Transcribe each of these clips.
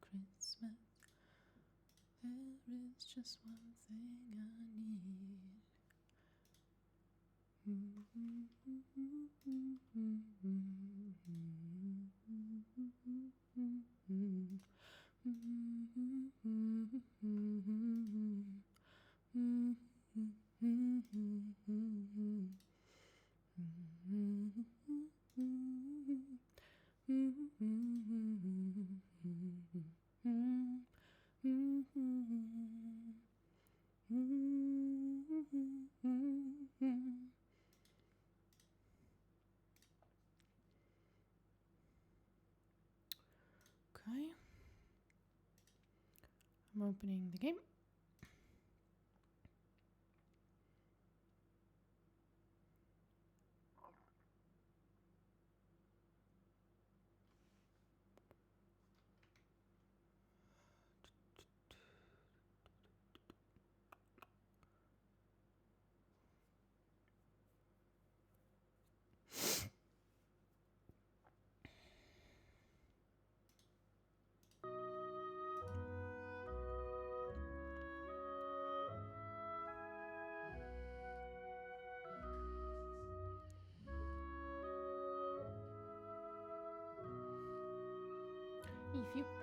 Christmas. There is just one thing I need. Okay. I'm opening the game.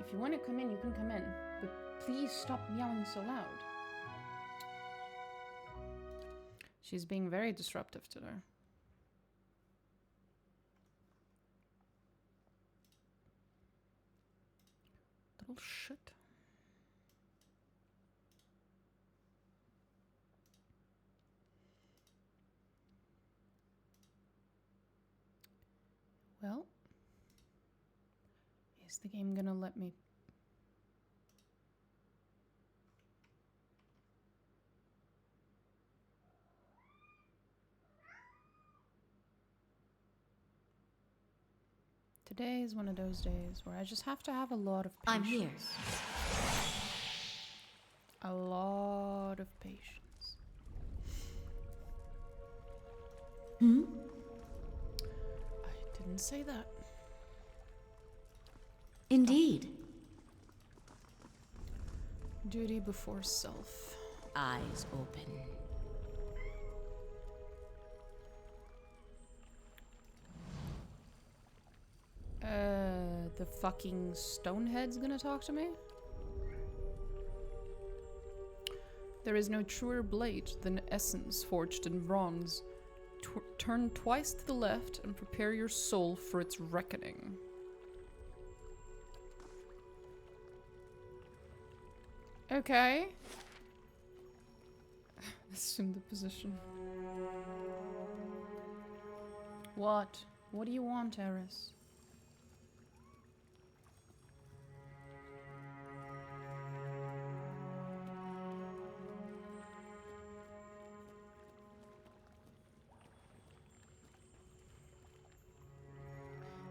If you want to come in, you can come in. But please stop yelling so loud. She's being very disruptive today. Little shit. Well, is the game gonna let me? Today is one of those days where I just have to have a lot of patience. I'm here. A lot of patience. Hmm? I didn't say that. Indeed. Duty before self. Eyes open. The fucking stonehead's gonna talk to me? There is no truer blade than essence forged in bronze. Turn twice to the left and prepare your soul for its reckoning. Okay. Assume the position. What? What do you want, Eris?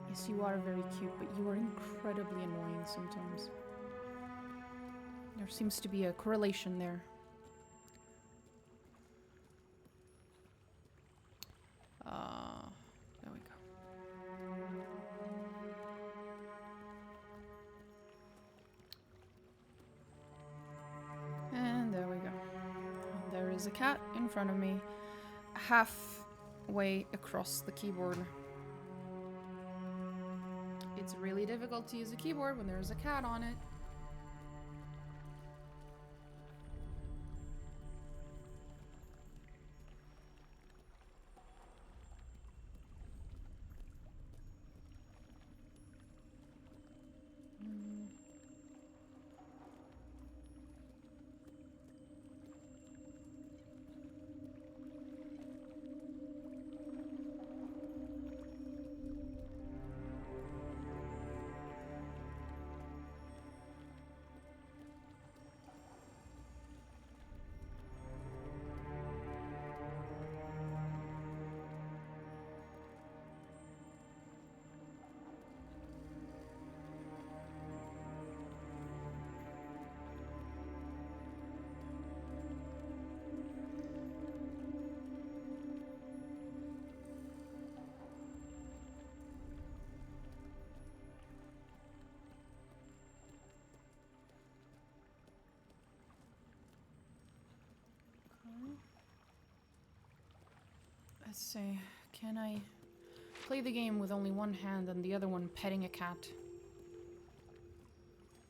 Yes, you are very cute, but you are incredibly annoying sometimes. There seems to be a correlation there. There we go. And there we go. There is a cat in front of me, halfway across the keyboard. It's really difficult to use a keyboard when there's a cat on it. Let's see. Can I play the game with only one hand and the other one petting a cat?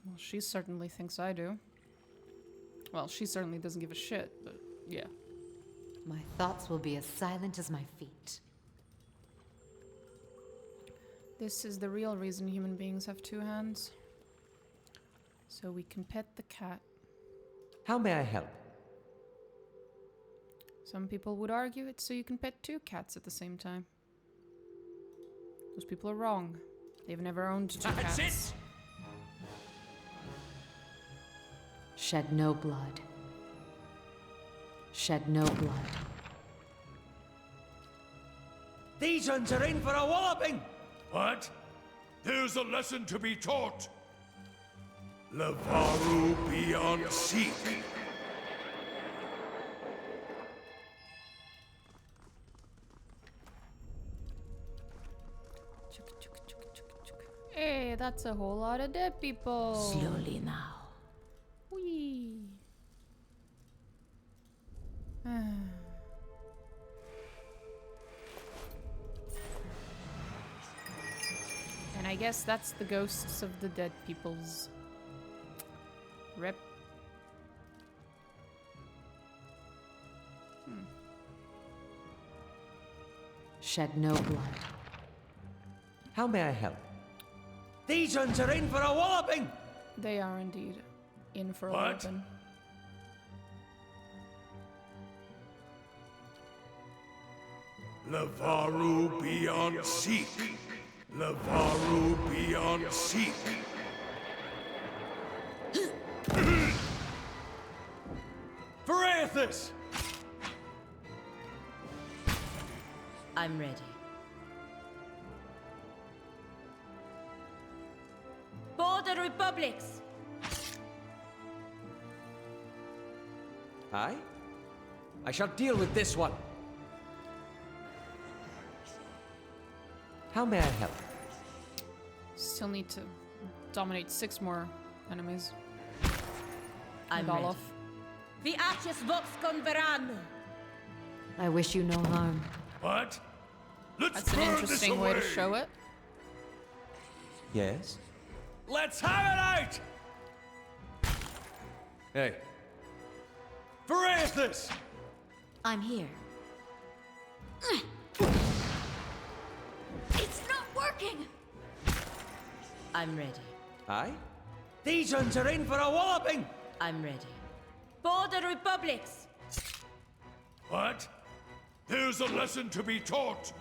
Well, she certainly thinks I do. Well, she certainly doesn't give a shit, but yeah. My thoughts will be as silent as my feet. This is the real reason human beings have two hands. So we can pet the cat. How may I help? Some people would argue it's so you can pet two cats at the same time. Those people are wrong. They've never owned two cats. That's it! Shed no blood. Shed no blood. These ones are in for a walloping! What? There's a lesson to be taught. Lavaru beyond seek. Hey, that's a whole lot of dead people. Slowly now. Whee. And I guess that's the ghosts of the dead peoples. Rip. Shed no blood. How may I help? These ones are in for a walloping! They are indeed in for a What? weapon. Lavaru beyond seek. Lavaru beyond seek. Verathus! I'm ready. Border Republics! Aye? I shall deal with this one. How may I help? Still need to dominate 6 more enemies. I'm And ready. Olaf. The Arches Vox Converano! I wish you no harm. What? Let's That's an burn interesting this way away. to show it. Yes? Let's have it out! Hey. Verathus! I'm here. It's not working! I'm ready. Aye? These ones are in for a walloping! I'm ready. Border Republics! What? There's a lesson to be taught.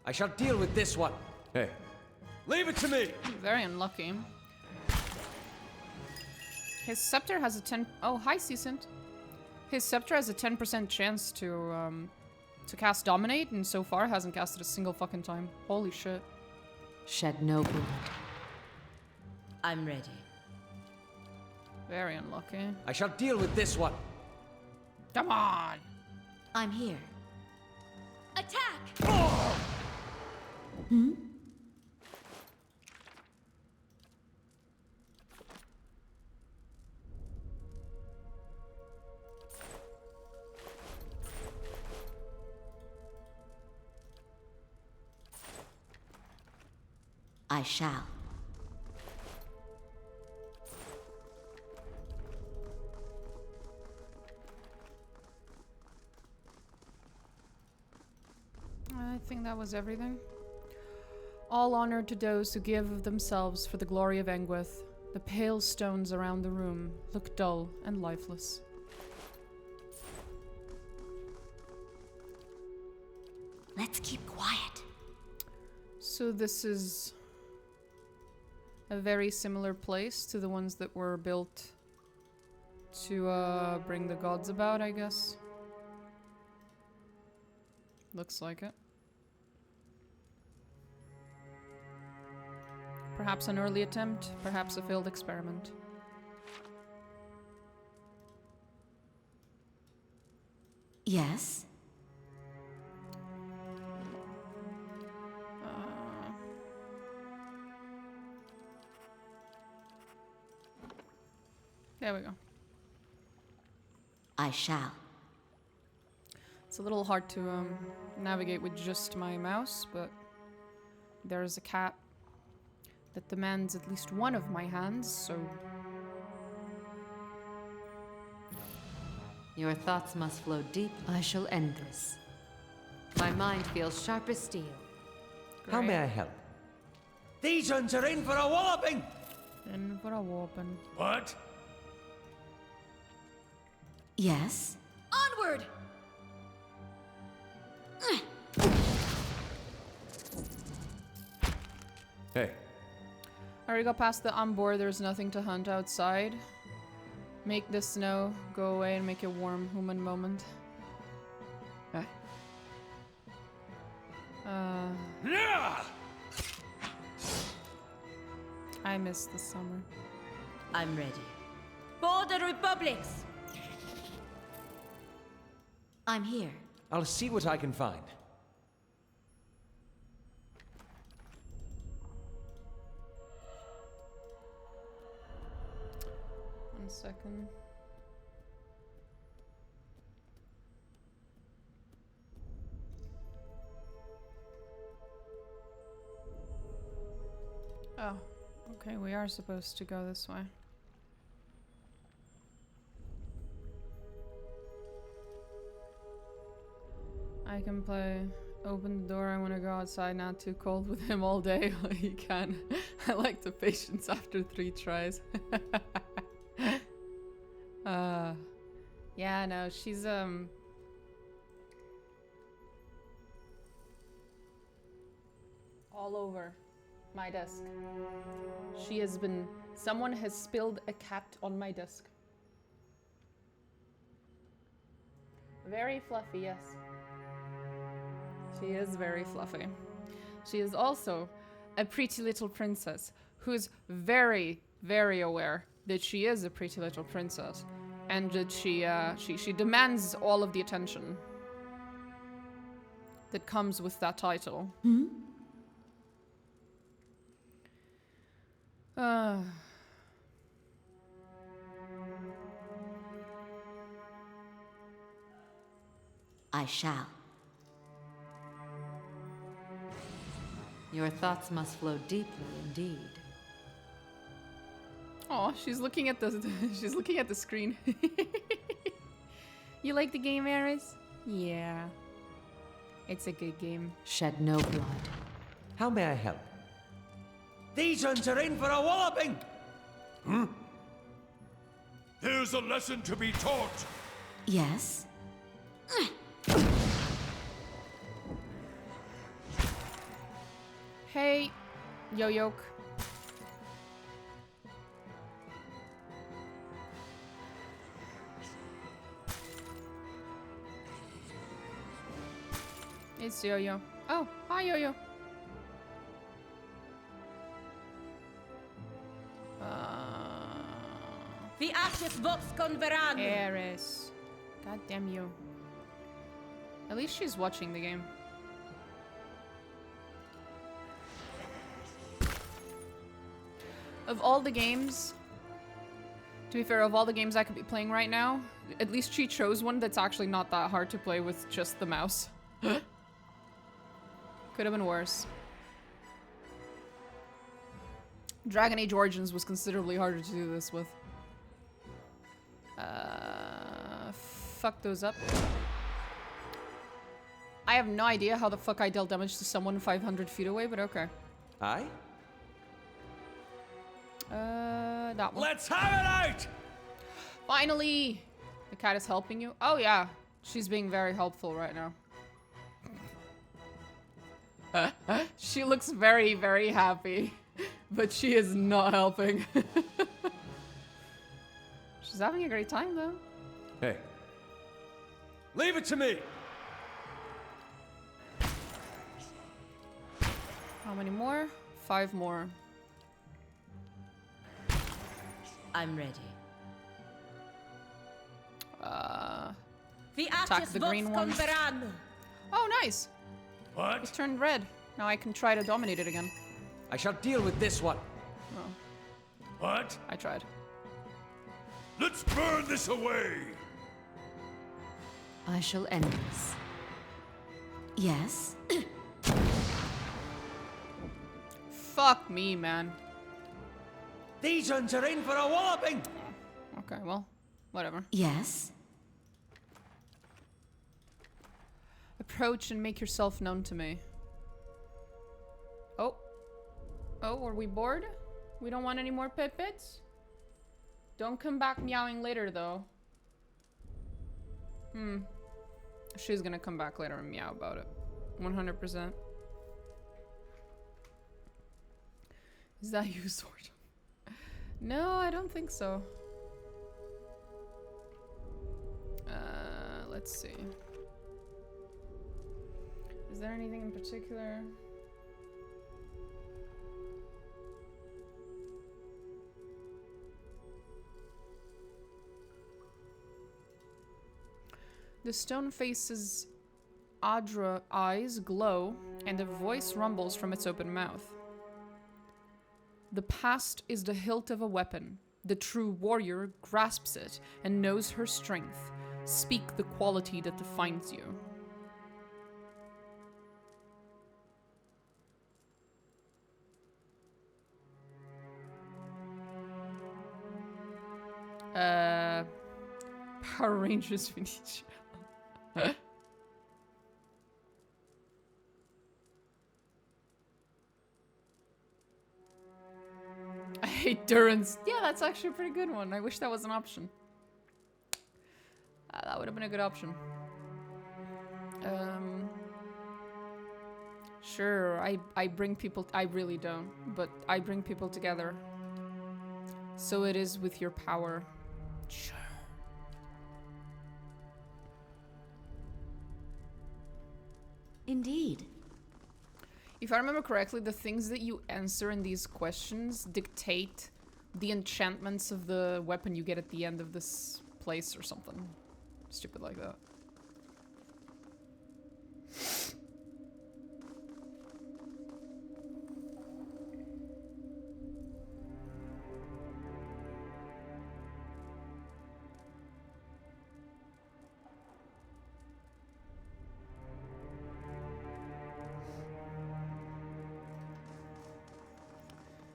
I shall deal with this one. Hey. Leave it to me! Very unlucky. His scepter has a 10... Oh, hi, Seasant. His scepter has a 10% chance to cast Dominate, and so far hasn't casted a single fucking time. Holy shit. Shed no blood. I'm ready. Very unlucky. I shall deal with this one. Come on! I'm here. Attack! I shall. I think that was everything. All honor to those who give of themselves for the glory of Engwith. The pale stones around the room look dull and lifeless. Let's keep quiet. So this is a very similar place to the ones that were built to bring the gods about, I guess. Looks like it. Perhaps an early attempt, perhaps a failed experiment. Yes? There we go. I shall. It's a little hard to navigate with just my mouse, but there's a cat that demands at least one of my hands, so... Your thoughts must flow deep. I shall end this. My mind feels sharp as steel. How may I help? These uns are in for a walloping! In for a whooping. What? Yes? Onward! Hey. I already got past the on board, there's nothing to hunt outside. Make the snow go away and make it warm. Human moment. Yeah! I miss the summer. I'm ready. Border Republics! I'm here. I'll see what I can find. One second. Oh, okay, we are supposed to go this way. I can play open the door, I want to go outside, not too cold with him all day. You can. I like the patience after 3 tries. Yeah, no, she's all over my desk. She has been... Someone has spilled a cat on my desk. Very fluffy, yes. She is very fluffy. She is also a pretty little princess who's very, very aware that she is a pretty little princess and that she demands all of the attention that comes with that title. I shall. Your thoughts must flow deeply indeed. Oh, she's looking at the she's looking at the screen. You like the game, Eris? Yeah. It's a good game. Shed no blood. How may I help? These uns are in for a walloping! There's a lesson to be taught. Yes? Hey, Yo-Yoke. It's Yo-Yo. Oh, hi, Yo-Yo. The Ashes Vox Converan! Eris. God damn you. At least she's watching the game. Of all the games, to be fair, of all the games I could be playing right now, at least she chose one that's actually not that hard to play with just the mouse. Could have been worse. Dragon Age Origins was considerably harder to do this with. Fuck those up. I have no idea how the fuck I dealt damage to someone 500 feet away, but okay. Aye? That one. Let's have it out! Finally! The cat is helping you? Oh yeah, she's being very helpful right now. She looks very, very happy, but she is not helping. She's having a great time though. Hey. Leave it to me! How many more? 5 more. I'm ready. The Attack Ashes the Vox green ones. Converan! Oh, nice! It What? turned red. Now I can try to dominate it again. I shall deal with this one. Oh, What? I tried. Let's burn this away! I shall end this. Yes? Fuck me, man. These ones are in for a walloping! Okay, well, whatever. Yes? Approach and make yourself known to me. Oh. Oh, are we bored? We don't want any more pit-bits? Don't come back meowing later, though. She's gonna come back later and meow about it. 100%. Is that you, Sword? No, I don't think so. Let's see. Is there anything in particular? The stone face's Adra eyes glow, and a voice rumbles from its open mouth. The past is the hilt of a weapon. The true warrior grasps it and knows her strength. Speak the quality that defines you. Power Rangers Venetia. I hate Durance. Yeah, that's actually a pretty good one. I wish that was an option. That would have been a good option. Sure, I bring people... I really don't, but I bring people together. So it is with your power. Sure. Indeed. If I remember correctly, the things that you answer in these questions dictate the enchantments of the weapon you get at the end of this place or something. Stupid like that.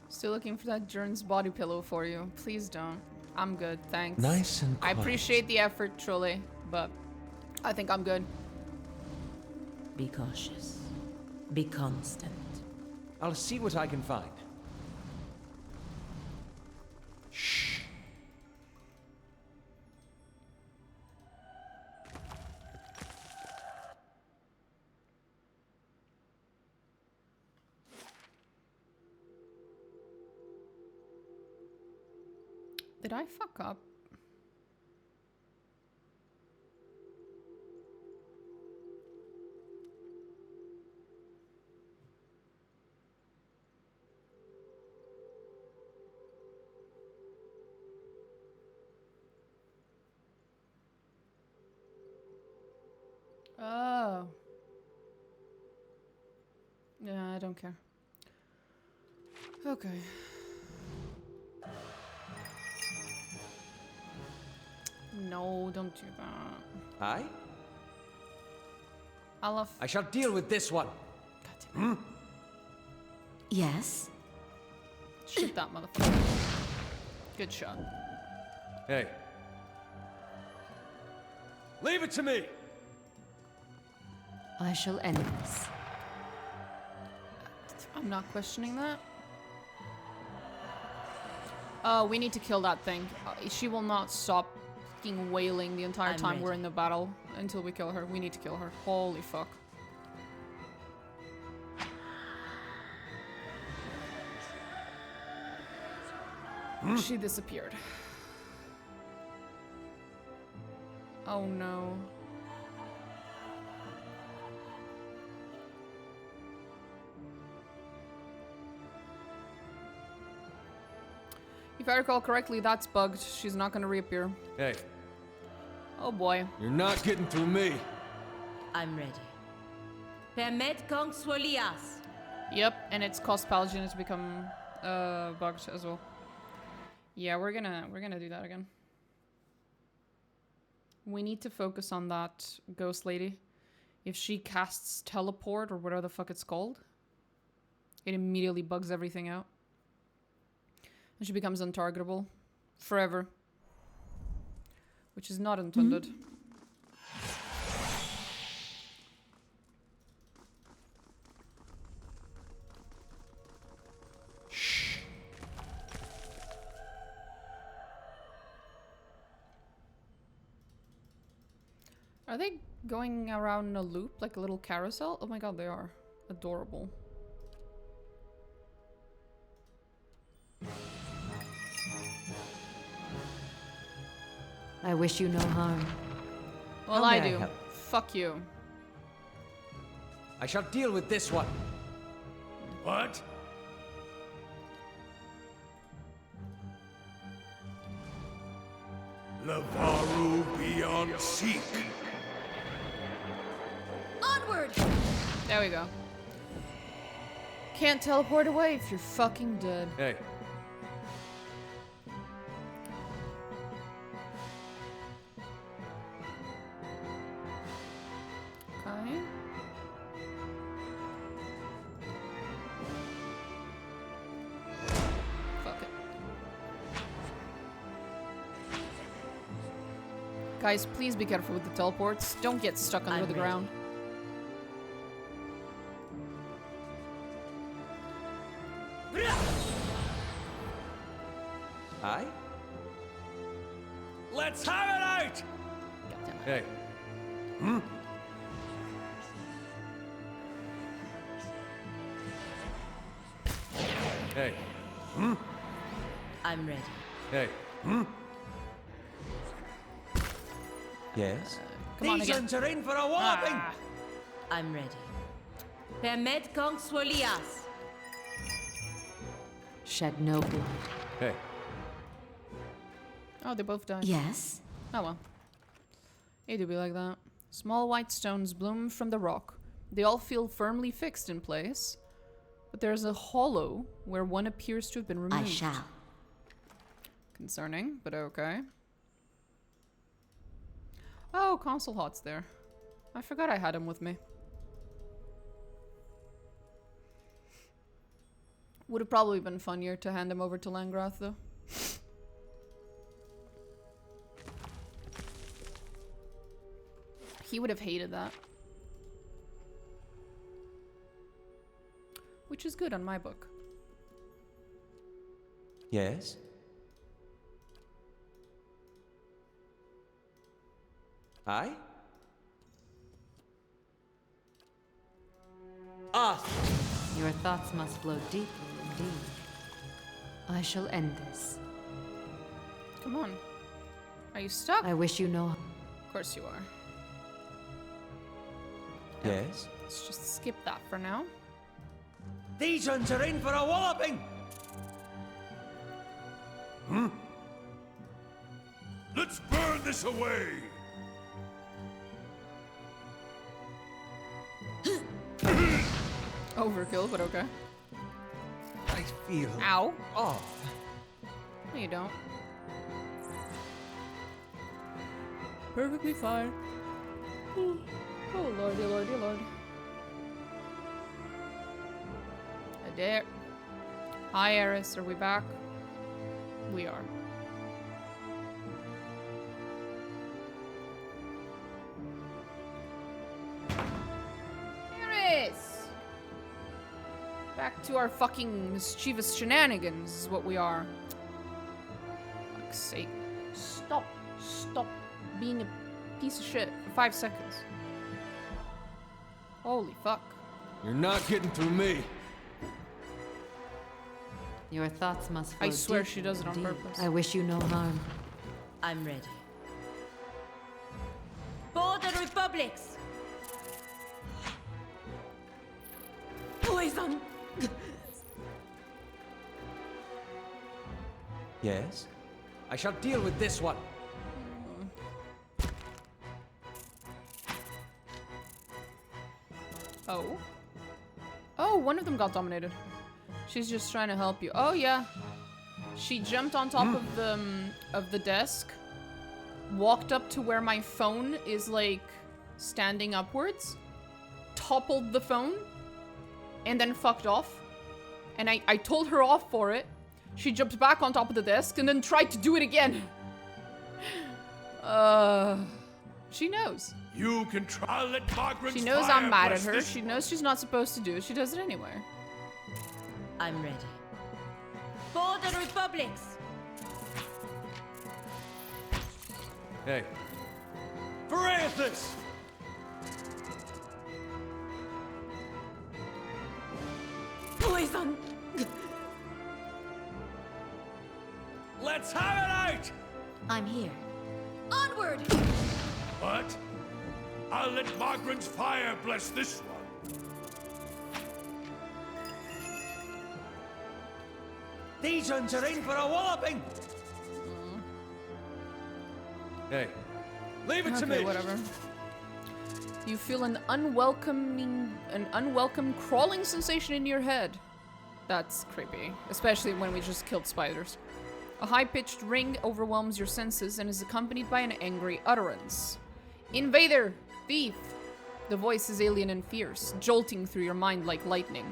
Still looking for that Jern's body pillow for you. Please don't. I'm good, thanks. Nice and I quiet. appreciate the effort, truly, but I think I'm good. Be cautious. Be constant. I'll see what I can find. Shh. Did I fuck up? Oh. Yeah, I don't care. Okay. No, don't do that. Aye? I shall deal with this one. God damn it. Yes? Shoot that motherfucker. Good shot. Hey. Leave it to me! I shall end this. I'm not questioning that. Oh, we need to kill that thing. She will not stop fucking wailing the entire time we're in the battle until we kill her. We need to kill her. Holy fuck. She disappeared. Oh no. If I recall correctly, that's bugged. She's not gonna reappear. Hey. Oh boy. You're not getting through me. I'm ready. Permet Kong Swolias. Yep, and it's caused Paladin to become bugged as well. Yeah, we're gonna do that again. We need to focus on that ghost lady. if she casts teleport or whatever the fuck it's called, it immediately bugs everything out. And she becomes untargetable forever. Which is not intended. Shh. Are they going around in a loop like a little carousel? Oh my god, they are. Adorable. I wish you no harm. Well, How I may I do. help? Fuck you. I shall deal with this one. What? Lavaru beyond seek. Onward! There we go. Can't teleport away if you're fucking dead. Hey. Okay. Fuck it. Guys, please be careful with the teleports. Don't get stuck under I'm the ready. ground. Aye? Let's have it out! Goddammit. Hey. Hey. I'm ready. Hey. Yes? Come on These again. ones are in for a walloping! Ah. I'm ready. Permet kong swolias. Shed no blood. Hey. Oh, they both died. Yes? Oh well. It do be like that. Small white stones bloom from the rock. They all feel firmly fixed in place, but there's a hollow where one appears to have been removed. I shall. Concerning, but okay. Oh, Console Hot's there. I forgot I had him with me. Would have probably been funnier to hand him over to Langrath, though. He would have hated that. Which is good on my book. Yes? Aye? Ah! Your thoughts must flow deeply indeed. I shall end this. Come on. Are you stuck? I wish you no Of course you are. Yes? Let's just skip that for now. These ones are in for a walloping! Let's burn this away! Overkill, but okay. I feel Ow. off. No, you don't. Perfectly fine. Oh, lordy, lordy, lord. There. Hi, Eris. Are we back? We are. Eris! Back to our fucking mischievous shenanigans is what we are. Fuck's sake. Stop being a piece of shit for 5 seconds. Holy fuck. You're not getting through me. Your thoughts must flow I swear deeply she does it on indeed. purpose. I wish you no harm. I'm ready. For the Republics! Poison! Yes? I shall deal with this one. Oh. Oh, one of them got dominated. She's just trying to help you. Oh yeah. She jumped on top of the desk, walked up to where my phone is like standing upwards, toppled the phone and then fucked off. And I told her off for it. She jumped back on top of the desk and then tried to do it again. She knows. You can try let Margaret's She knows fire I'm mad at bless her. this- She knows she's not supposed to do it. She does it anyway. I'm ready. For the Republics. Hey. Verathus! Poison. Let's have it out! I'm here. Onward. What? I'll let Margaret's fire bless this one. These ones are in for a walloping! Hey. Leave it to me! Okay, whatever. You feel an unwelcome crawling sensation in your head. That's creepy, especially when we just killed spiders. A high-pitched ring overwhelms your senses and is accompanied by an angry utterance. Invader! Thief! The voice is alien and fierce, jolting through your mind like lightning.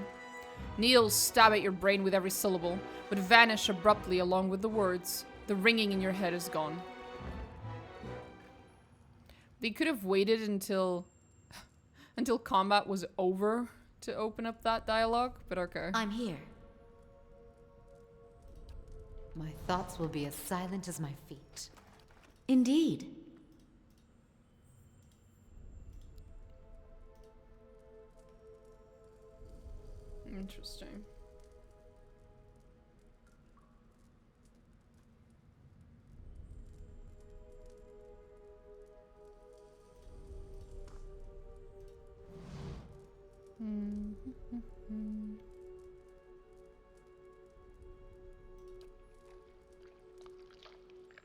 Needles stab at your brain with every syllable, but vanish abruptly along with the words. The ringing in your head is gone. They could have waited until combat was over to open up that dialogue, but okay. I'm here. My thoughts will be as silent as my feet. Indeed. Interesting.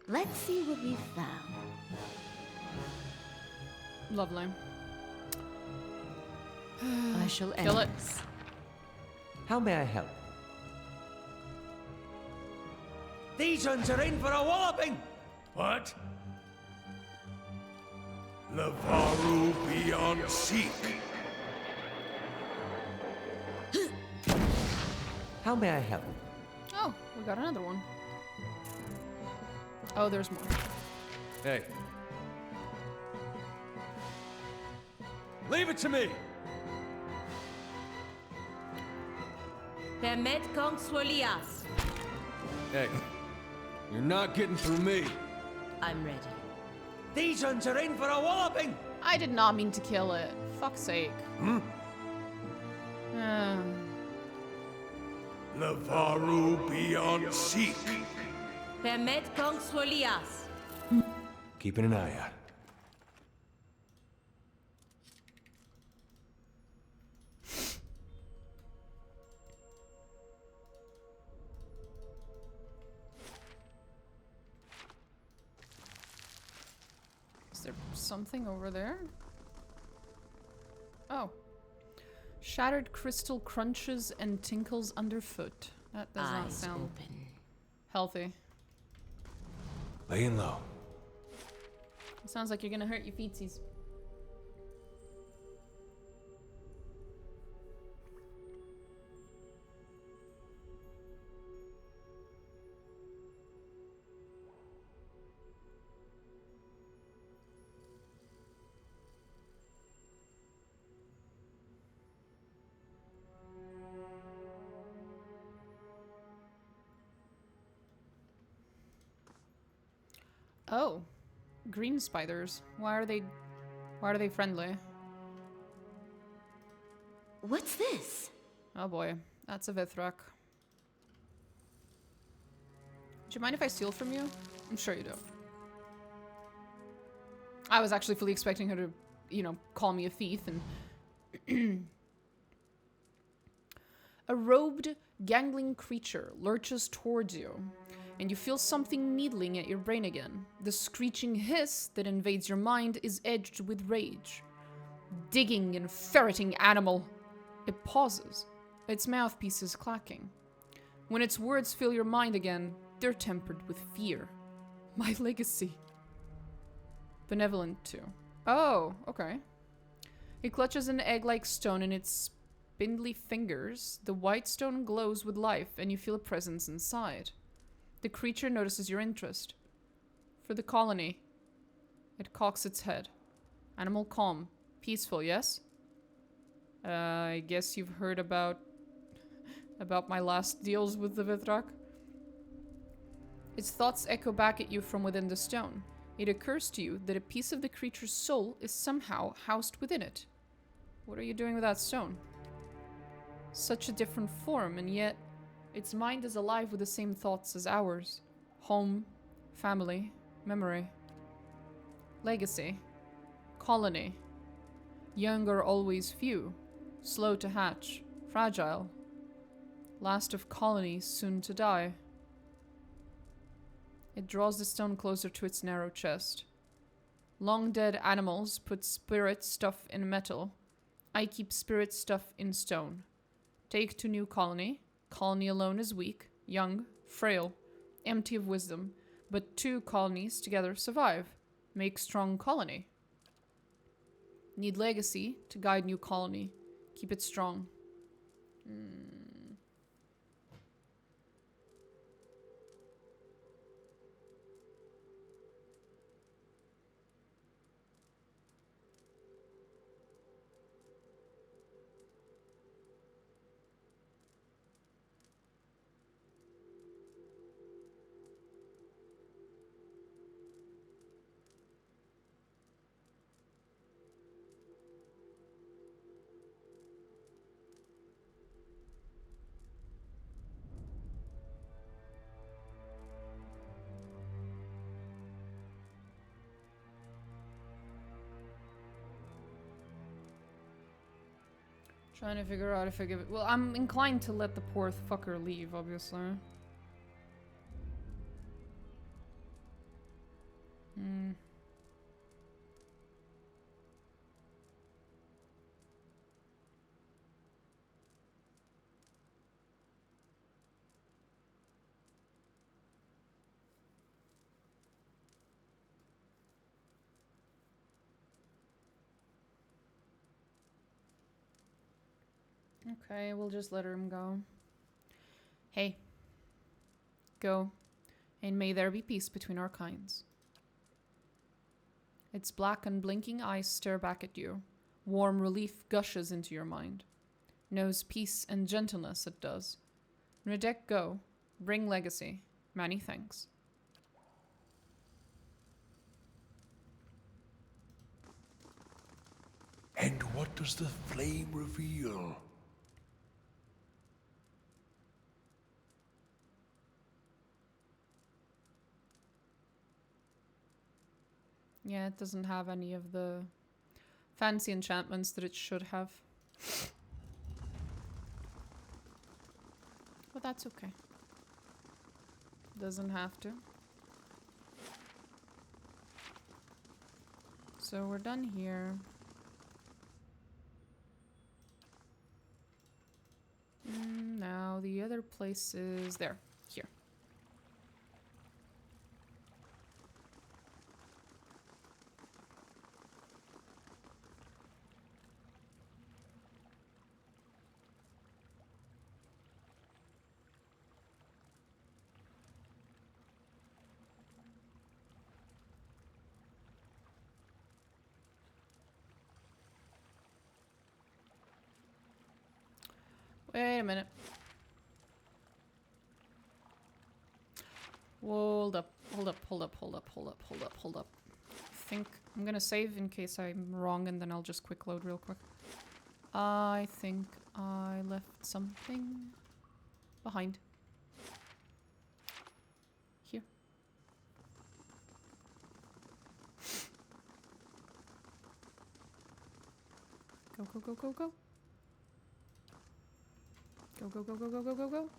Let's see what we found. Lovely. I shall end Kill it. this. How may I help? These ones are in for a walloping! What? Lavaru beyond seek. How may I help? Oh, we got another one. Oh, there's more. Hey. Leave it to me! Permet Kong Swolias. Hey. You're not getting through me. I'm ready. These ones are in for a walloping! I did not mean to kill it. Fuck's sake. Lavaru beyond seek. Permet Kong Swolias. Keeping an eye out. Is there something over there? Oh. Shattered crystal crunches and tinkles underfoot. That does not Eyes sound open. healthy. Laying low. It sounds like you're gonna hurt your feetsies. Oh, green spiders. Why are they friendly? What's this? Oh boy, that's a Vithrak. Do you mind if I steal from you? I'm sure you do. I was actually fully expecting her to, you know, call me a thief and... A robed, gangling creature lurches towards you, and you feel something needling at your brain again. The screeching hiss that invades your mind is edged with rage. Digging and ferreting animal. It pauses, its mouthpieces clacking. When its words fill your mind again, they're tempered with fear. My legacy. Benevolent too. Oh, okay. It clutches an egg-like stone in its spindly fingers. The white stone glows with life, and you feel a presence inside. The creature notices your interest. For the colony. It cocks its head. Animal calm. Peaceful, yes? I guess you've heard about my last deals with the Vithrak. Its thoughts echo back at you from within the stone. It occurs to you that a piece of the creature's soul is somehow housed within it. What are you doing with that stone? Such a different form, and yet its mind is alive with the same thoughts as ours. Home, family, memory, legacy, colony. Young are always few, slow to hatch, fragile. Last of colonies, soon to die. It draws the stone closer to its narrow chest. Long dead animals put spirit stuff in metal. I keep spirit stuff in stone. Take to new colony. Colony alone is weak, young, frail, empty of wisdom. But 2 colonies together survive. Make strong colony. Need legacy to guide new colony. Keep it strong. Trying to figure out if I give it... Well, I'm inclined to let the poor fucker leave, obviously. Okay, we'll just let him go. Hey. Go. And may there be peace between our kinds. Its black and blinking eyes stare back at you. Warm relief gushes into your mind. Knows peace and gentleness it does. Redek, go. Bring legacy. Many thanks. And what does the flame reveal? Yeah, it doesn't have any of the fancy enchantments that it should have. But that's okay. Doesn't have to. So we're done here. Now the other place is there. Here. Wait a minute. Hold up. I think I'm gonna save in case I'm wrong and then I'll just quick load real quick. I think I left something behind. Here. Go, go, go, go, go. Go, go, go, go, go, go, go, go.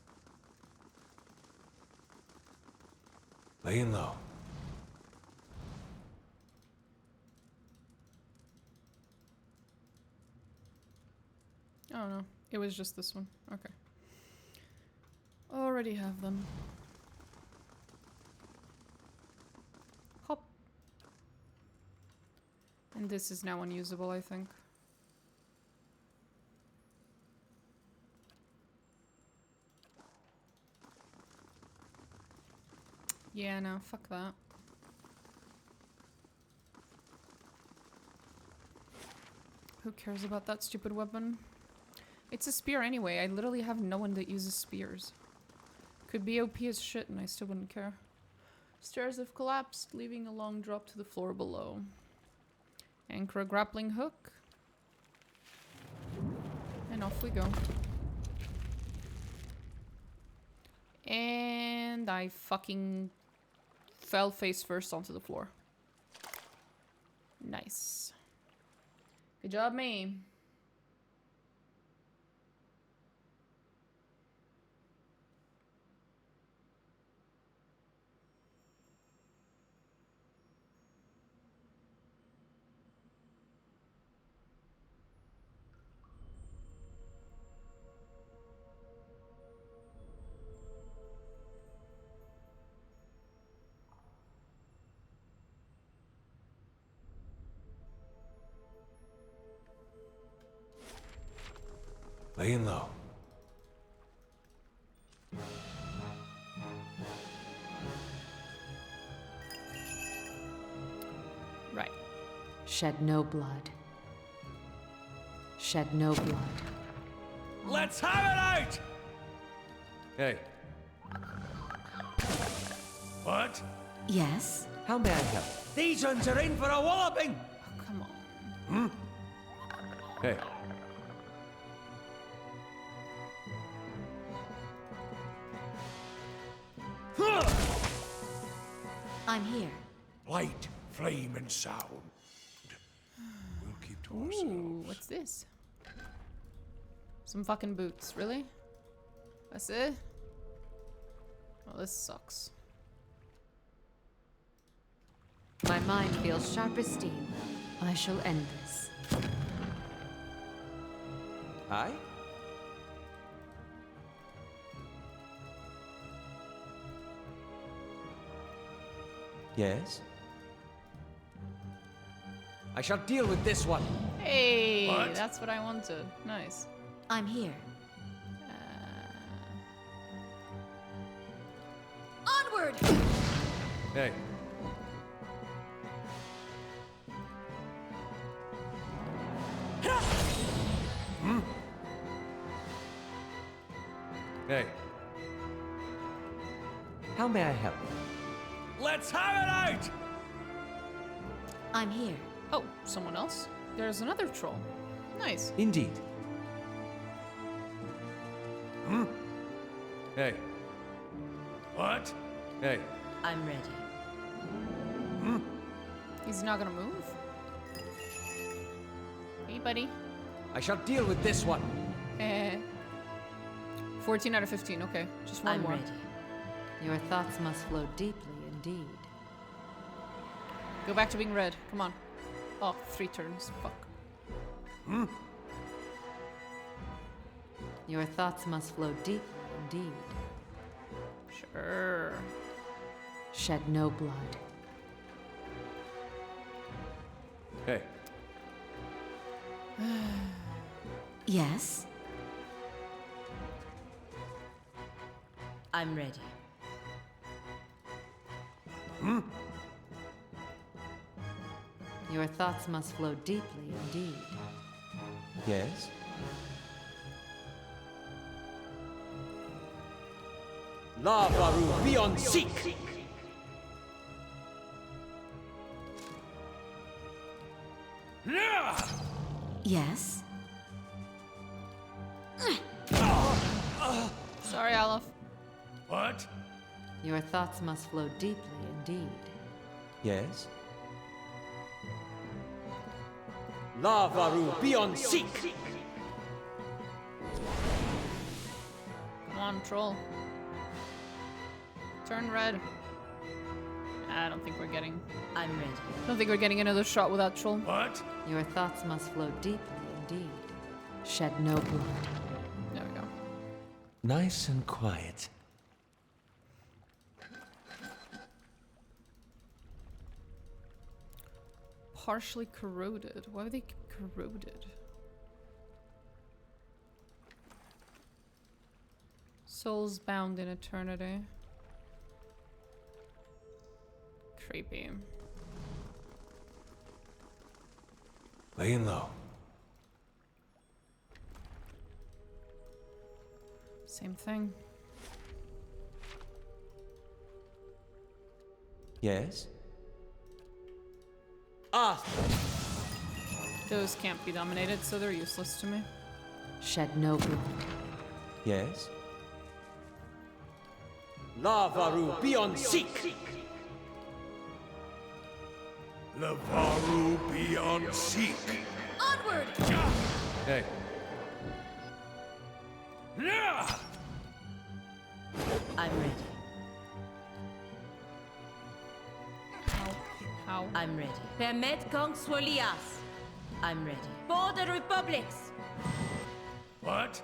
Laying low. Oh no, it was just this one. Okay. Already have them. Hop. And this is now unusable, I think. Yeah, no, fuck that. Who cares about that stupid weapon? It's a spear anyway. I literally have no one that uses spears. Could be OP as shit and I still wouldn't care. Stairs have collapsed, leaving a long drop to the floor below. Anchor a grappling hook. And off we go. And I fucking fell face first onto the floor. Nice. Good job, me. Laying low. Right. Shed no blood. Shed no blood. Let's have it out! Hey, What? Yes? how may I help? These ones are in for a walloping! Oh, come on. Hey. I'm here. Light, flame, and sound. We'll keep to Ooh, ourselves. what's this? Some fucking boots, really? That's it? Well, this sucks. My mind feels sharp as steel. I shall end this. Aye? Yes? I shall deal with this one. Hey, What? that's what I wanted. Nice. I'm here. Onward! Hey. Hey. How may I help? Let's have it out! I'm here. Oh, someone else? There's another troll. Nice. Indeed. Hey. What? Hey. I'm ready. He's not gonna move? Hey, buddy. I shall deal with this one. 14 out of 15. Okay, just one I'm more. ready. Your thoughts must flow deeply indeed. Go back to being red. Come on. Oh, 3 turns. Fuck. Your thoughts must flow deeply indeed. Sure. Shed no blood. Hey. Yes? I'm ready. Your thoughts must flow deeply indeed. Yes? Lavaru beyond seek! Yeah! Yes? Sorry, Aleph. What? Your thoughts must flow deeply indeed. Yes? Lavaru beyond seek! Come on, troll. Turn red. I don't think we're getting... I'm ready. I don't think we're getting another shot without troll. What? Your thoughts must flow deeply indeed. Shed no blood. There we go. Nice and quiet. Partially corroded. Why are they corroded? Souls bound in eternity. Creepy. Laying low. Same thing. Yes? Those can't be dominated, so they're useless to me. Shed no blood. Yes? Lavaru beyond seek! Lavaru beyond seek. Onward! Hey. Yeah! I'm ready. How? I'm ready. Permet Kong Swolias. I'm ready. For the Republics! What?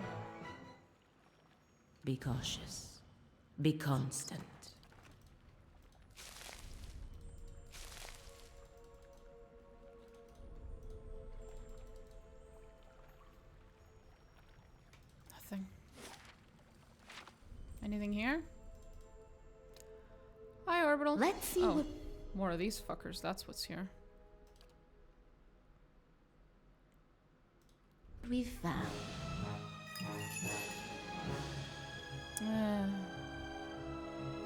Be cautious. Be constant. Nothing. Anything here? Hi, Orbital. Let's see Oh, what... more of these fuckers. That's what's here. we found.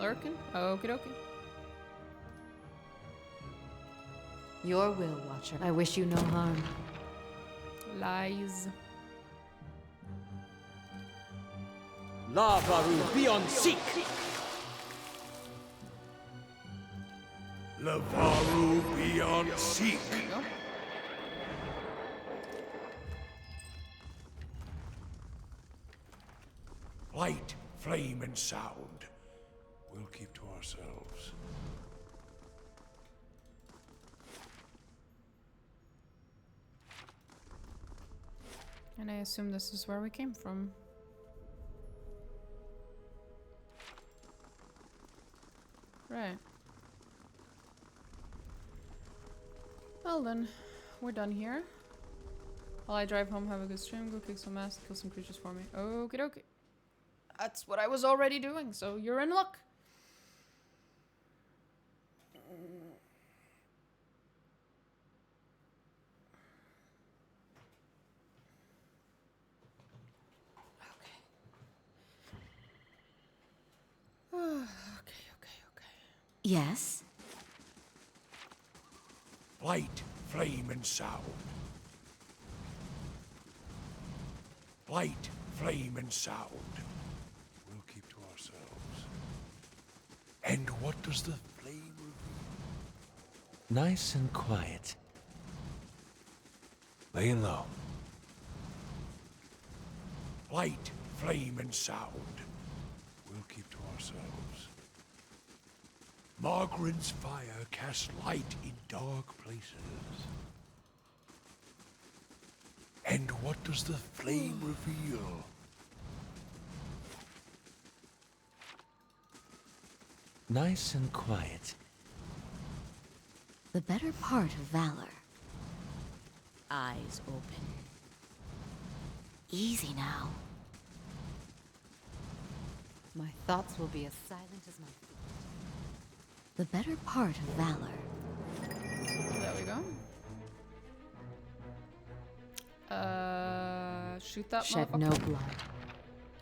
Lurkin? Okie dokie. Your will, Watcher. I wish you no harm. Lies. Lavaru beyond seek! Lavaru beyond seek. There you go. Light, flame, and sound. We'll keep to ourselves. And I assume this is where we came from. Right. Well then, we're done here. While I drive home, have a good stream, go kick some ass, kill some creatures for me. Okie dokie. That's what I was already doing, so you're in luck. Okay. Yes? Light, flame, and sound. Light, flame, and sound. We'll keep to ourselves. And what does the flame reveal? Nice and quiet. Laying low. Light, flame, and sound. We'll keep to ourselves. Margaret's fire casts light in dark places. And what does the flame reveal? Nice and quiet. The better part of valor. Eyes open. Easy now. My thoughts will be as silent as my feet. The better part of valor. There we go. Shoot that Shed motherfucker. no blood.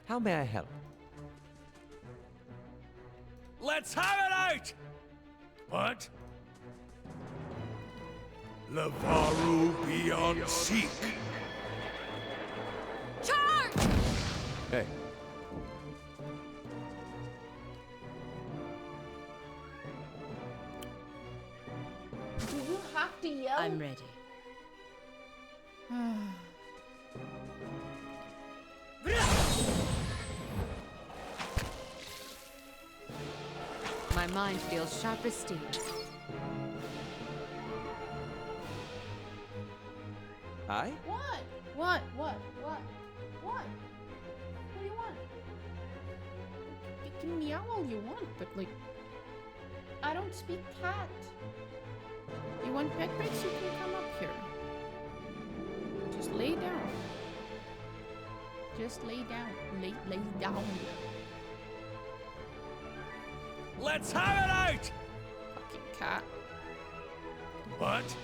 How may I help? Let's have it out! What? Lavaru beyond seek. Charge! Hey. Do you have to yell? I'm ready. My mind feels sharp as steel. Hi? What? What? What do you want? You can meow all you want, but like, I don't speak cat. You want pet breaks? You can come up here. Just lay down. Just lay down. Lay down. Let's have it out! Fucking cat. What?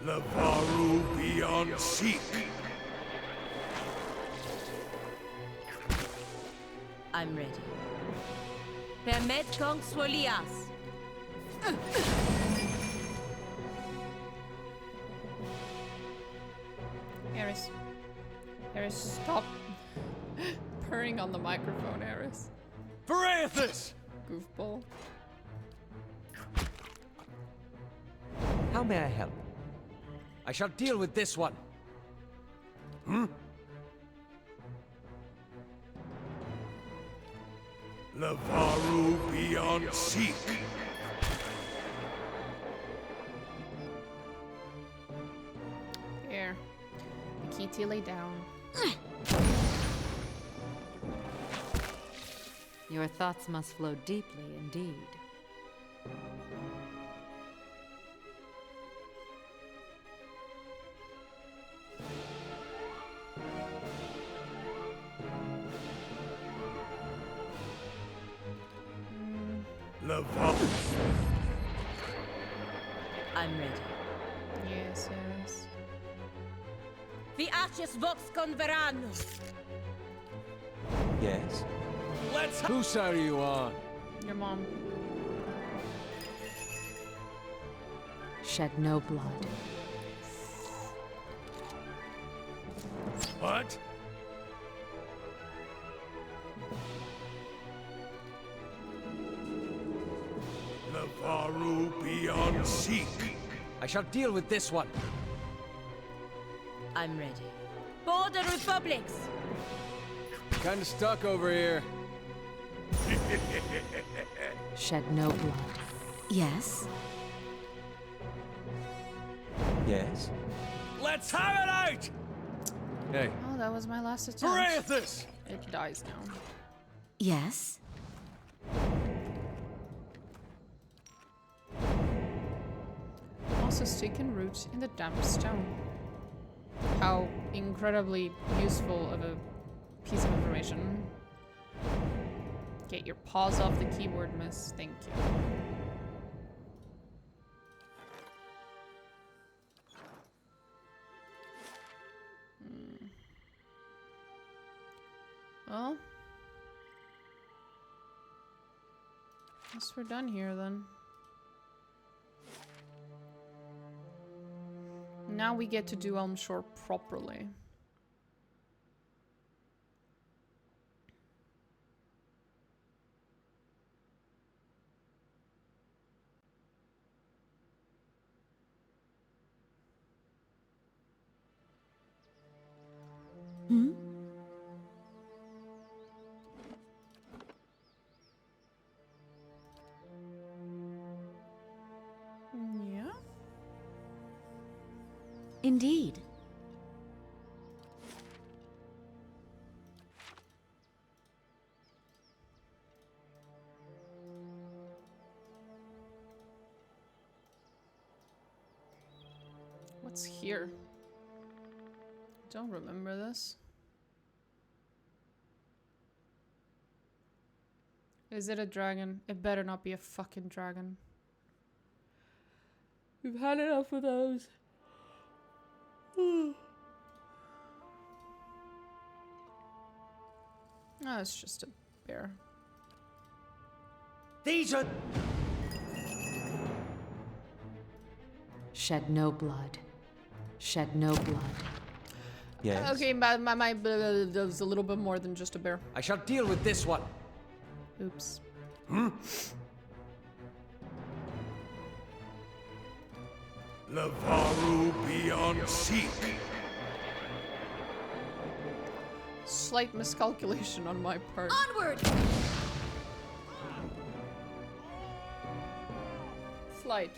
Lavaru beyond seek. I'm ready. Permet Kong Swolias. Eris. Eris, stop purring on the microphone, Eris. Verathus! Goofball. How may I help? I shall deal with this one. Lavaru beyond seek. Here. Nikiti, lay down. Your thoughts must flow deeply indeed. Lavaru. I'm ready. Yes, yes. Vi arches vox converano. Yes. Whose side are you on? Your mom. Shed no blood. What? Lavaru beyond seek. I shall deal with this one. I'm ready. Border Republics. Kinda stuck over here. Shed no blood. Yes? Yes. Let's have it out! Hey, Oh, that was my last attempt. Verathus! It dies now. Yes? Moss has taken root in the damp stone. How incredibly useful of a piece of information. Get your paws off the keyboard, miss. Thank you. Well, guess we're done here then. Now we get to do Elmshore properly. Hmm? Yeah. Indeed. What's here? Don't remember this. Is it a dragon? It better not be a fucking dragon. We've had enough of those. No, it's just a bear. These are... Shed no blood. Shed no blood. Yes. Okay, my that was a little bit more than just a bear. I shall deal with this one. Oops. Lavaru beyond seek. Slight miscalculation on my part. Onward! Slight.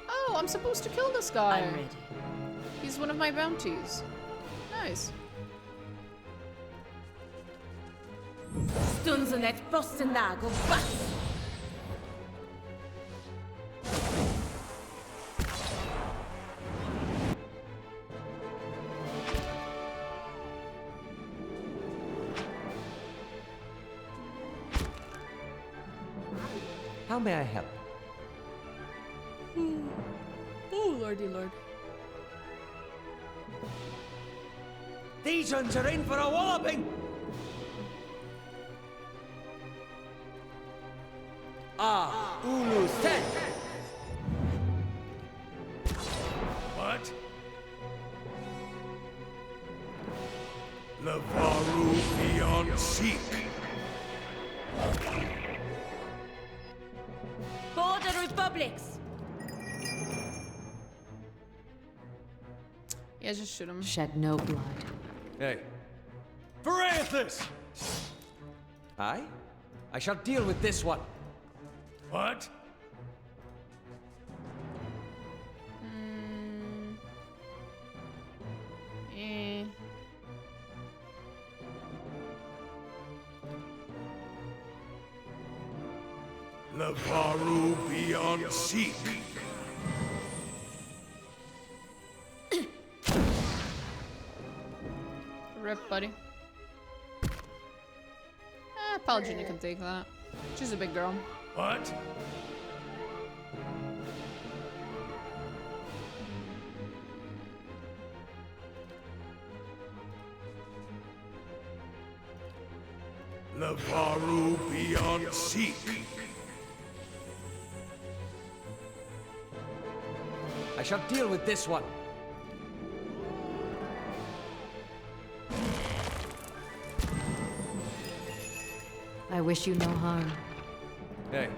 Oh, I'm supposed to kill this guy. I'm ready. He's one of my bounties. Nice. Stunzenet postenago bats. How may I help? Oh, lordy lord. These ones are in for a walloping! Ah, Ulu said! What? Lavaru beyond seek. Border Republics. Yeah, just shoot him. Shed no blood. Hey. Varathis! Aye? I shall deal with this one. What? Eh. Lavaru beyond seek. Rip, buddy. Palgina can take that. She's a big girl. What? Lavaru beyond seek. I shall deal with this one. I wish you no harm. Hey.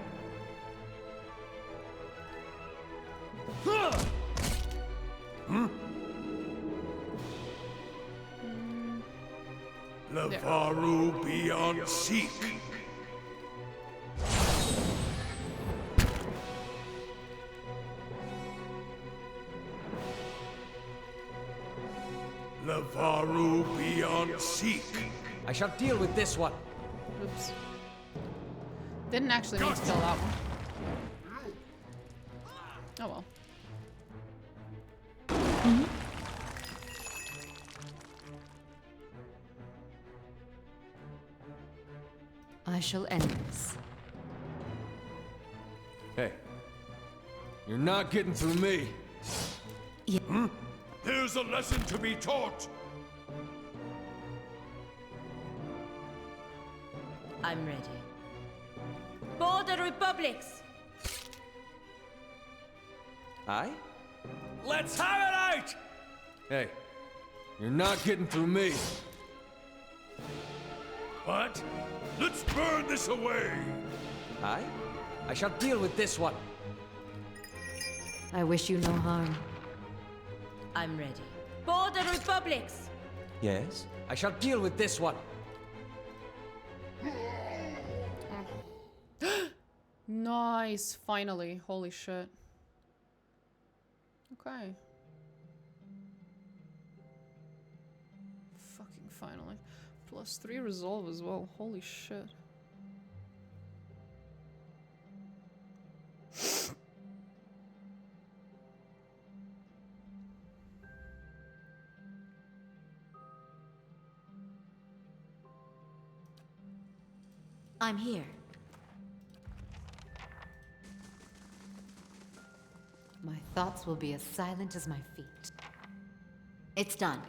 Lavaru beyond seek. Lavaru beyond seek. I shall deal with this one. Oops. Didn't actually mean to kill that one. Oh well. I shall end this. Hey. You're not getting through me. There's a lesson to be taught. I'm ready. Border Republics. Aye? Let's have it out! Hey. You're not getting through me. What? Let's burn this away. Aye? I shall deal with this one. I wish you no harm. I'm ready. Border Republics. Yes? I shall deal with this one. Nice, finally. Holy shit. Okay. Fucking finally. +3 resolve as well. Holy shit. I'm here. My thoughts will be as silent as my feet. It's done.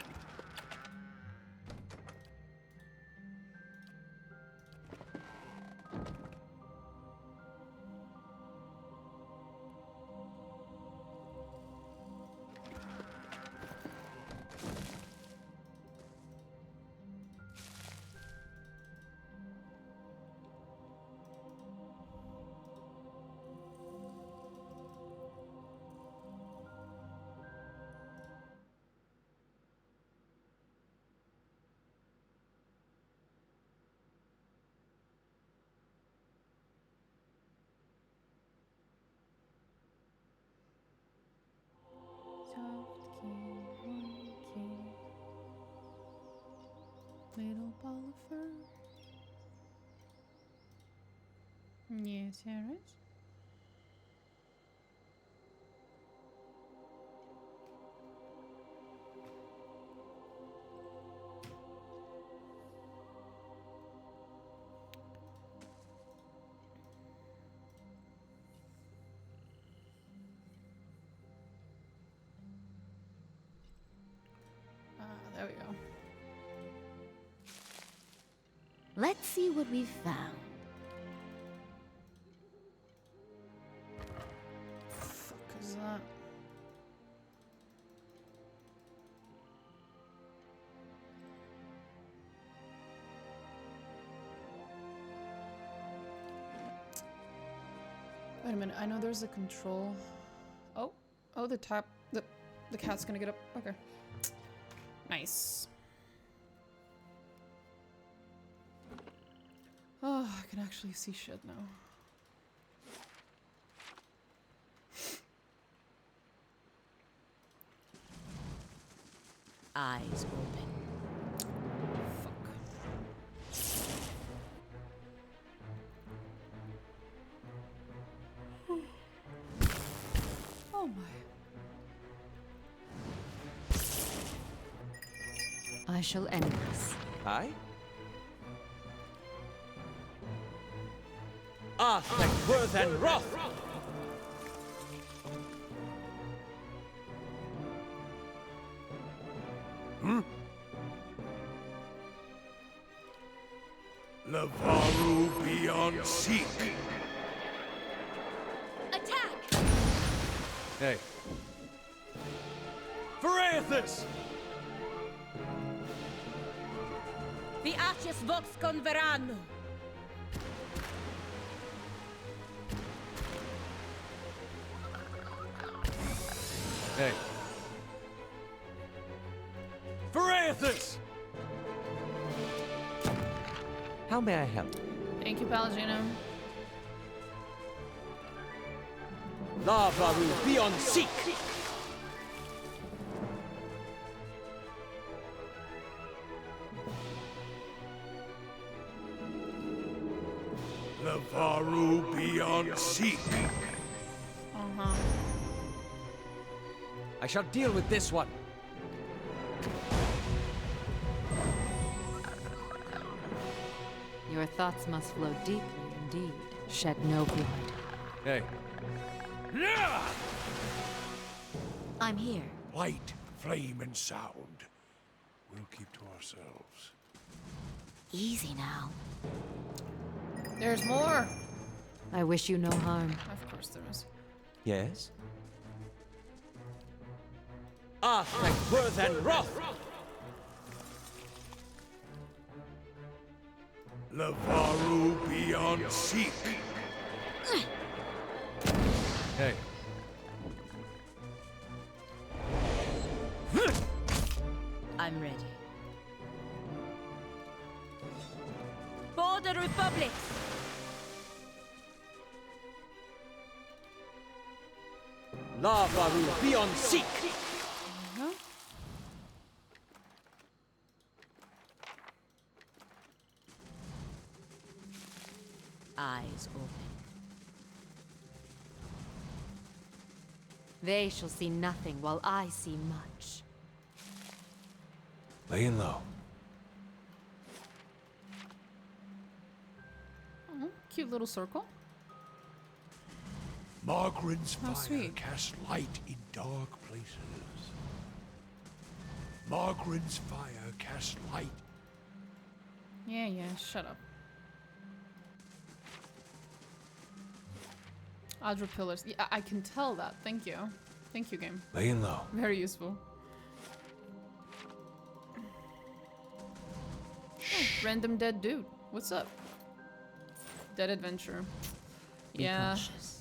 Little ball of fur. Yes, Harris. Let's see what we've found. Fuck is that? Wait a minute, I know there's a control. Oh, oh, the cat's gonna get up. Okay. Nice. Oh, I can actually see shit now. Eyes open. Oh my. I shall end this. Aye? Like worth and wrath! Lavaru beyond seek. Attack! Hey. Verathus! The Arches Vox Converano. Hey. Verathus! How may I help? Thank you, Palagino. Lavaru beyond seek! Lavaru beyond seek. Uh-huh. I shall deal with this one. Your thoughts must flow deeply indeed. Shed no blood. Hey. I'm here. Light, flame, and sound. We'll keep to ourselves. Easy now. There's more. I wish you no harm. Of course there is. Yes? Like worth and wrath! Lavaru beyond seek. Hey. I'm ready. For the Republic! Lavaru beyond seek! Eyes open. They shall see nothing while I see much. Laying low. Oh, cute little circle. Margaren's How fire sweet. casts light in dark places. Margaren's fire casts light. Yeah, shut up. Adra pillars. Yeah, I can tell that. Thank you. Thank you, game. Laying low. Very useful. Oh, random dead dude. What's up? Dead adventure. Be Yeah. cautious.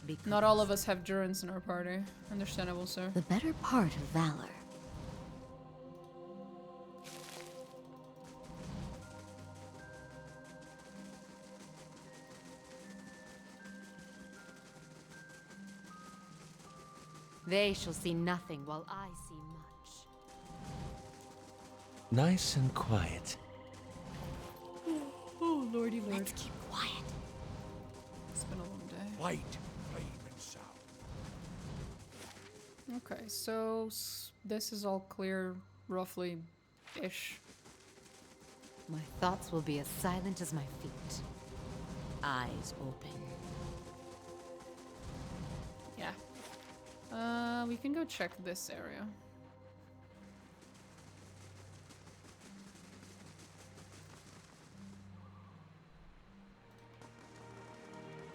Be Not all of us have Durance in our party. Understandable, sir. The better part of valor. They shall see nothing while I see much. Nice and quiet. Oh, lordy lord. Let's keep quiet. It's been a long day. Light, flame, and sound. Okay, so this is all clear, roughly-ish. My thoughts will be as silent as my feet. eyes open. Yeah. We can go check this area.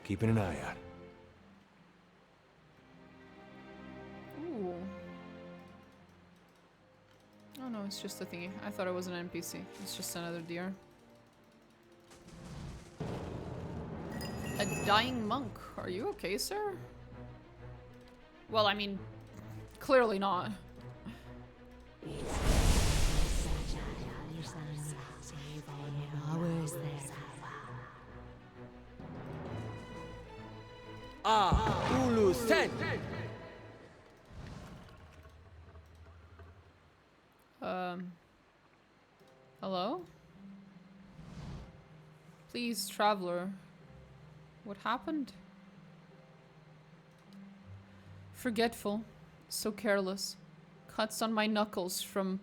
Keeping an eye out. Ooh. Oh no, it's just a thingy. I thought it was an NPC. It's just another deer. A dying monk. Are you okay, sir? Well, I mean, clearly not. Ulu Sen! Hello? Please, traveler. What happened? Forgetful. So careless. Cuts on my knuckles from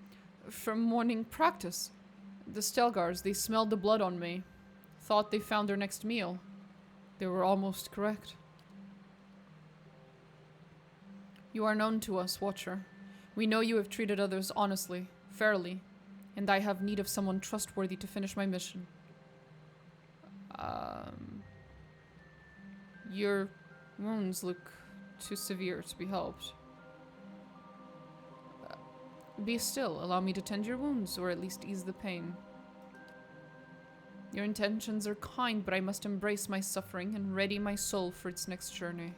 morning practice. The Stelgars, they smelled the blood on me. Thought they found their next meal. They were almost correct. You are known to us, Watcher. We know you have treated others honestly, fairly, and I have need of someone trustworthy to finish my mission. Your wounds look too severe to be helped. Be still. Allow me to tend your wounds, or at least ease the pain. Your intentions are kind, but I must embrace my suffering and ready my soul for its next journey.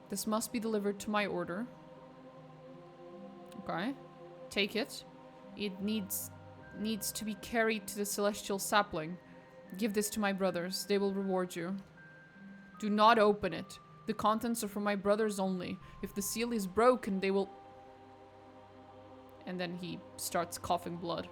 This must be delivered to my order. Okay. Take it. It needs to be carried to the celestial sapling. Give this to my brothers. They will reward you. Do not open it. The contents are for my brothers only. If the seal is broken, they will... And then he starts coughing blood.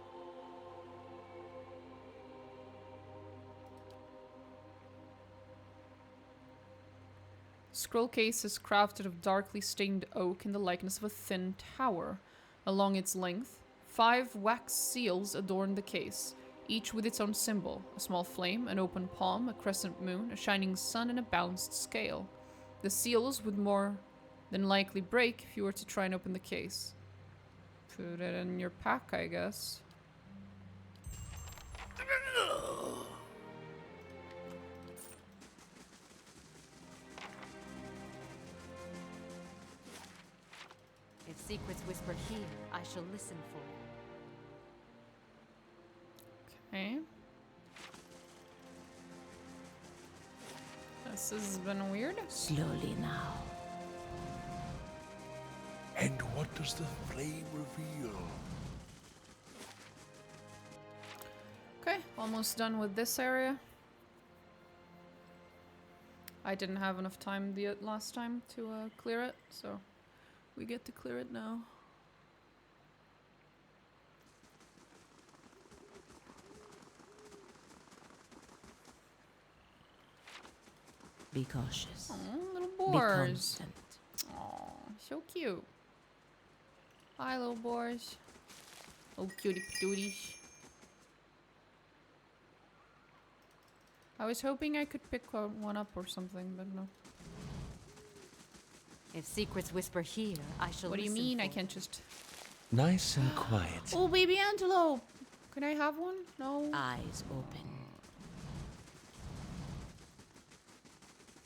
Scroll case is crafted of darkly stained oak in the likeness of a thin tower. Along its length, 5 wax seals adorn the case, each with its own symbol: a small flame, an open palm, a crescent moon, a shining sun, and a balanced scale. The seals would more than likely break if you were to try and open the case. Put it in your pack, I guess. If secrets whisper here, I shall listen for them. Okay. This has been weird. Slowly now. And what does the flame reveal? Okay, almost done with this area. I didn't have enough time the last time to clear it, so we get to clear it now. Be cautious. Oh, little Be boars. constant. Oh, so cute. Hi, little boars. Oh, cutie patooties. I was hoping I could pick one up or something, but no. If secrets whisper here, I shall What do you listen mean? for I them. can't just... Nice and quiet. Oh, baby antelope! Can I have one? No? Eyes open.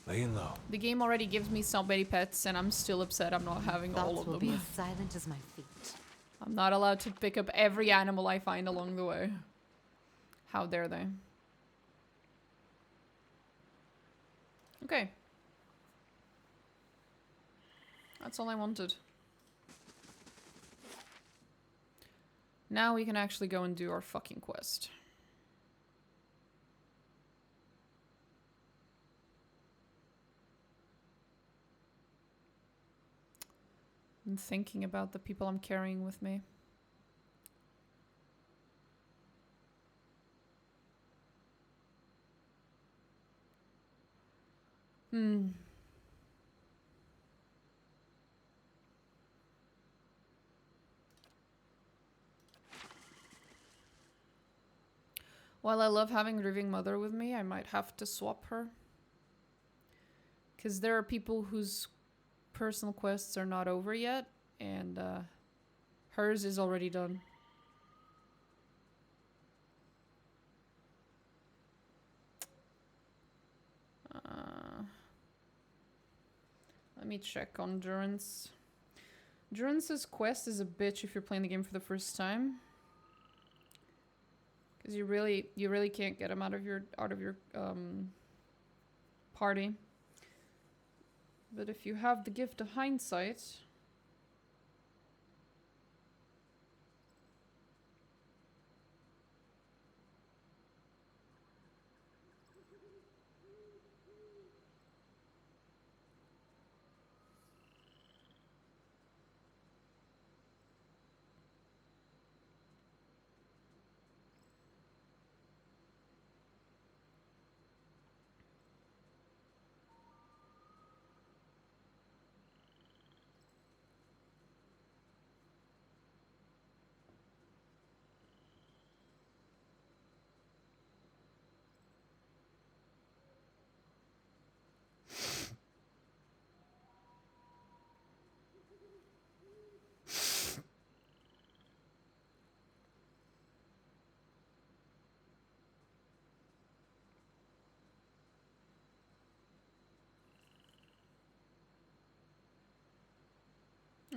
Laying low. The game already gives me so many pets, and I'm still upset I'm not having all Thoughts of will be them. as silent as my feet. I'm not allowed to pick up every animal I find along the way. How dare they? Okay. That's all I wanted. Now we can actually go and do our fucking quest. I'm thinking about the people I'm carrying with me. While I love having Grieving Mother with me, I might have to swap her. Because there are people whose personal quests are not over yet, and hers is already done. Let me check on Durance. Durance's quest is a bitch if you're playing the game for the first time. Because you really can't get him out of your party. But if you have the gift of hindsight,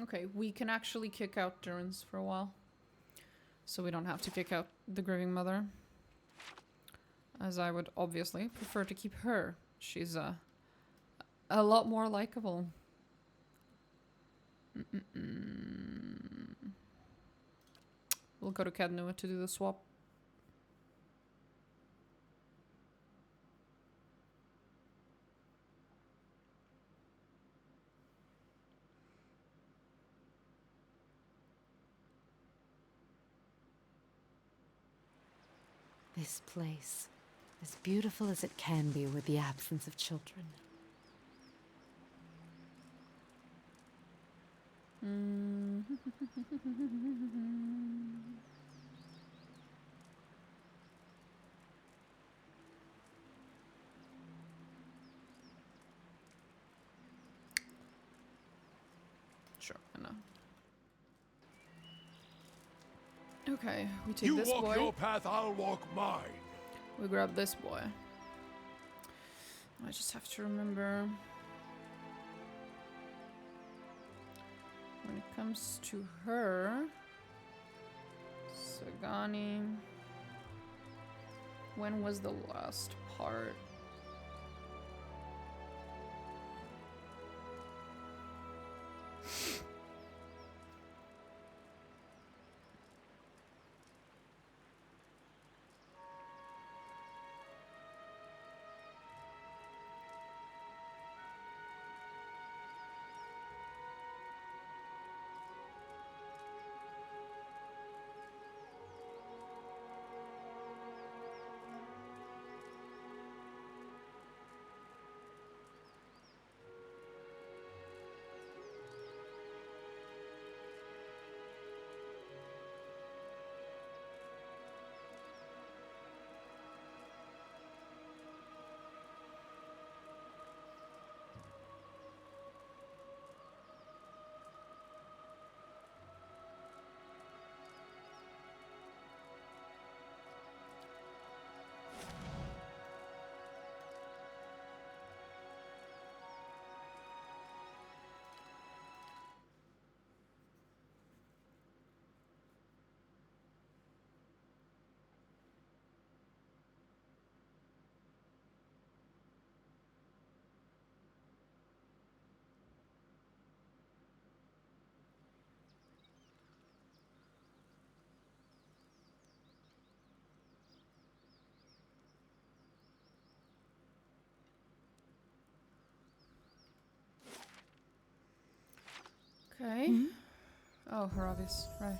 okay, we can actually kick out Durance for a while. So we don't have to kick out the Grieving Mother. As I would obviously prefer to keep her. She's a lot more likable. We'll go to Cadnua to do the swap. This place, as beautiful as it can be with the absence of children. Sure, I know. Okay, we take You this walk boy. your path, I'll walk mine. We grab this boy. I just have to remember. When it comes to her, Sagani. When was the last part? Okay. Oh, Haravis, right.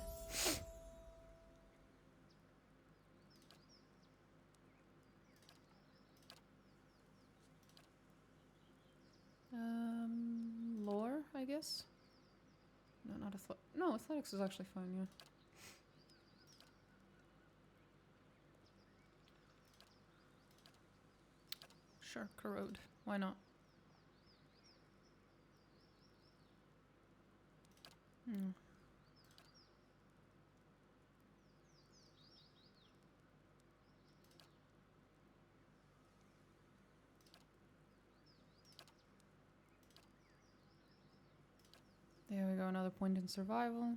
Lore, I guess? No, not no, athletics is actually fine, yeah. Sure, corrode. Why not? There we go, another point in survival.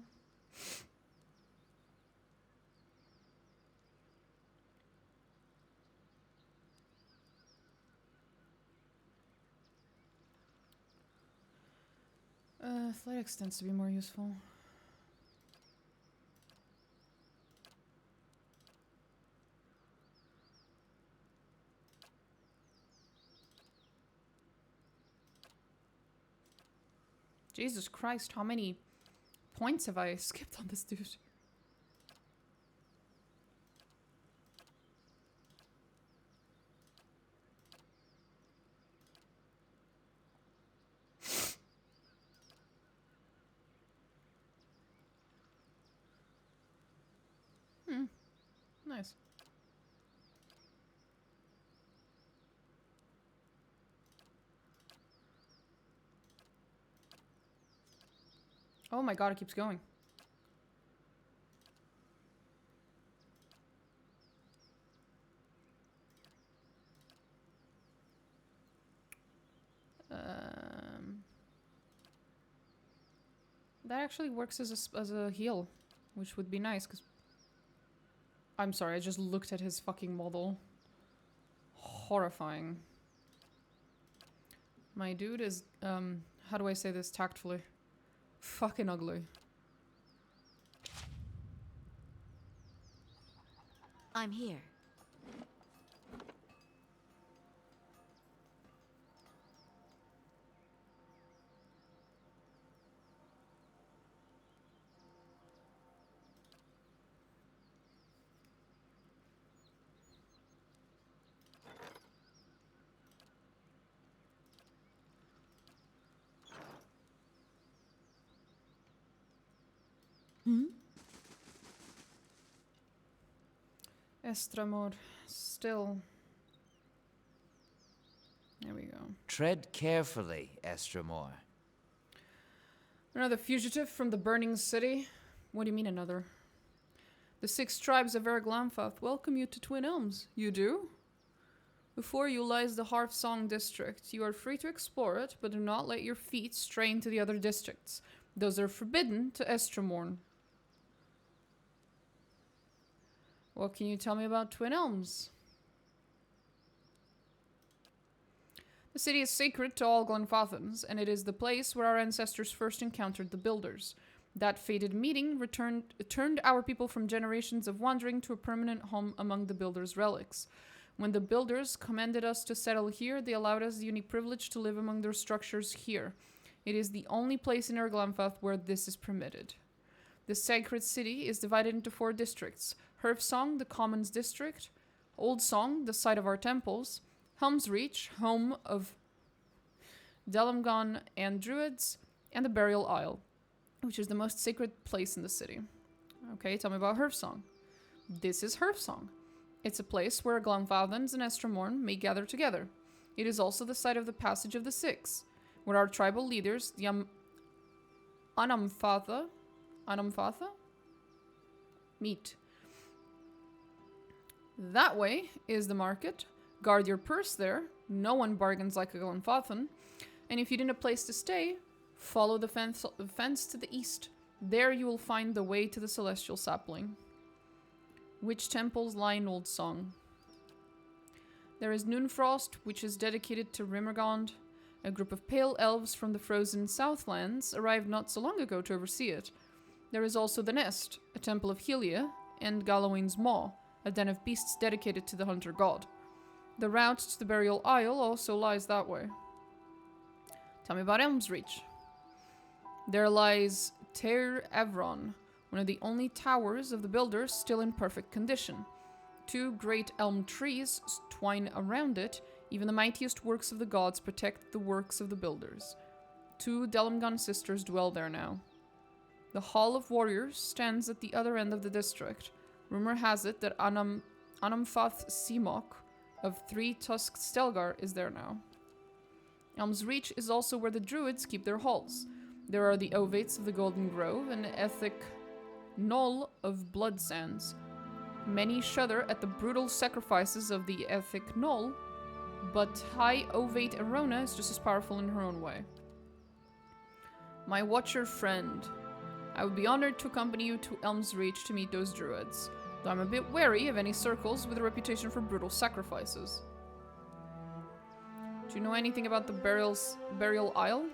Athletics tends to be more useful. Jesus Christ, how many points have I skipped on this dude? Nice. Oh my god, it keeps going. That actually works as a heal, which would be nice, because... I'm sorry, I just looked at his fucking model. Horrifying. My dude is, how do I say this tactfully? Fucking ugly. I'm here. Estramor, still. There we go. Tread carefully, Estramor. Another fugitive from the burning city? What do you mean another? The 6 tribes of Erglanfath welcome you to Twin Elms. You do? Before you lies the Harfsong district. You are free to explore it, but do not let your feet stray into the other districts. Those are forbidden to Estramorn. What can you tell me about Twin Elms? The city is sacred to all Glenfathans, and it is the place where our ancestors first encountered the Builders. That fated meeting turned our people from generations of wandering to a permanent home among the Builders' relics. When the Builders commanded us to settle here, they allowed us the unique privilege to live among their structures here. It is the only place in Erglanfath where this is permitted. The sacred city is divided into 4 districts. Herfsong, the Commons District, Old Song, the site of our temples, Helm's Reach, home of Delamgon and Druids, and the Burial Isle, which is the most sacred place in the city. Okay, tell me about Herfsong. This is Herfsong. It's a place where Glenfathans and Estramorn may gather together. It is also the site of the Passage of the Six, where our tribal leaders, the Anamfatha, meet. That way is the market. Guard your purse there. No one bargains like a Glenfathan. And if you need a place to stay, follow the fence to the east. There you will find the way to the Celestial Sapling. Which temples lie in Old Song? There is Noonfrost, which is dedicated to Rimmergond. A group of pale elves from the frozen Southlands arrived not so long ago to oversee it. There is also the Nest, a temple of Helia, and Gallowayne's Maw, a den of beasts dedicated to the hunter god. The route to the Burial Isle also lies that way. Tell me about Elm's Reach. There lies Teir Evron, one of the only towers of the Builders still in perfect condition. 2 great elm trees twine around it. Even the mightiest works of the gods protect the works of the Builders. 2 Delamgon sisters dwell there now. The Hall of Warriors stands at the other end of the district. Rumor has it that Anamfath Simok of 3-tusked Stelgar is there now. Elm's Reach is also where the Druids keep their halls. There are the Ovates of the Golden Grove and Ethic Knoll of Blood Sands. Many shudder at the brutal sacrifices of the Ethic Knoll, but High Ovate Arona is just as powerful in her own way. My watcher friend. I would be honored to accompany you to Elm's Reach to meet those druids, though I'm a bit wary of any circles with a reputation for brutal sacrifices. Do you know anything about the Burial Isle?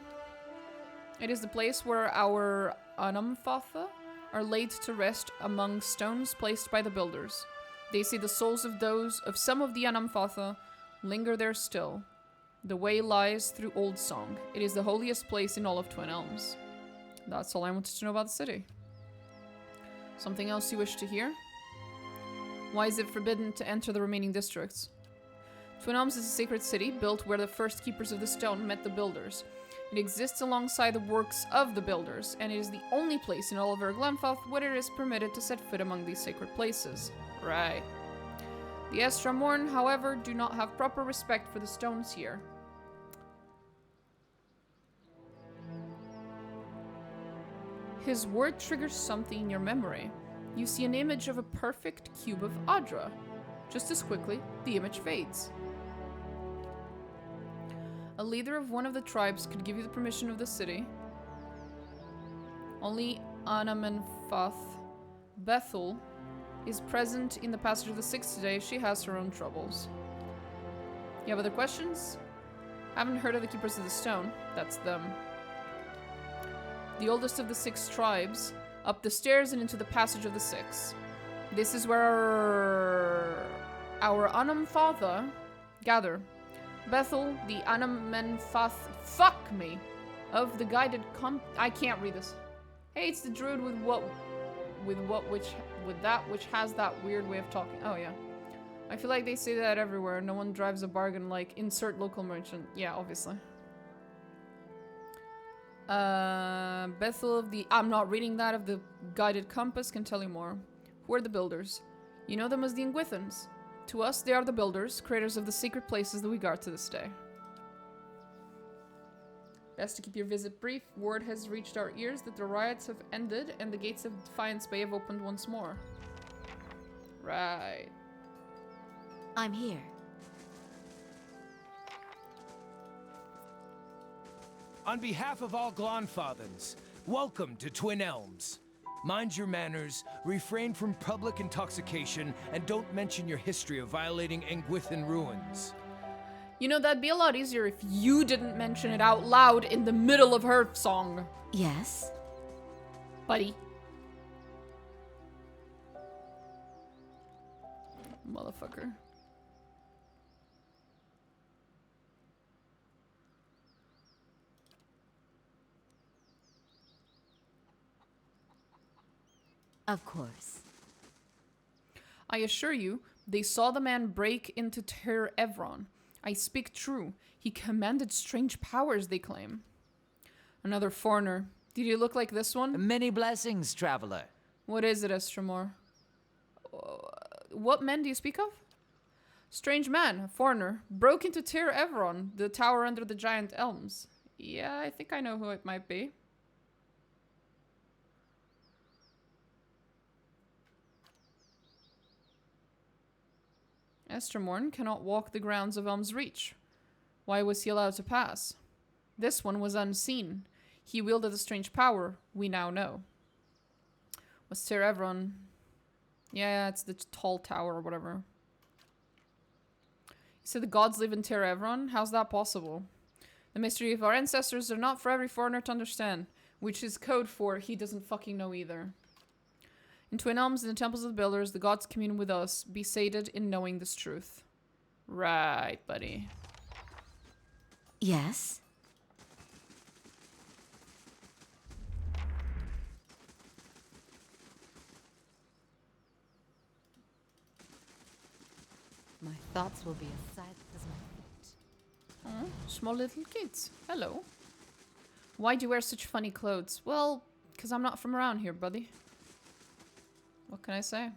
It is the place where our Anamfatha are laid to rest among stones placed by the builders. They say the souls of some of the Anamfatha linger there still. The way lies through Old Song. It is the holiest place in all of Twin Elms. That's all I wanted to know about the city. Something else you wish to hear? Why is it forbidden to enter the remaining districts? Twin Elms is a sacred city built where the first keepers of the stone met the builders. It exists alongside the works of the builders, and it is the only place in all of Glenfalth where it is permitted to set foot among these sacred places. Right. The Estramorn, however, do not have proper respect for the stones here. His word triggers something in your memory. You see an image of a perfect cube of Adra. Just as quickly, the image fades. A leader of one of the tribes could give you the permission of the city. Only Anamenfath Bethel is present in the Passage of the Six today. She has her own troubles. You have other questions? Haven't heard of the Keepers of the Stone. That's them. The oldest of the 6 tribes, up the stairs and into the Passage of the Six. This is where our Anamfatha gather. Bethel, the Anamenfath, fuck me, of the guided I can't read this. Hey, it's the druid with that which has that weird way of talking. Oh yeah. I feel like they say that everywhere. No one drives a bargain like insert local merchant. Yeah, obviously. Bethel of the... I'm not reading that. Of the guided compass can tell you more. Who are the builders? You know them as the Ingwithans. To us, they are the builders, creators of the sacred places that we guard to this day. Best to keep your visit brief. Word has reached our ears that the riots have ended and the gates of Defiance Bay have opened once more. Right. I'm here. On behalf of all Glonfathans, welcome to Twin Elms. Mind your manners, refrain from public intoxication, and don't mention your history of violating Engwithan ruins. You know, that'd be a lot easier if you didn't mention it out loud in the middle of her song. Yes? Buddy. Motherfucker. Of course. I assure you, they saw the man break into Ter Evron. I speak true. He commanded strange powers, they claim. Another foreigner. Did he look like this one? Many blessings, traveler. What is it, Estramor? What men do you speak of? Strange man, a foreigner, broke into Ter Evron, the tower under the giant elms. Yeah, I think I know who it might be. Estramorn cannot walk the grounds of Elm's Reach. Why was he allowed to pass? This one was unseen. He wielded a strange power, we now know. Was Ter Evron... Yeah, it's the tall tower or whatever. You said the gods live in Ter Evron? How's that possible? The mystery of our ancestors are not for every foreigner to understand, which is code for he doesn't fucking know either. In Twin Elms, in the temples of the builders, the gods commune with us, be sated in knowing this truth. Right, buddy. Yes? My thoughts will be as silent as my feet. Oh, small little kids. Hello. Why do you wear such funny clothes? Well, because I'm not from around here, buddy. What can I say?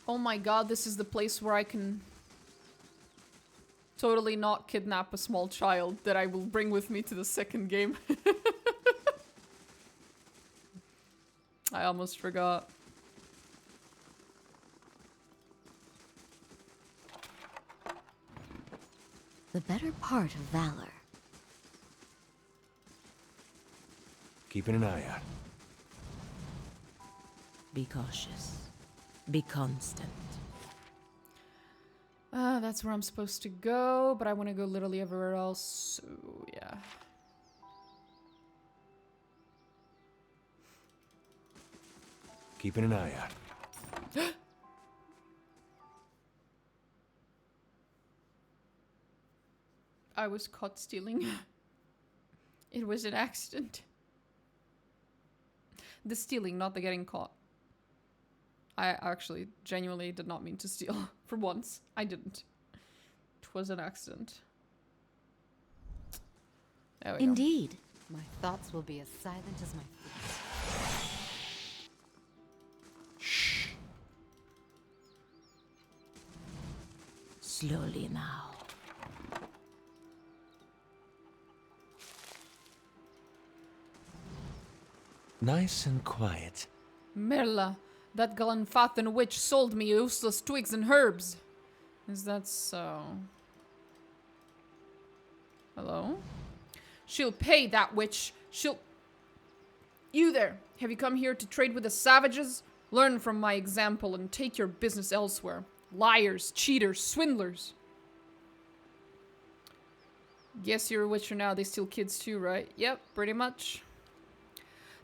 Oh my god, this is the place where I can totally not kidnap a small child that I will bring with me to the second game. I almost forgot. The better part of valor. Keeping an eye out. Be cautious. Be constant. That's where I'm supposed to go, but I want to go literally everywhere else, so yeah. Keeping an eye out. I was caught stealing. It was an accident. The stealing, not the getting caught. I actually genuinely did not mean to steal. For once, I didn't. It was an accident. There we go. Indeed. My thoughts will be as silent as my feet. Shh. Slowly now. Nice and quiet. Merla, that Glenfathan witch sold me useless twigs and herbs. Is that so? Hello? She'll pay, that witch. She'll... You there, have you come here to trade with the savages? Learn from my example and take your business elsewhere. Liars, cheaters, swindlers. Guess you're a witcher now, they steal kids too, right? Yep, pretty much.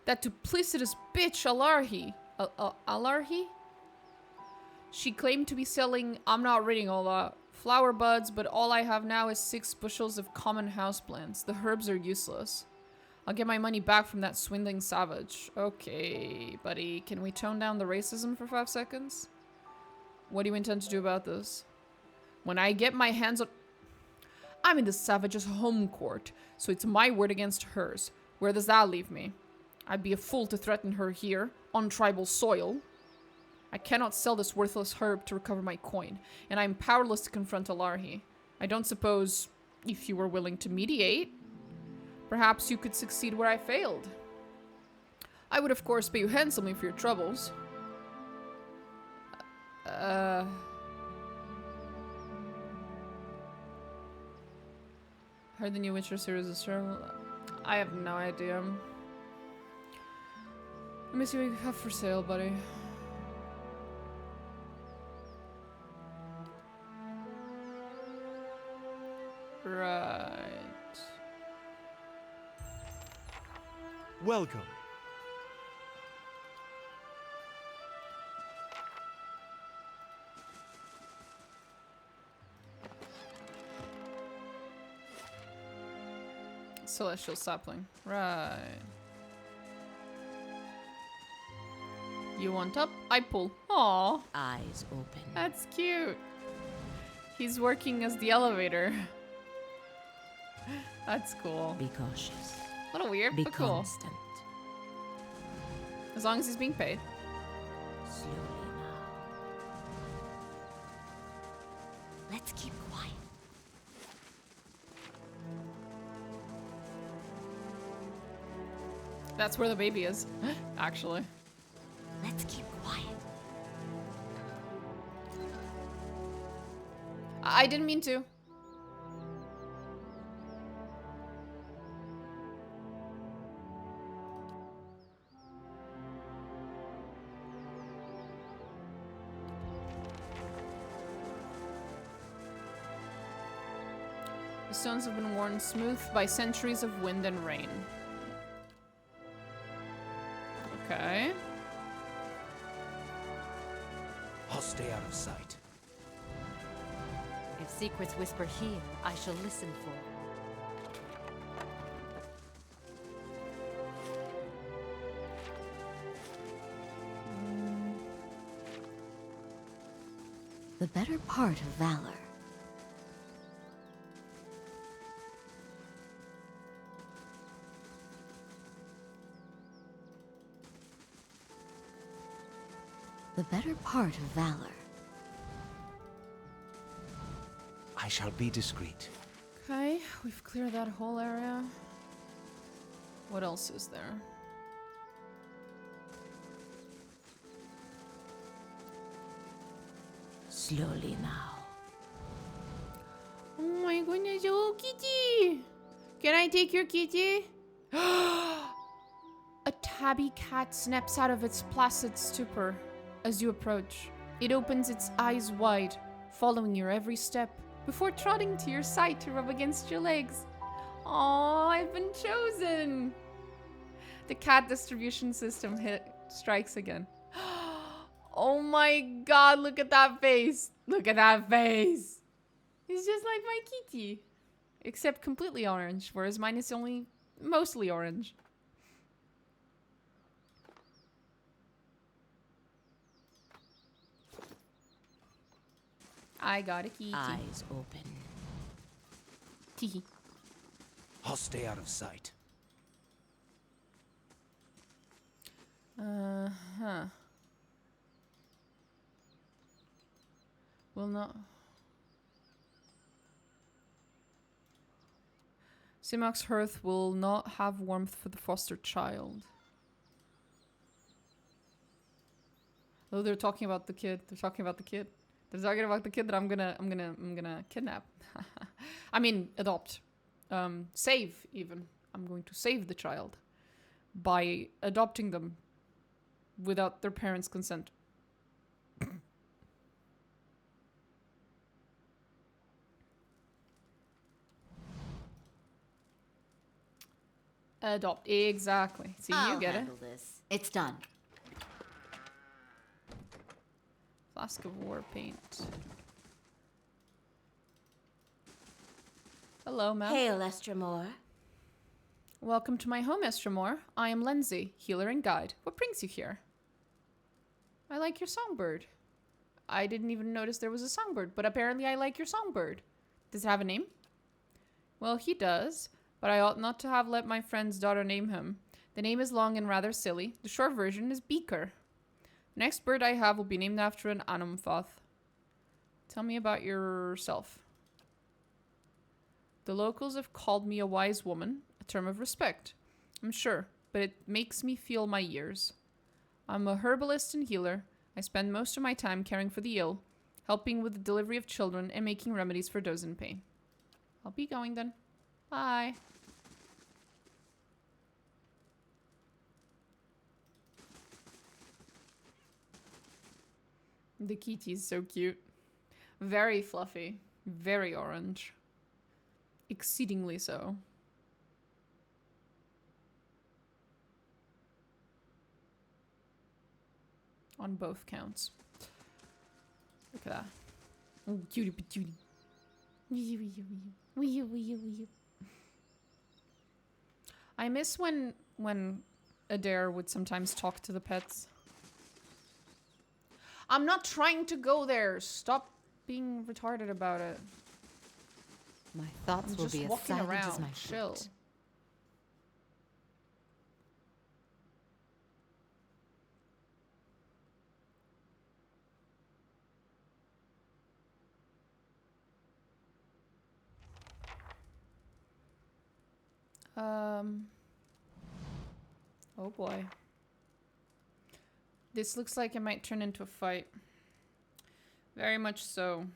That duplicitous bitch, Alarhi. Alarhi? She claimed to be selling, I'm not reading all that, flower buds, but all I have now is 6 bushels of common houseplants. The herbs are useless. I'll get my money back from that swindling savage. Okay, buddy, can we tone down the racism for 5 seconds? What do you intend to do about this? When I get my hands on... I'm in the savage's home court, so it's my word against hers. Where does that leave me? I'd be a fool to threaten her here, on tribal soil. I cannot sell this worthless herb to recover my coin, and I'm powerless to confront Alarhi. I don't suppose, if you were willing to mediate, perhaps you could succeed where I failed. I would, of course, pay you handsomely for your troubles. Heard the new Witcher series is terrible. I have no idea. Let me see what you have for sale, buddy. Right. Welcome. Celestial sapling. Right. You want up? I pull. Aww. Eyes open. That's cute. He's working as the elevator. That's cool. Be cautious. A little weird, Be but cool. constant. As long as he's being paid. Slowly now. Let's keep quiet. That's where the baby is, actually. Let's keep quiet. I didn't mean to. The stones have been worn smooth by centuries of wind and rain. Okay. I'll stay out of sight. If secrets whisper here, I shall listen for it. The better part of valor. The better part of valor. I shall be discreet. Okay, we've cleared that whole area. What else is there? Slowly now. Oh my goodness. Oh, kitty! Can I take your kitty? A tabby cat snaps out of its placid stupor as you approach. It opens its eyes wide, following your every step, before trotting to your side to rub against your legs. Aww, I've been chosen! The cat distribution system strikes again. Oh my god, look at that face! Look at that face! It's just like my kitty. Except completely orange, whereas mine is only mostly orange. I got a kitty. Eyes open. Teehee. I'll stay out of sight. Uh-huh. Will not... Simok's hearth will not have warmth for the foster child. Oh, they're talking about the kid. They're talking about the kid. They're talking about the kid that I'm gonna kidnap. I mean, adopt. Save, even. I'm going to save the child by adopting them without their parents' consent. Adopt. Exactly. See, I'll you get it. handle this. It's done. Flask of war paint. Hello, ma'am. Hail, Estremor. Welcome to my home, Estremor. I am Lindsay, healer and guide. What brings you here? I like your songbird. I didn't even notice there was a songbird, but apparently I like your songbird. Does it have a name? Well, he does, but I ought not to have let my friend's daughter name him. The name is long and rather silly. The short version is Beaker. The next bird I have will be named after an Anumfoth. Tell me about yourself. The locals have called me a wise woman, a term of respect. I'm sure, but it makes me feel my years. I'm a herbalist and healer. I spend most of my time caring for the ill, helping with the delivery of children, and making remedies for those in pain. I'll be going then. Bye. The kitty is so cute. Very fluffy. Very orange. Exceedingly so. On both counts. Look at that. Oh, cutie patootie. I miss when Adair would sometimes talk to the pets. I'm not trying to go there. Stop being retarded about it. My thoughts I'm will just be as walking silent around. as my Chill. feet. Oh boy. This looks like it might turn into a fight. Very much so.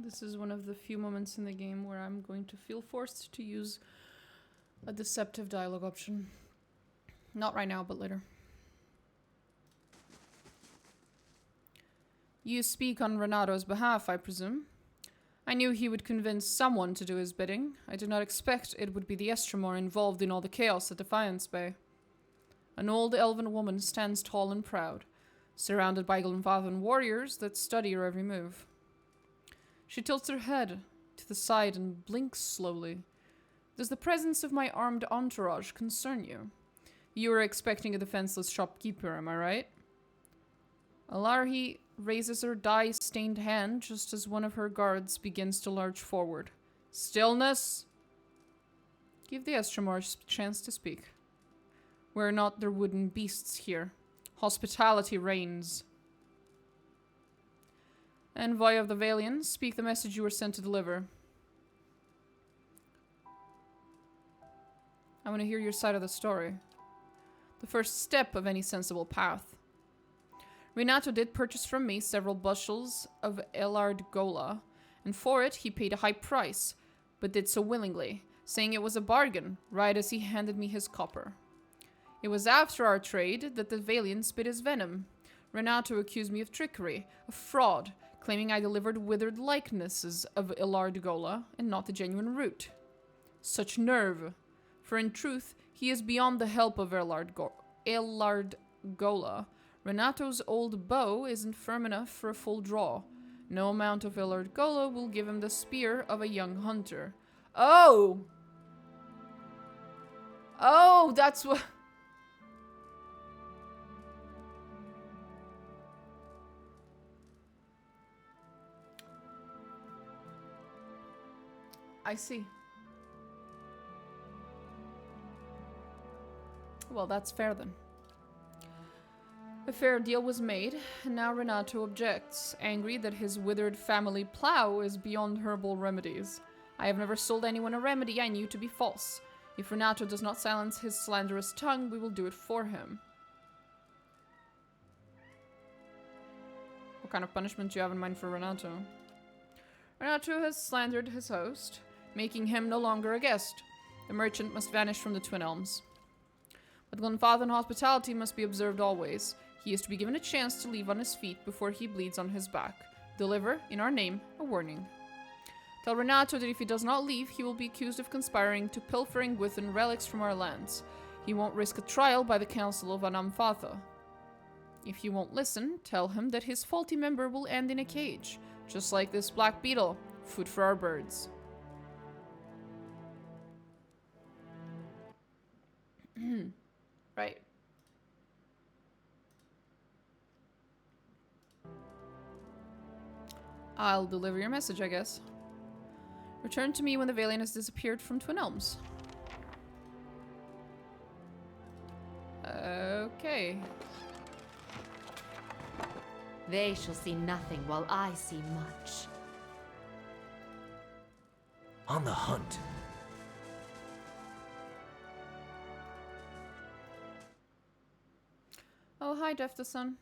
This is one of the few moments in the game where I'm going to feel forced to use a deceptive dialogue option. Not right now, but later. You speak on Renato's behalf, I presume? I knew he would convince someone to do his bidding. I did not expect it would be the Estremor involved in all the chaos at Defiance Bay. An old elven woman stands tall and proud, surrounded by Glenfathan warriors that study her every move. She tilts her head to the side and blinks slowly. Does the presence of my armed entourage concern you? You were expecting a defenseless shopkeeper, am I right? Alarhi raises her dye-stained hand just as one of her guards begins to lurch forward. Stillness! Give the Estremor a chance to speak. We're not their wooden beasts here. Hospitality reigns. Envoy of the Valians, speak the message you were sent to deliver. I want to hear your side of the story. The first step of any sensible path. Renato did purchase from me several bushels of Elard Gola, and for it he paid a high price, but did so willingly, saying it was a bargain, right as he handed me his copper. It was after our trade that the Valiant spit his venom. Renato accused me of trickery, of fraud, claiming I delivered withered likenesses of Elard Gola and not the genuine root. Such nerve! For in truth, he is beyond the help of Elard Gola. Renato's old bow isn't firm enough for a full draw. No amount of Elard Gola will give him the spear of a young hunter. Oh! Oh, that's what... I see. Well, that's fair then. A fair deal was made, and now Renato objects, angry that his withered family plow is beyond herbal remedies. I have never sold anyone a remedy I knew to be false. If Renato does not silence his slanderous tongue, we will do it for him. What kind of punishment do you have in mind for Renato? Renato has slandered his host, making him no longer a guest. The merchant must vanish from the Twin Elms. But Glenfathan hospitality must be observed always. He is to be given a chance to leave on his feet before he bleeds on his back. Deliver, in our name, a warning. Tell Renato that if he does not leave, he will be accused of conspiring to pilfer Engwithan relics from our lands. He won't risk a trial by the Council of Anamfatha. If he won't listen, tell him that his faulty member will end in a cage, just like this black beetle. Food for our birds. Right. I'll deliver your message, I guess. Return to me when the Valiant has disappeared from Twin Elms. Okay. They shall see nothing while I see much. On the hunt. Oh, hi, Jeff the Sun.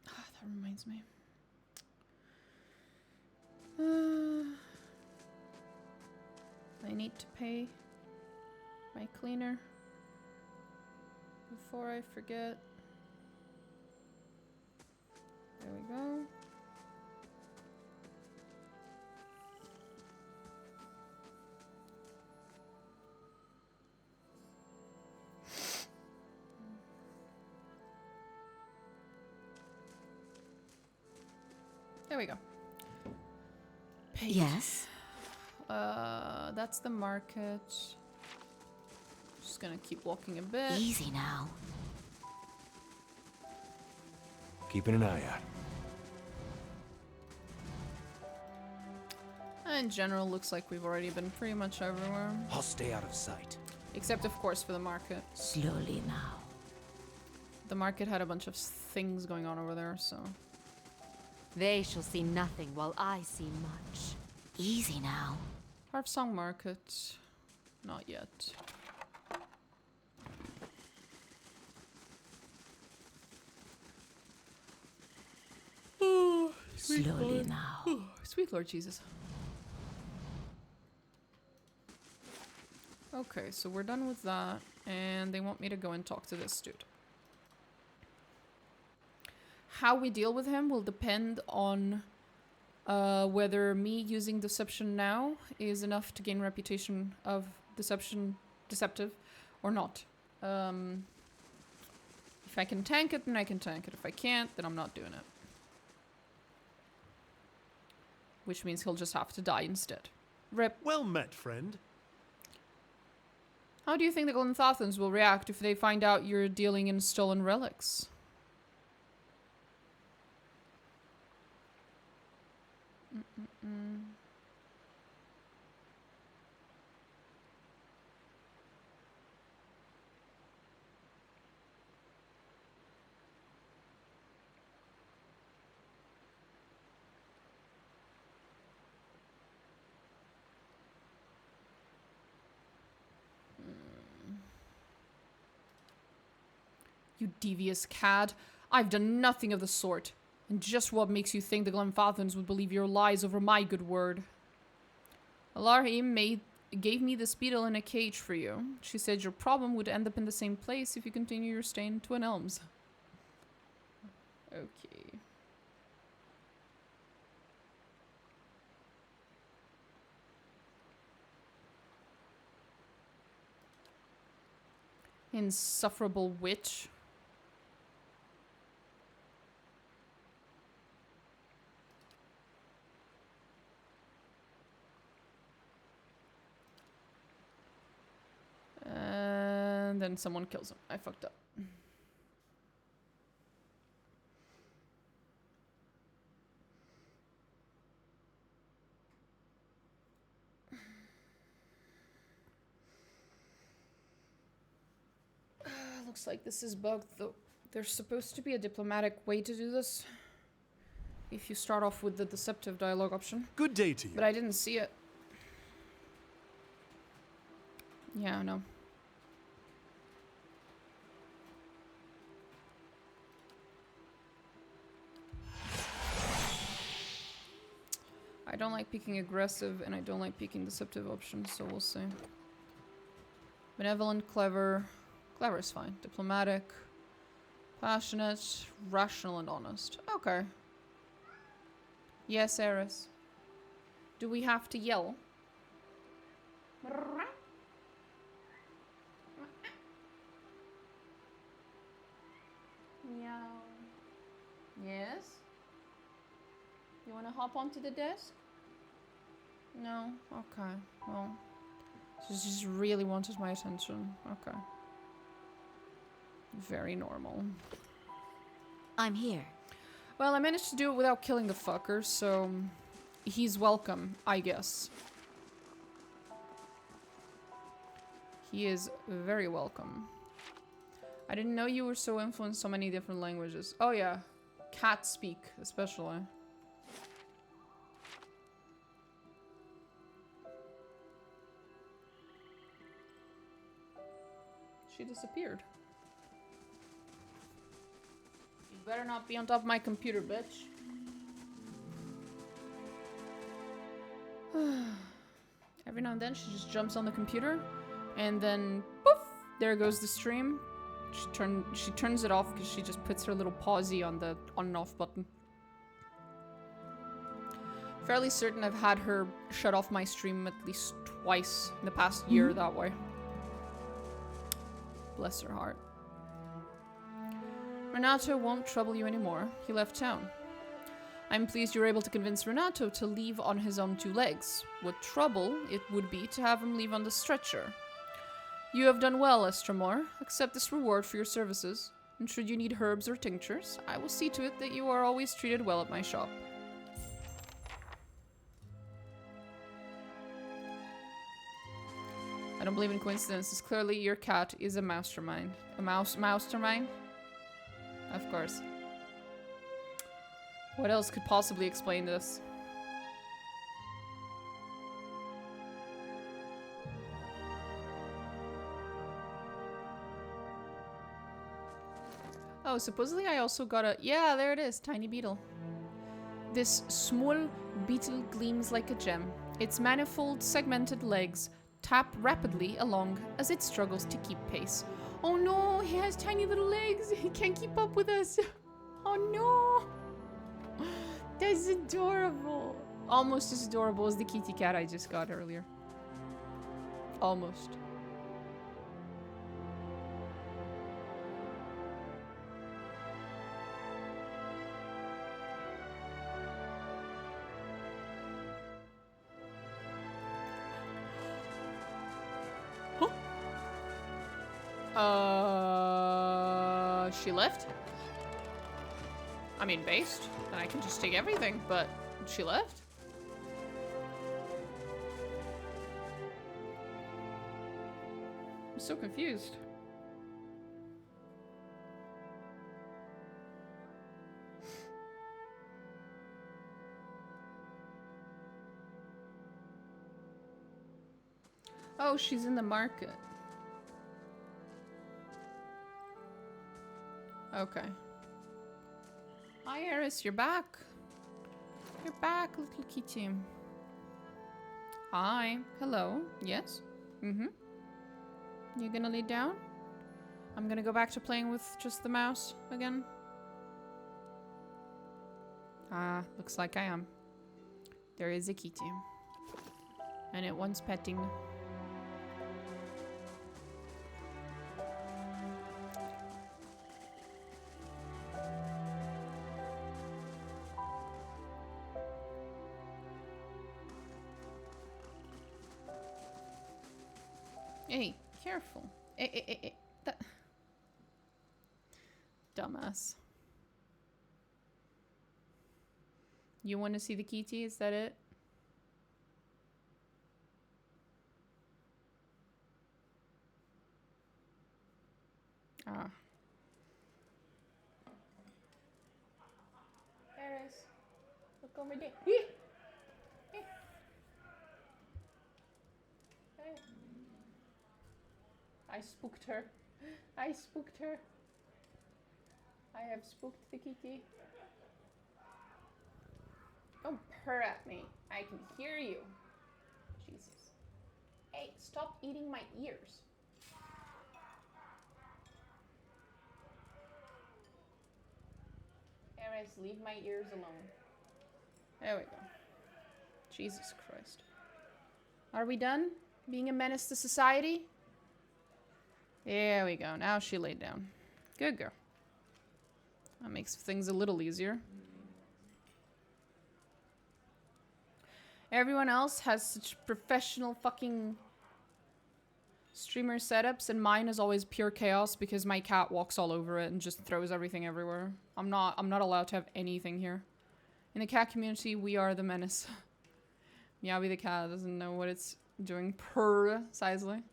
That reminds me. I need to pay my cleaner before I forget. There we go. There we go. Paid. Yes? That's the market. Just gonna keep walking a bit. Easy now. Keeping an eye out. In general, looks like we've already been pretty much everywhere. I'll stay out of sight. Except, of course, for the market. Slowly now. The market had a bunch of things going on over there, so... They shall see nothing while I see much. Easy now. Harp Song Market. Not yet. Slowly now. Sweet Lord Jesus. Okay, so we're done with that, and they want me to go and talk to this dude. How we deal with him will depend on whether me using deception now is enough to gain reputation of deceptive, or not. If I can tank it, then I can tank it. If I can't, then I'm not doing it. Which means he'll just have to die instead. Rip. Well met, friend. How do you think the Glenfathans will react if they find out you're dealing in stolen relics? You devious cad. I've done nothing of the sort. And just what makes you think the Glenfathans would believe your lies over my good word? Alarhim gave me this beetle in a cage for you. She said your problem would end up in the same place if you continue your stay in Twin Elms. Okay. Insufferable witch. And then someone kills him. I fucked up. Looks like this is bugged, though. There's supposed to be a diplomatic way to do this. If you start off with the deceptive dialogue option. Good day to you. But I didn't see it. Yeah, no. I don't like picking aggressive, and I don't like picking deceptive options, so we'll see. Benevolent, clever. Clever is fine. Diplomatic. Passionate. Rational and honest. Okay. Yes, Eris. Do we have to yell? Meow. Yes? You wanna hop onto the desk? No? Okay. Well, she just really wanted my attention. Okay. Very normal. I'm here. Well, I managed to do it without killing the fucker, so he's welcome, I guess. He is very welcome. I didn't know you were so influenced so many different languages. Oh yeah, cat speak, especially. She disappeared. You better not be on top of my computer, bitch. Every now and then she just jumps on the computer and then poof, there goes the stream. She turns it off because she just puts her little pausey on the on and off button. Fairly certain I've had her shut off my stream at least twice in the past year that way. Bless her heart. Renato won't trouble you anymore. He left town. I'm pleased you were able to convince Renato to leave on his own two legs. What trouble it would be to have him leave on the stretcher. You have done well, Estramor. Accept this reward for your services. And should you need herbs or tinctures, I will see to it that you are always treated well at my shop. I don't believe in coincidences. Clearly, your cat is a mastermind. A mastermind? Of course. What else could possibly explain this? Oh, supposedly I also got a... Yeah, there it is. Tiny beetle. This small beetle gleams like a gem. Its manifold segmented legs tap rapidly along as it struggles to keep pace. Oh no, he has tiny little legs. He can't keep up with us. Oh no. That's adorable. Almost as adorable as the kitty cat I just got earlier. Almost. She left? I mean, based, and I can just take everything, but she left? I'm so confused. Oh, she's in the market. Okay. Hi, Eris, you're back. You're back, little kitty. Hi. Hello. Yes? Mm-hmm. You gonna lay down? I'm gonna go back to playing with just the mouse again. Ah, looks like I am. There is a kitty. And it wants petting. Hey, careful. That... Dumbass. You want to see the kitty? Is that it? Ah. Eris, look over there. Hey. I spooked her. I spooked her. I have spooked the kitty. Don't purr at me. I can hear you. Jesus. Hey, stop eating my ears. Eris, leave my ears alone. There we go. Jesus Christ. Are we done being a menace to society? There we go. Now she laid down. Good girl. That makes things a little easier. Everyone else has such professional fucking streamer setups, and mine is always pure chaos because my cat walks all over it and just throws everything everywhere. I'm not allowed to have anything here. In the cat community, we are the menace. Meowie the cat doesn't know what it's doing precisely.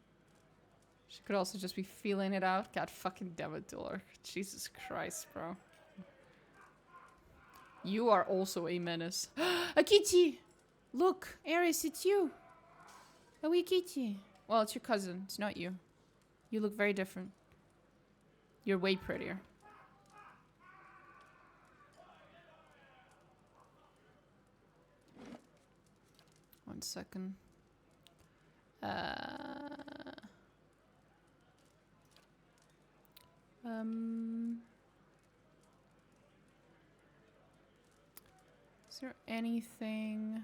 She could also just be feeling it out. God fucking damn it, Dollar. Jesus Christ, bro. You are also a menace. A kitty! Look, Eris, it's you. A wee kitty. Well, it's your cousin. It's not you. You look very different. You're way prettier. One second. Is there anything?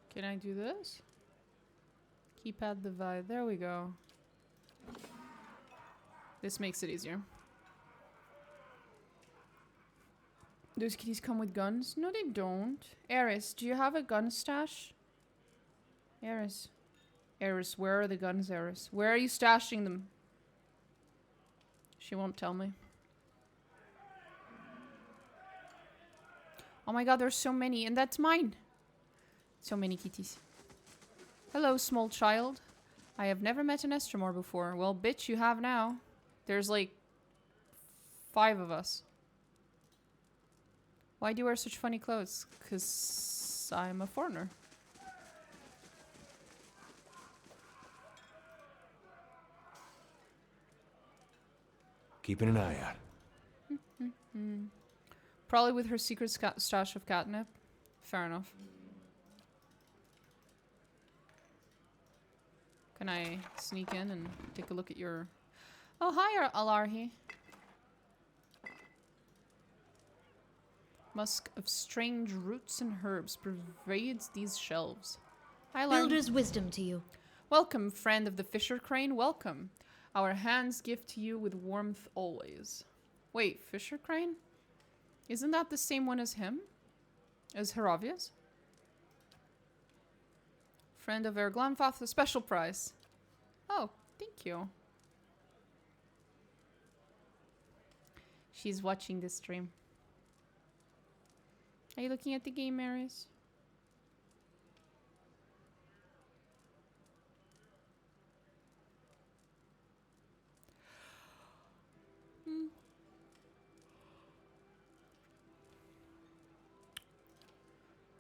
Can I do this? Keypad divide. There we go. This makes it easier. Those kitties come with guns? No, they don't. Eris, do you have a gun stash? Eris. Eris, where are the guns, Eris? Where are you stashing them? She won't tell me. Oh my god, there's so many, and that's mine. So many kitties. Hello, small child. I have never met an Estromor before. Well, bitch, you have now. There's like 5 of us. Why do you wear such funny clothes? Because I'm a foreigner. Keeping an eye out. Probably with her secret stash of catnip. Fair enough. Can I sneak in and take a look at your... Oh, hi, Alarhi. Musk of strange roots and herbs pervades these shelves. Hi, Alarhi. Builder's wisdom to you. Welcome, friend of the Fisher Crane. Welcome. Our hands give to you with warmth always. Wait, Fisher Crane? Isn't that the same one as him? As Heravius? Friend of Erglanfoth, a special prize. Oh, thank you. She's watching this stream. Are you looking at the game, Maris?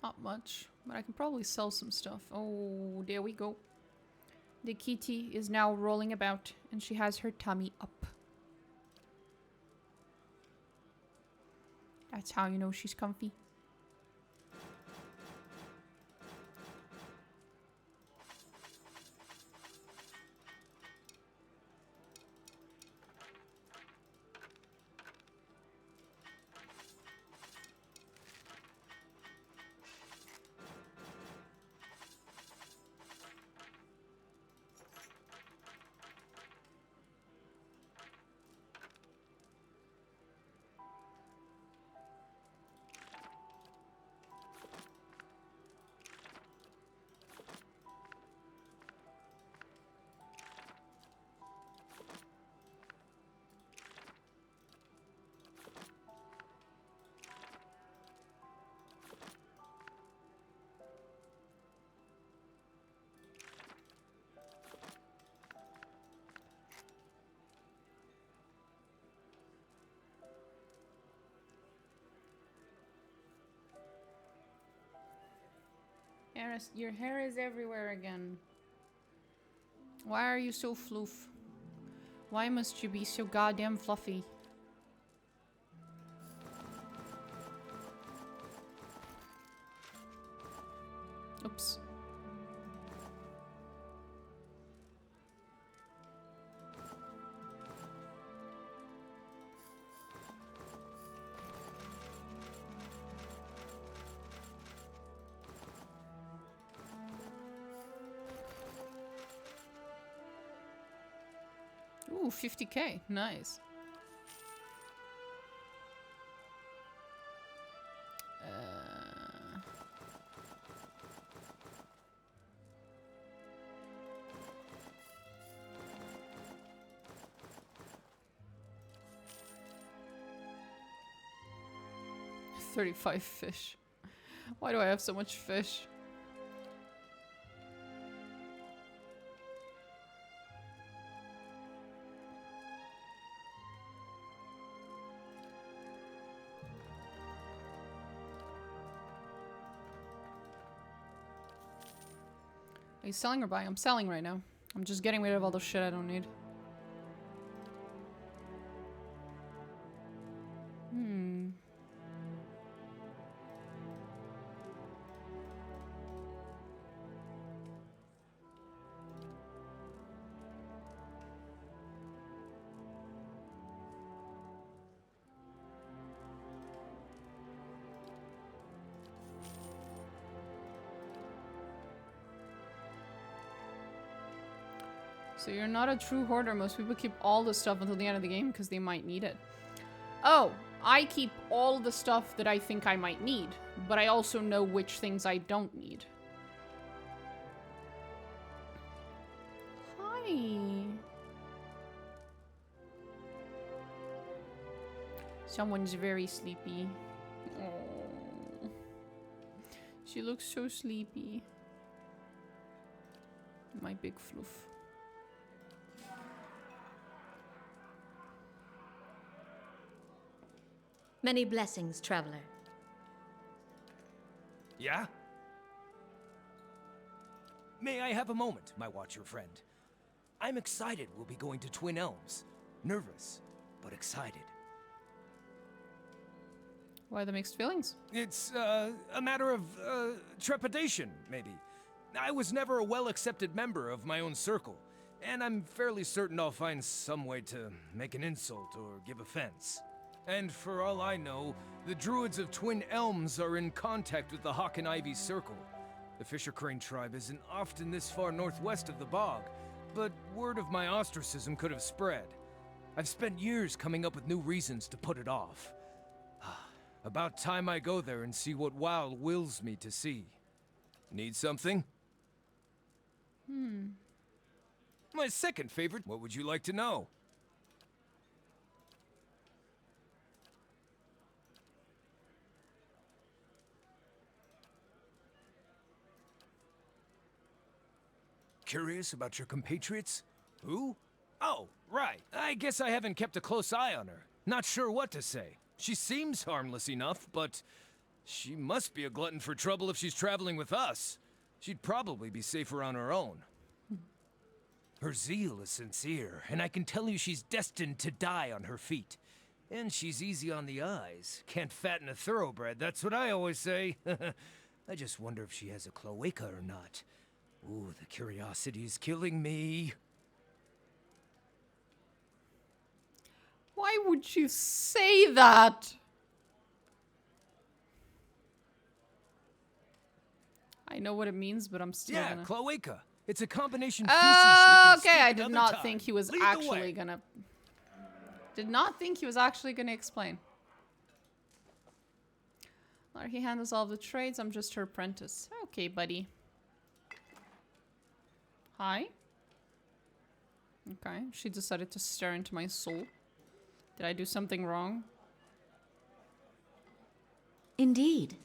Not much, but I can probably sell some stuff. Oh, there we go. The kitty is now rolling about, and she has her tummy up. That's how you know she's comfy. Eris, your hair is everywhere again. Why are you so floof? Why must you be so goddamn fluffy? Oops. Ooh, 50k. Nice. $35 fish. Why do I have so much fish? Are you selling or buying? I'm selling right now. I'm just getting rid of all the shit I don't need. So you're not a true hoarder. Most people keep all the stuff until the end of the game because they might need it. Oh, I keep all the stuff that I think I might need, but I also know which things I don't need. Hi. Someone's very sleepy. Oh. She looks so sleepy. My big floof. Many blessings, traveler. Yeah? May I have a moment, my watcher friend? I'm excited we'll be going to Twin Elms. Nervous, but excited. Why the mixed feelings? It's, a matter of, trepidation, maybe. I was never a well-accepted member of my own circle, and I'm fairly certain I'll find some way to make an insult or give offense. And for all I know, the Druids of Twin Elms are in contact with the Hawk and Ivy Circle. The Fisher Crane tribe isn't often this far northwest of the bog, but word of my ostracism could have spread. I've spent years coming up with new reasons to put it off. About time I go there and see what WoW wills me to see. Need something? My second favorite, what would you like to know? Curious about your compatriots? Who? Oh, right. I guess I haven't kept a close eye on her. Not sure what to say. She seems harmless enough, but she must be a glutton for trouble if she's traveling with us. She'd probably be safer on her own. Her zeal is sincere, and I can tell you she's destined to die on her feet. And she's easy on the eyes. Can't fatten a thoroughbred, that's what I always say. I just wonder if she has a cloaca or not. Ooh, the curiosity is killing me. Why would you say that? I know what it means, but I'm still Yeah, gonna... cloaca. It's a combination Okay, I did not think he was actually gonna... Did not think he was actually gonna explain. He handles all the trades, I'm just her apprentice. Okay, buddy. Hi. Okay, she decided to stare into my soul. Did I do something wrong? Indeed.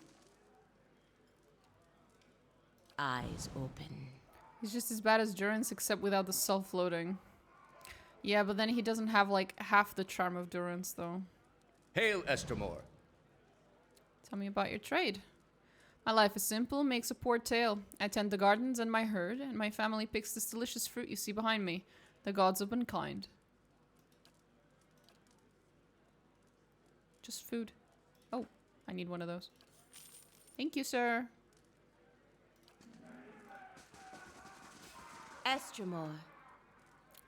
Eyes open. He's just as bad as Durance, except without the self-loading. Yeah, but then he doesn't have, like, half the charm of Durance, though. Hail, Estremor. Tell me about your trade. My life is simple, makes a poor tale. I tend the gardens and my herd, and my family picks this delicious fruit you see behind me. The gods have been kind. Just food. Oh, I need one of those. Thank you, sir. Estremor.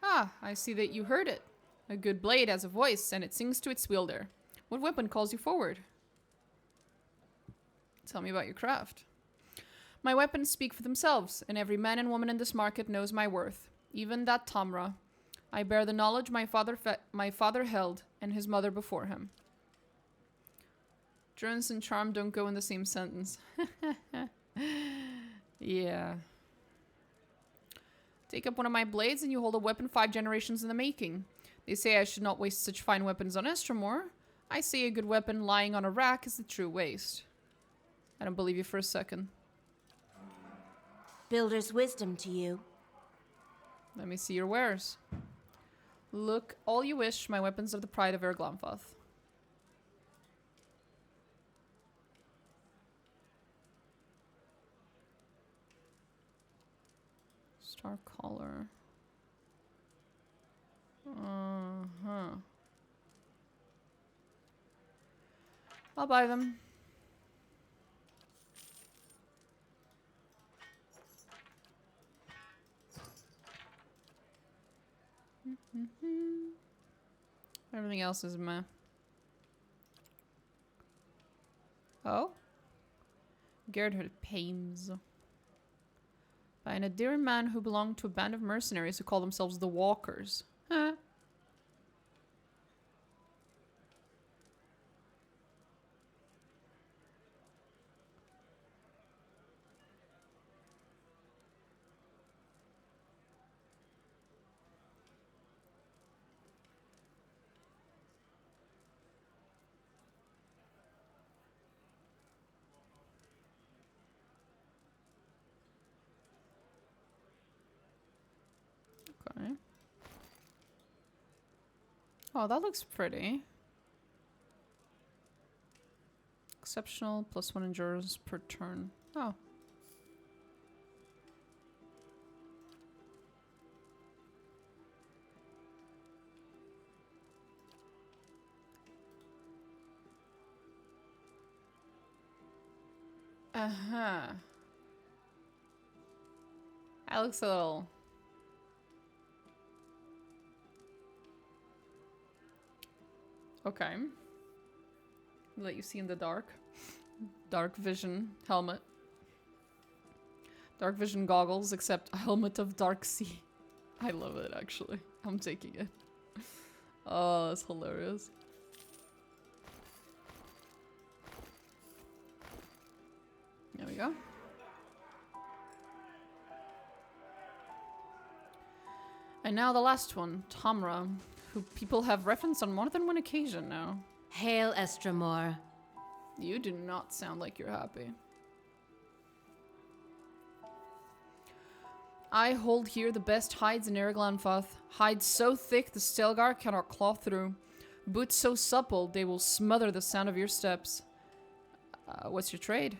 Ah, I see that you heard it. A good blade has a voice, and it sings to its wielder. What weapon calls you forward? Tell me about your craft. My weapons speak for themselves, and every man and woman in this market knows my worth. Even that Tamra. I bear the knowledge my father held, and his mother before him. Durance and charm don't go in the same sentence. Yeah. Take up one of my blades and you hold a weapon 5 generations in the making. They say I should not waste such fine weapons on Estremor. I say a good weapon lying on a rack is the true waste. I don't believe you for a second. Builder's wisdom to you. Let me see your wares. Look all you wish, my weapons are the pride of Erglonfoth. Star collar. I'll buy them. Everything else is meh. Oh? Gerhard Pains. By an endearing man who belonged to a band of mercenaries who call themselves the Walkers. Huh? Okay. Oh, that looks pretty. Exceptional, +1 endurance per turn. Oh. Uh-huh. That looks a little... Okay. Let you see in the dark. Dark vision helmet. Dark vision goggles, except a helmet of dark sea. I love it, actually. I'm taking it. Oh, that's hilarious. There we go. And now the last one, Tamra, who people have referenced on more than one occasion now. Hail, Estramor. You do not sound like you're happy. I hold here the best hides in Erglanfath. Hides so thick the Stelgar cannot claw through. Boots so supple they will smother the sound of your steps. What's your trade?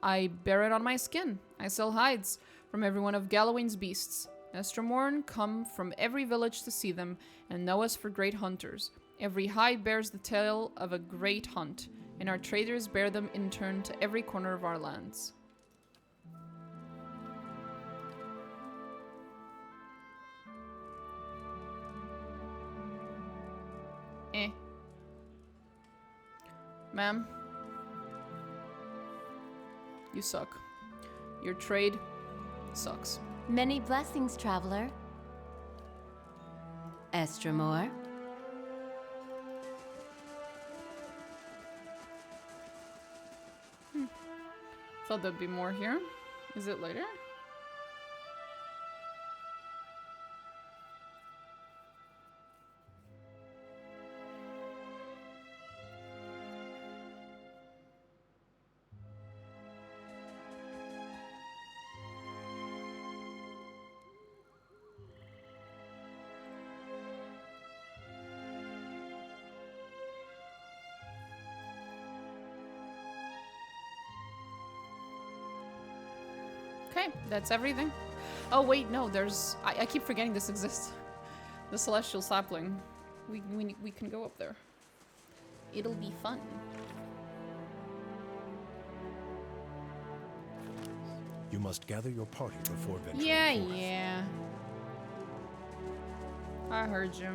I bear it on my skin. I sell hides from every one of Gallowayne's beasts. Estramorn come from every village to see them and know us for great hunters. Every hide bears the tale of a great hunt, and our traders bear them in turn to every corner of our lands. Ma'am, you suck. Your trade sucks. Many blessings, traveler. Estramor. Thought there'd be more here. Is it later? Okay, that's everything. Oh wait, no, there's... I keep forgetting this exists. The Celestial Sapling. We can go up there. It'll be fun. You must gather your party before venturing forth. Yeah. I heard you.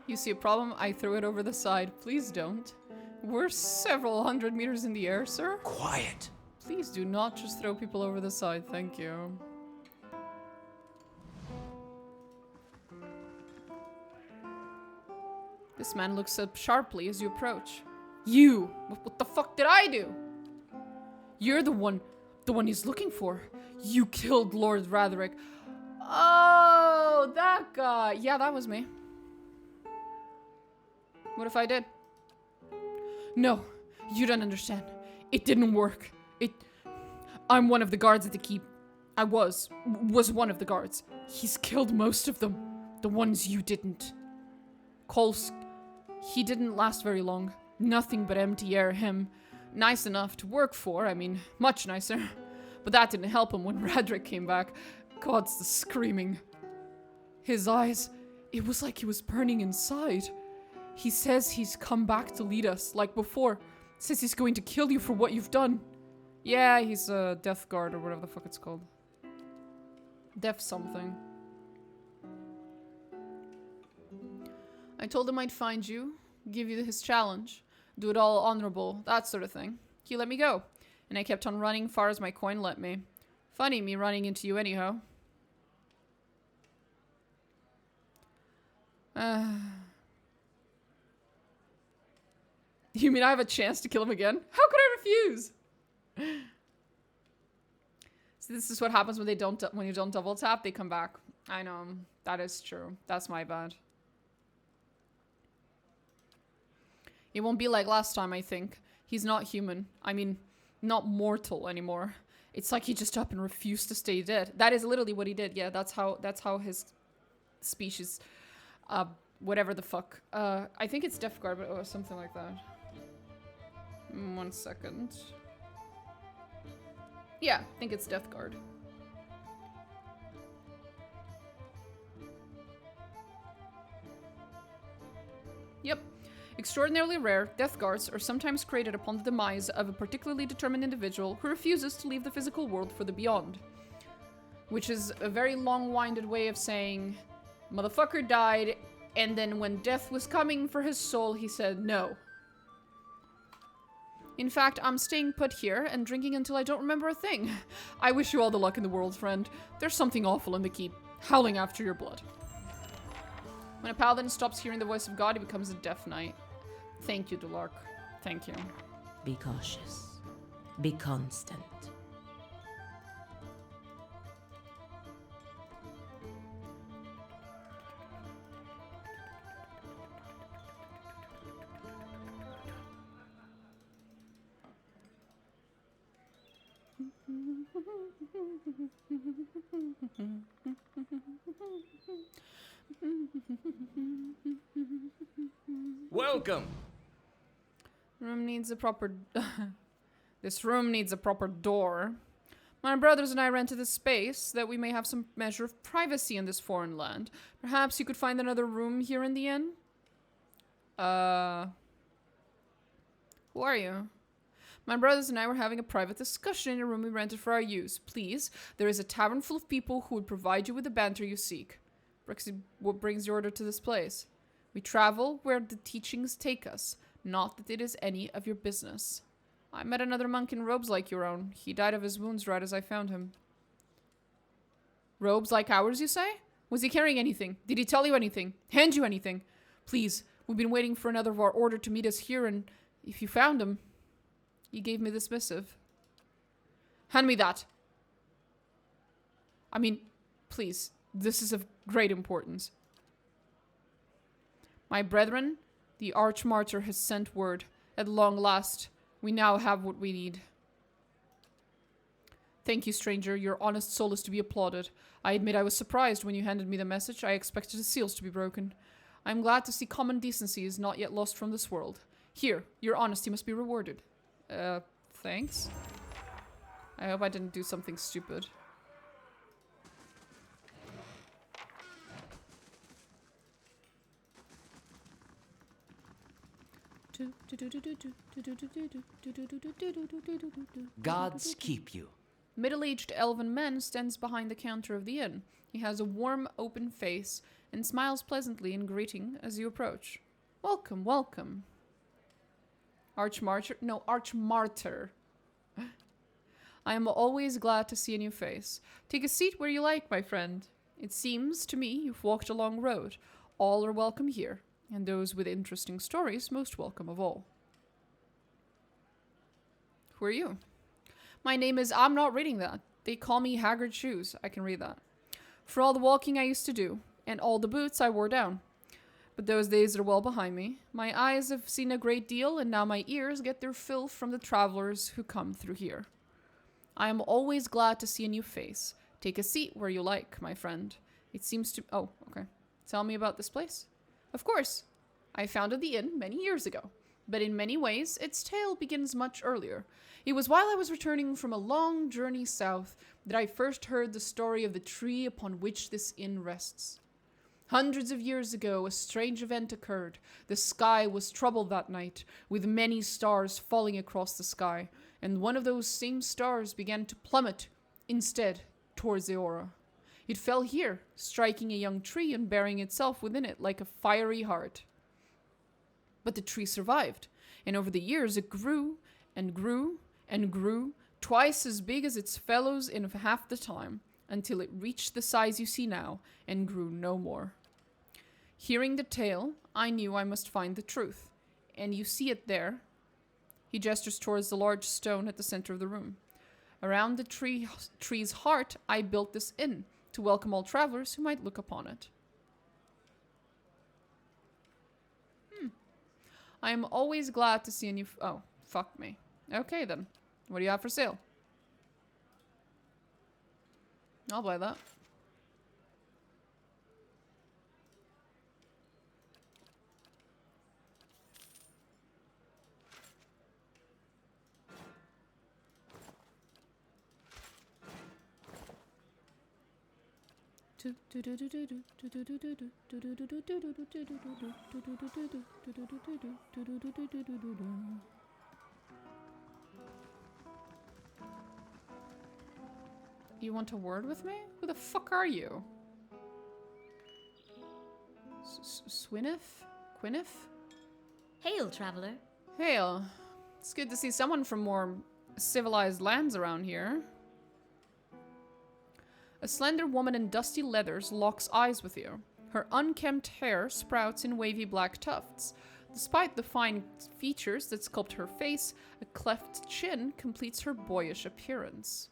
You see a problem? I threw it over the side. Please don't. We're several hundred meters in the air, sir. Quiet. Please do not just throw people over the side. Thank you. This man looks up sharply as you approach. You! What the fuck did I do? You're the one he's looking for. You killed Lord Ratherick. Oh, that guy. Yeah, that was me. What if I did? No, you don't understand. It didn't work. I'm one of the guards at the keep. I was one of the guards. He's killed most of them. The ones you didn't. Kolsk, he didn't last very long. Nothing but empty air, him. Nice enough to work for, I mean, much nicer. But that didn't help him when Radric came back. God's the screaming. His eyes, it was like he was burning inside. He says he's come back to lead us, like before. Says he's going to kill you for what you've done. Yeah, he's a death guard or whatever the fuck it's called. Death something. I told him I'd find you, give you his challenge, do it all honorable, that sort of thing. He let me go, and I kept on running far as my coin let me. Funny me running into you anyhow. You mean I have a chance to kill him again? How could I refuse? See, this is what happens when when you don't double tap, they come back. I know, that is true. That's my bad. It won't be like last time, I think. He's not human. I mean, not mortal anymore. It's like he just up and refused to stay dead. That is literally what he did. Yeah, that's how his species, whatever the fuck. I think it's Death Guard, or something like that. 1 second. Yeah, I think it's Death Guard. Yep. Extraordinarily rare, Death Guards are sometimes created upon the demise of a particularly determined individual who refuses to leave the physical world for the beyond. Which is a very long-winded way of saying, motherfucker died, and then when death was coming for his soul, he said no. In fact, I'm staying put here and drinking until I don't remember a thing. I wish you all the luck in the world, friend. There's something awful in the keep, howling after your blood. When a paladin stops hearing the voice of God, he becomes a deaf knight. Thank you, Dulark. Thank you. Be cautious. Be constant. Welcome! Room needs a proper... This room needs a proper door. My brothers and I rented this space that we may have some measure of privacy in this foreign land. Perhaps you could find another room here in the inn? Who are you? My brothers and I were having a private discussion in a room we rented for our use. Please, there is a tavern full of people who would provide you with the banter you seek. What brings your order to this place? We travel where the teachings take us, not that it is any of your business. I met another monk in robes like your own. He died of his wounds right as I found him. Robes like ours, you say? Was he carrying anything? Did he tell you anything? Hand you anything? Please, we've been waiting for another of our order to meet us here, and if you found him... He gave me this missive. Hand me that. I mean, please, this is of great importance. My brethren, the Archmartyr has sent word. At long last, we now have what we need. Thank you, stranger. Your honest soul is to be applauded. I admit I was surprised when you handed me the message. I expected the seals to be broken. I am glad to see common decency is not yet lost from this world. Here, your honesty must be rewarded. Thanks. I hope I didn't do something stupid. Gods keep you. Middle-aged elven man stands behind the counter of the inn. He has a warm, open face and smiles pleasantly in greeting as you approach. Welcome, welcome. Archmartyr? No, Archmartyr. I am always glad to see a new face. Take a seat where you like, my friend. It seems to me you've walked a long road. All are welcome here, and those with interesting stories most welcome of all. Who are you? My name is... I'm not reading that. They call me Haggard Shoes. I can read that. For all the walking I used to do, and all the boots I wore down. But those days are well behind me. My eyes have seen a great deal, and now my ears get their fill from the travelers who come through here. I am always glad to see a new face. Take a seat where you like, my friend. It seems to... Oh, okay. Tell me about this place. Of course, I founded the inn many years ago, but in many ways, its tale begins much earlier. It was while I was returning from a long journey south that I first heard the story of the tree upon which this inn rests. Hundreds of years ago, a strange event occurred. The sky was troubled that night, with many stars falling across the sky, and one of those same stars began to plummet instead towards the aura. It fell here, striking a young tree and burying itself within it like a fiery heart. But the tree survived, and over the years it grew and grew and grew, twice as big as its fellows in half the time, until it reached the size you see now and grew no more. Hearing the tale, I knew I must find the truth, and you see it there. He gestures towards the large stone at the center of the room. Around the tree's heart, I built this inn to welcome all travelers who might look upon it. I am always glad to see a new... oh, fuck me. Okay, then. What do you have for sale? I'll buy that. You want a word with me? Who the fuck are you? Swinif? Quinif? Hail, traveler. Hail. It's good to see someone from more civilized lands around here. A slender woman in dusty leathers locks eyes with you. Her unkempt hair sprouts in wavy black tufts. Despite the fine features that sculpt her face, a cleft chin completes her boyish appearance.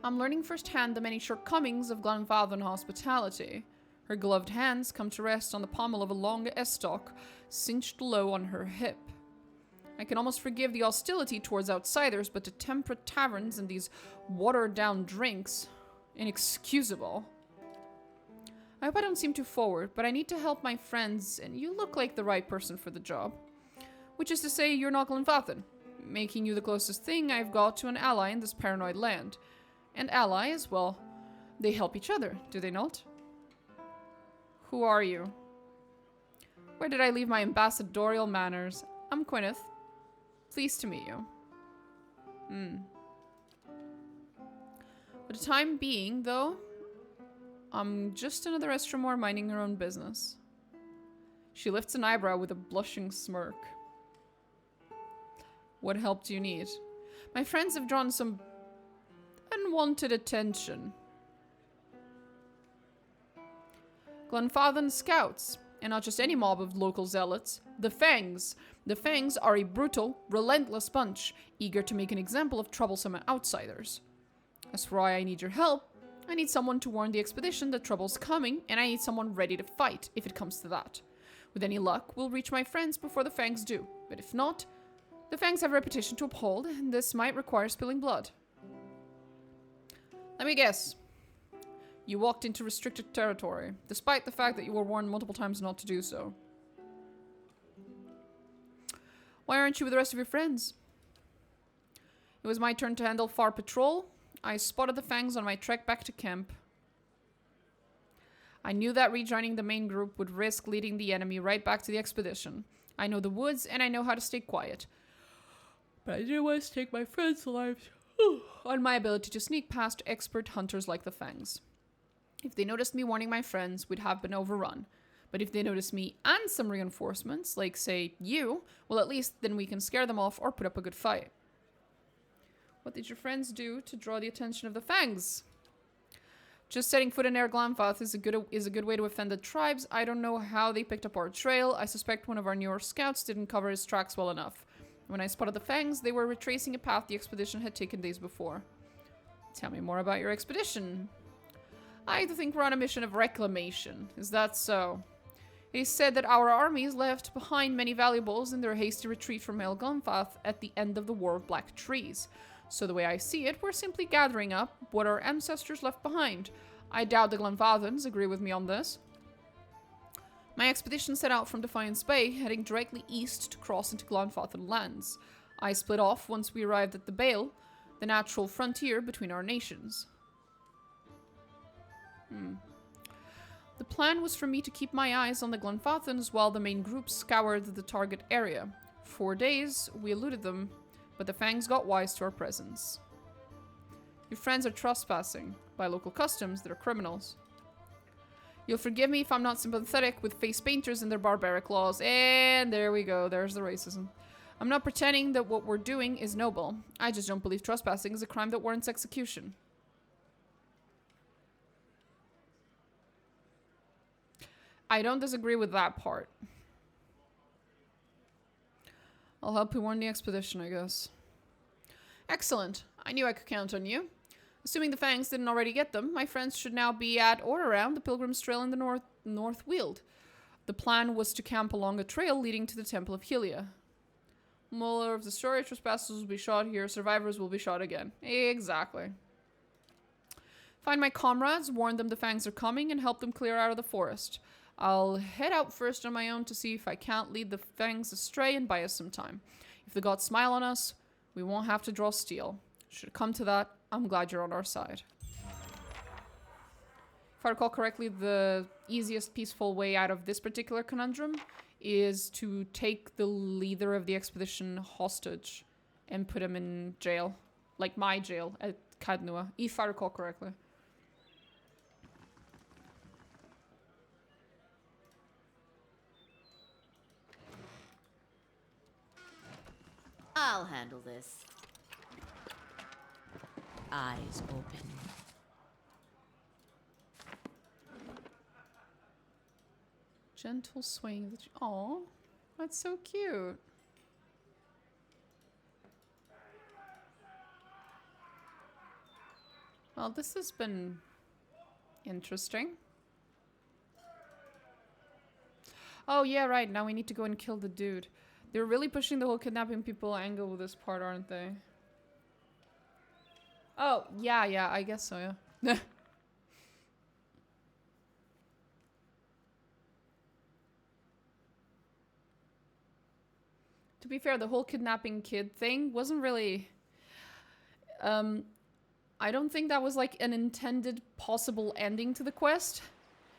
I'm learning firsthand the many shortcomings of Glenfathan hospitality. Her gloved hands come to rest on the pommel of a long estoc, cinched low on her hip. I can almost forgive the hostility towards outsiders, but to temperate taverns and these watered-down drinks, inexcusable. I hope I don't seem too forward, but I need to help my friends, and you look like the right person for the job. Which is to say, you're not Glenfathan, making you the closest thing I've got to an ally in this paranoid land. And allies, well, they help each other, do they not? Who are you? Where did I leave my ambassadorial manners? I'm Gwyneth. Pleased to meet you. For the time being, though, I'm just another Estromore minding her own business. She lifts an eyebrow with a blushing smirk. What help do you need? My friends have drawn some unwanted attention. Glenfathan scouts, and not just any mob of local zealots, the Fangs. The Fangs are a brutal, relentless bunch, eager to make an example of troublesome outsiders. As for why I need your help, I need someone to warn the expedition that trouble's coming, and I need someone ready to fight, if it comes to that. With any luck, we'll reach my friends before the Fangs do, but if not, the Fangs have a reputation to uphold, and this might require spilling blood. Let me guess. You walked into restricted territory, despite the fact that you were warned multiple times not to do so. Why aren't you with the rest of your friends? It was my turn to handle Far Patrol. I spotted the Fangs on my trek back to camp. I knew that rejoining the main group would risk leading the enemy right back to the expedition. I know the woods, and I know how to stay quiet. But I didn't want to stake my friends' lives on my ability to sneak past expert hunters like the Fangs. If they noticed me warning my friends, we'd have been overrun. But if they notice me and some reinforcements, like, say, you, well, at least then we can scare them off or put up a good fight. What did your friends do to draw the attention of the Fangs? Just setting foot in Air Glamfath is a good way to offend the tribes. I don't know how they picked up our trail. I suspect one of our newer scouts didn't cover his tracks well enough. When I spotted the Fangs, they were retracing a path the expedition had taken days before. Tell me more about your expedition. I think we're on a mission of reclamation. Is that so? It is said that our armies left behind many valuables in their hasty retreat from El Glenfath at the end of the War of Black Trees. So the way I see it, we're simply gathering up what our ancestors left behind. I doubt the Glenfathans agree with me on this. My expedition set out from Defiance Bay, heading directly east to cross into Glenfathan lands. I split off once we arrived at the Bale, the natural frontier between our nations. The plan was for me to keep my eyes on the Glenfathans while the main group scoured the target area. 4 days, we eluded them, but the Fangs got wise to our presence. Your friends are trespassing. By local customs, they're criminals. You'll forgive me if I'm not sympathetic with face painters and their barbaric laws. And there we go, there's the racism. I'm not pretending that what we're doing is noble. I just don't believe trespassing is a crime that warrants execution. I don't disagree with that part. I'll help you warn the expedition, I guess. Excellent. I knew I could count on you. Assuming the Fangs didn't already get them, my friends should now be at or around the Pilgrim's Trail in the North Weald. The plan was to camp along a trail leading to the Temple of Helia. Moral of the story, trespassers will be shot here, survivors will be shot again. Exactly. Find my comrades, warn them the Fangs are coming, and help them clear out of the forest. I'll head out first on my own to see if I can't lead the Fangs astray and buy us some time. If the gods smile on us, we won't have to draw steel. Should it come to that, I'm glad you're on our side. If I recall correctly, the easiest peaceful way out of this particular conundrum is to take the leader of the expedition hostage and put him in jail. Like my jail at Cadnua, if I recall correctly. I'll handle this. Eyes open. Gentle swing. Aw, that's so cute. Well, this has been interesting. Oh, yeah, right. Now we need to go and kill the dude. They're really pushing the whole kidnapping people angle with this part, aren't they? Oh, yeah, I guess so, yeah. To be fair, the whole kidnapping kid thing wasn't really... I don't think that was like an intended possible ending to the quest.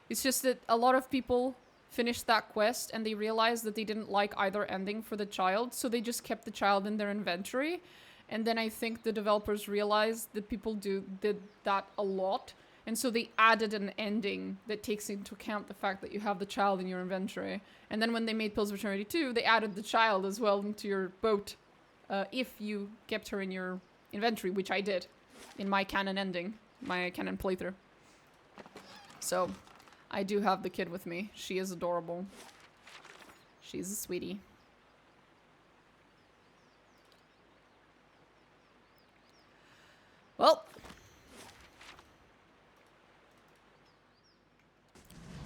It's just that a lot of people finished that quest and they realized that they didn't like either ending for the child, so they just kept the child in their inventory. And then I think the developers realized that people did that a lot, and so they added an ending that takes into account the fact that you have the child in your inventory. And then when they made Pills of Eternity 2, they added the child as well into your boat, if you kept her in your inventory, which I did in my canon ending, my canon playthrough. So I do have the kid with me. She is adorable. She's a sweetie. Well,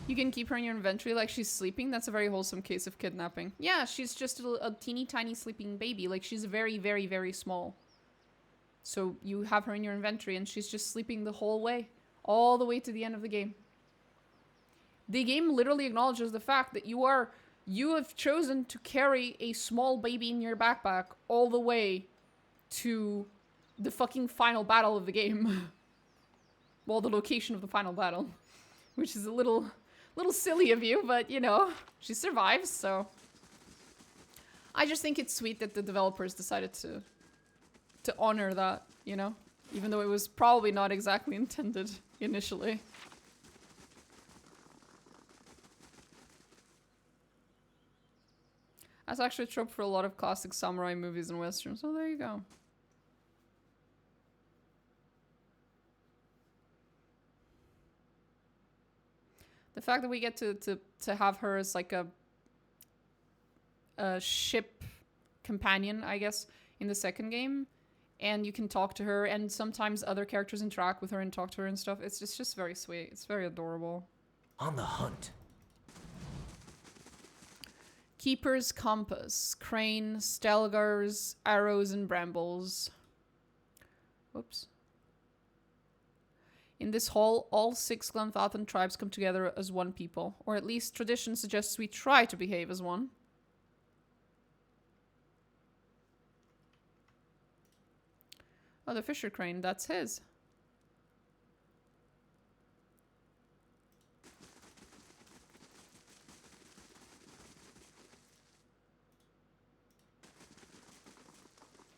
you can keep her in your inventory like she's sleeping. That's a very wholesome case of kidnapping. Yeah, she's just a teeny tiny sleeping baby. Like, she's very, very, very small. So you have her in your inventory and she's just sleeping the whole way. All the way to the end of the game. The game literally acknowledges the fact that you have chosen to carry a small baby in your backpack all the way to the fucking final battle of the game. Well, the location of the final battle. Which is a little silly of you, but you know, she survives, so. I just think it's sweet that the developers decided to honor that, you know? Even though it was probably not exactly intended initially. That's actually a trope for a lot of classic samurai movies and westerns, so there you go. The fact that we get to have her as like a ship companion, I guess, in the second game, and you can talk to her, and sometimes other characters interact with her and talk to her and stuff. It's just very sweet. It's very adorable. On the hunt. Keeper's compass, crane, stelgars, arrows, and brambles. Whoops. In this hall, all 6 Glenfathan tribes come together as one people. Or at least tradition suggests we try to behave as one. Oh, the Fisher Crane, that's his.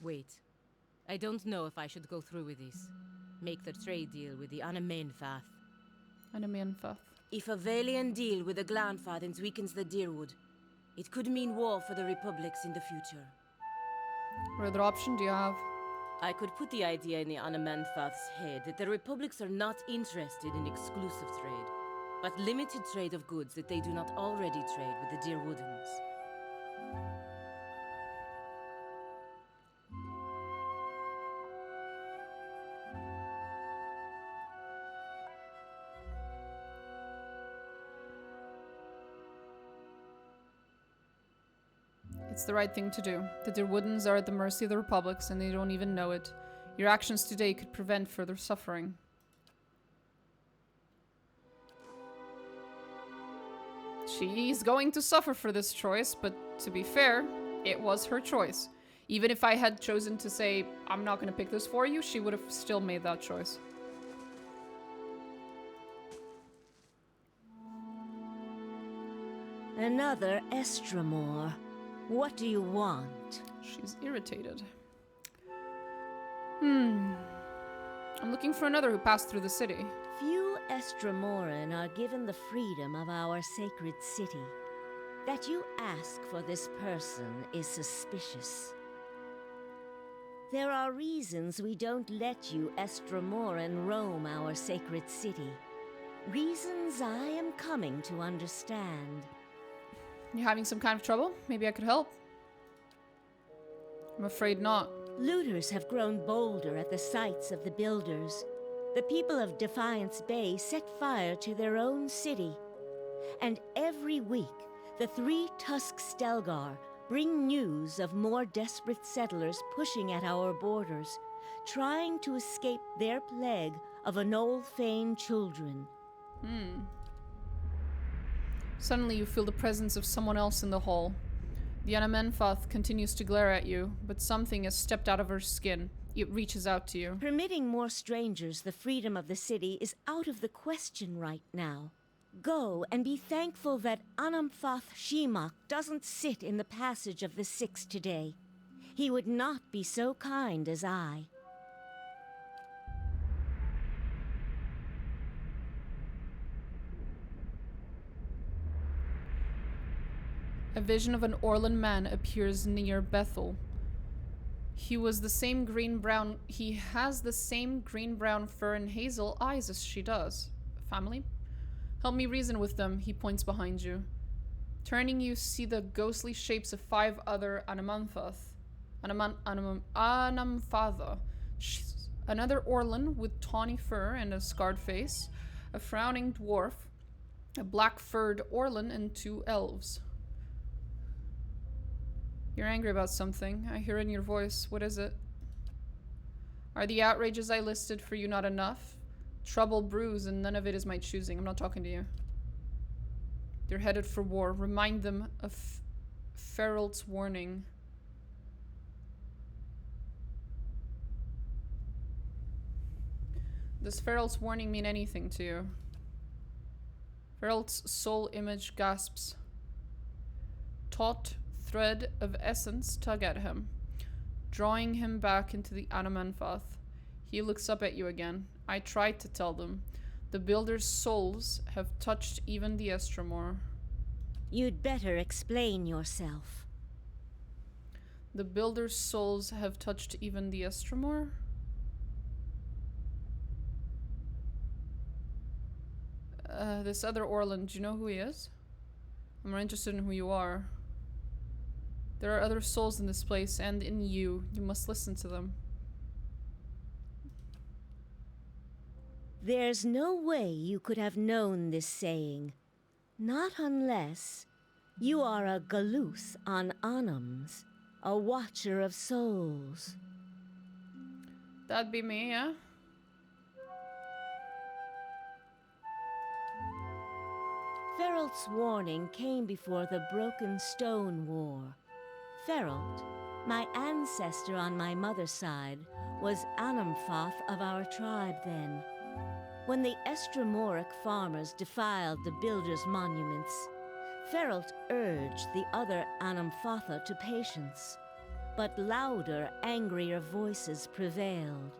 Wait. I don't know if I should go through with this. Make the trade deal with the Anamenfath. Anamenfath. If a Valiant deal with the Glanfathens weakens the Deerwood, it could mean war for the Republics in the future. What other option do you have? I could put the idea in the Anamenfath's head that the Republics are not interested in exclusive trade, but limited trade of goods that they do not already trade with the Deerwoodens. It's the right thing to do. The Deerwoodens are at the mercy of the Republics and they don't even know it. Your actions today could prevent further suffering. She's going to suffer for this choice, but to be fair, it was her choice. Even if I had chosen to say, I'm not going to pick this for you, she would have still made that choice. Another Estramore. What do you want? She's irritated. I'm looking for another who passed through the city. Few Estramoran are given the freedom of our sacred city. That you ask for this person is suspicious. There are reasons we don't let you Estramoran roam our sacred city. Reasons I am coming to understand. You having some kind of trouble? Maybe I could help. I'm afraid not. Looters have grown bolder at the sites of the builders. The people of Defiance Bay set fire to their own city. And every week, the 3 Tusk Stelgar bring news of more desperate settlers pushing at our borders, trying to escape their plague of Anolfane children. Suddenly you feel the presence of someone else in the hall. The Anamenfath continues to glare at you, but something has stepped out of her skin. It reaches out to you. Permitting more strangers the freedom of the city is out of the question right now. Go and be thankful that Anamfath Shimak doesn't sit in the passage of the 6 today. He would not be so kind as I. A vision of an Orlan man appears near Bethel. He has the same green-brown fur and hazel eyes as she does. Family? Help me reason with them, he points behind you. Turning, you see the ghostly shapes of 5 other Anamantha. Another Orlan with tawny fur and a scarred face, a frowning dwarf, a black-furred Orlan, and 2 elves. You're angry about something. I hear in your voice. What is it? Are the outrages I listed for you not enough? Trouble brews and none of it is my choosing. I'm not talking to you. They're headed for war. Remind them of Feralt's warning. Does Feralt's warning mean anything to you? Feralt's soul image gasps. Taut thread of essence tug at him, drawing him back into the Anamenfath. He looks up at you again. I tried to tell them. The builders' souls have touched even the Estramore. You'd better explain yourself. The builders' souls have touched even the Estramore? This other Orlan, do you know who he is? I'm more interested in who you are. There are other souls in this place, and in you. You must listen to them. There's no way you could have known this saying. Not unless you are a Galuth on Anams, a watcher of souls. That'd be me, yeah? Feralt's warning came before the Broken Stone War. Feralt, my ancestor on my mother's side, was Anamfoth of our tribe then. When the Estromoric farmers defiled the builders' monuments, Feralt urged the other Anamfotha to patience, but louder, angrier voices prevailed.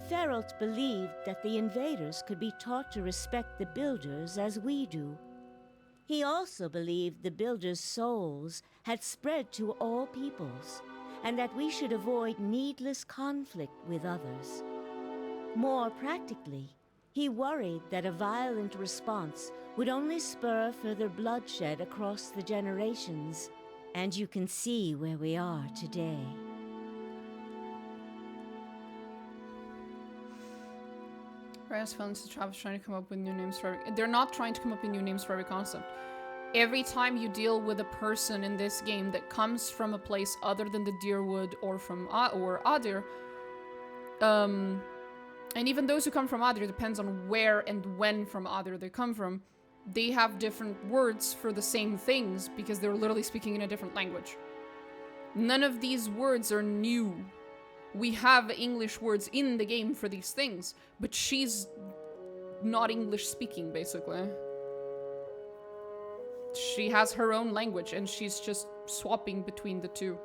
Feralt believed that the invaders could be taught to respect the builders as we do. He also believed the builders' souls had spread to all peoples, and that we should avoid needless conflict with others. More practically, he worried that a violent response would only spur further bloodshed across the generations, and you can see where we are today. Reyes fell into the trap of trying to come up with new names for every... They're not trying to come up with new names for every concept. Every time you deal with a person in this game that comes from a place other than the Dyrwood or from Adir, and even those who come from Adir, depends on where and when from Adir they come from, they have different words for the same things because they're literally speaking in a different language. None of these words are new. We have English words in the game for these things, but she's not English speaking, basically. She has her own language, and she's just swapping between the two.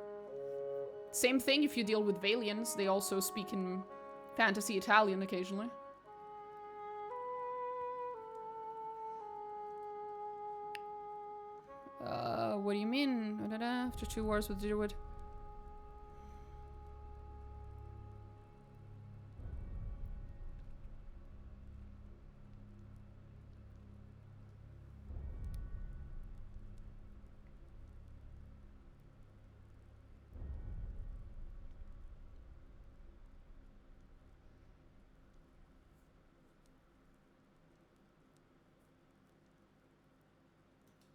Same thing if you deal with Valians, they also speak in fantasy Italian occasionally. What do you mean? After 2 wars with Dyrwood.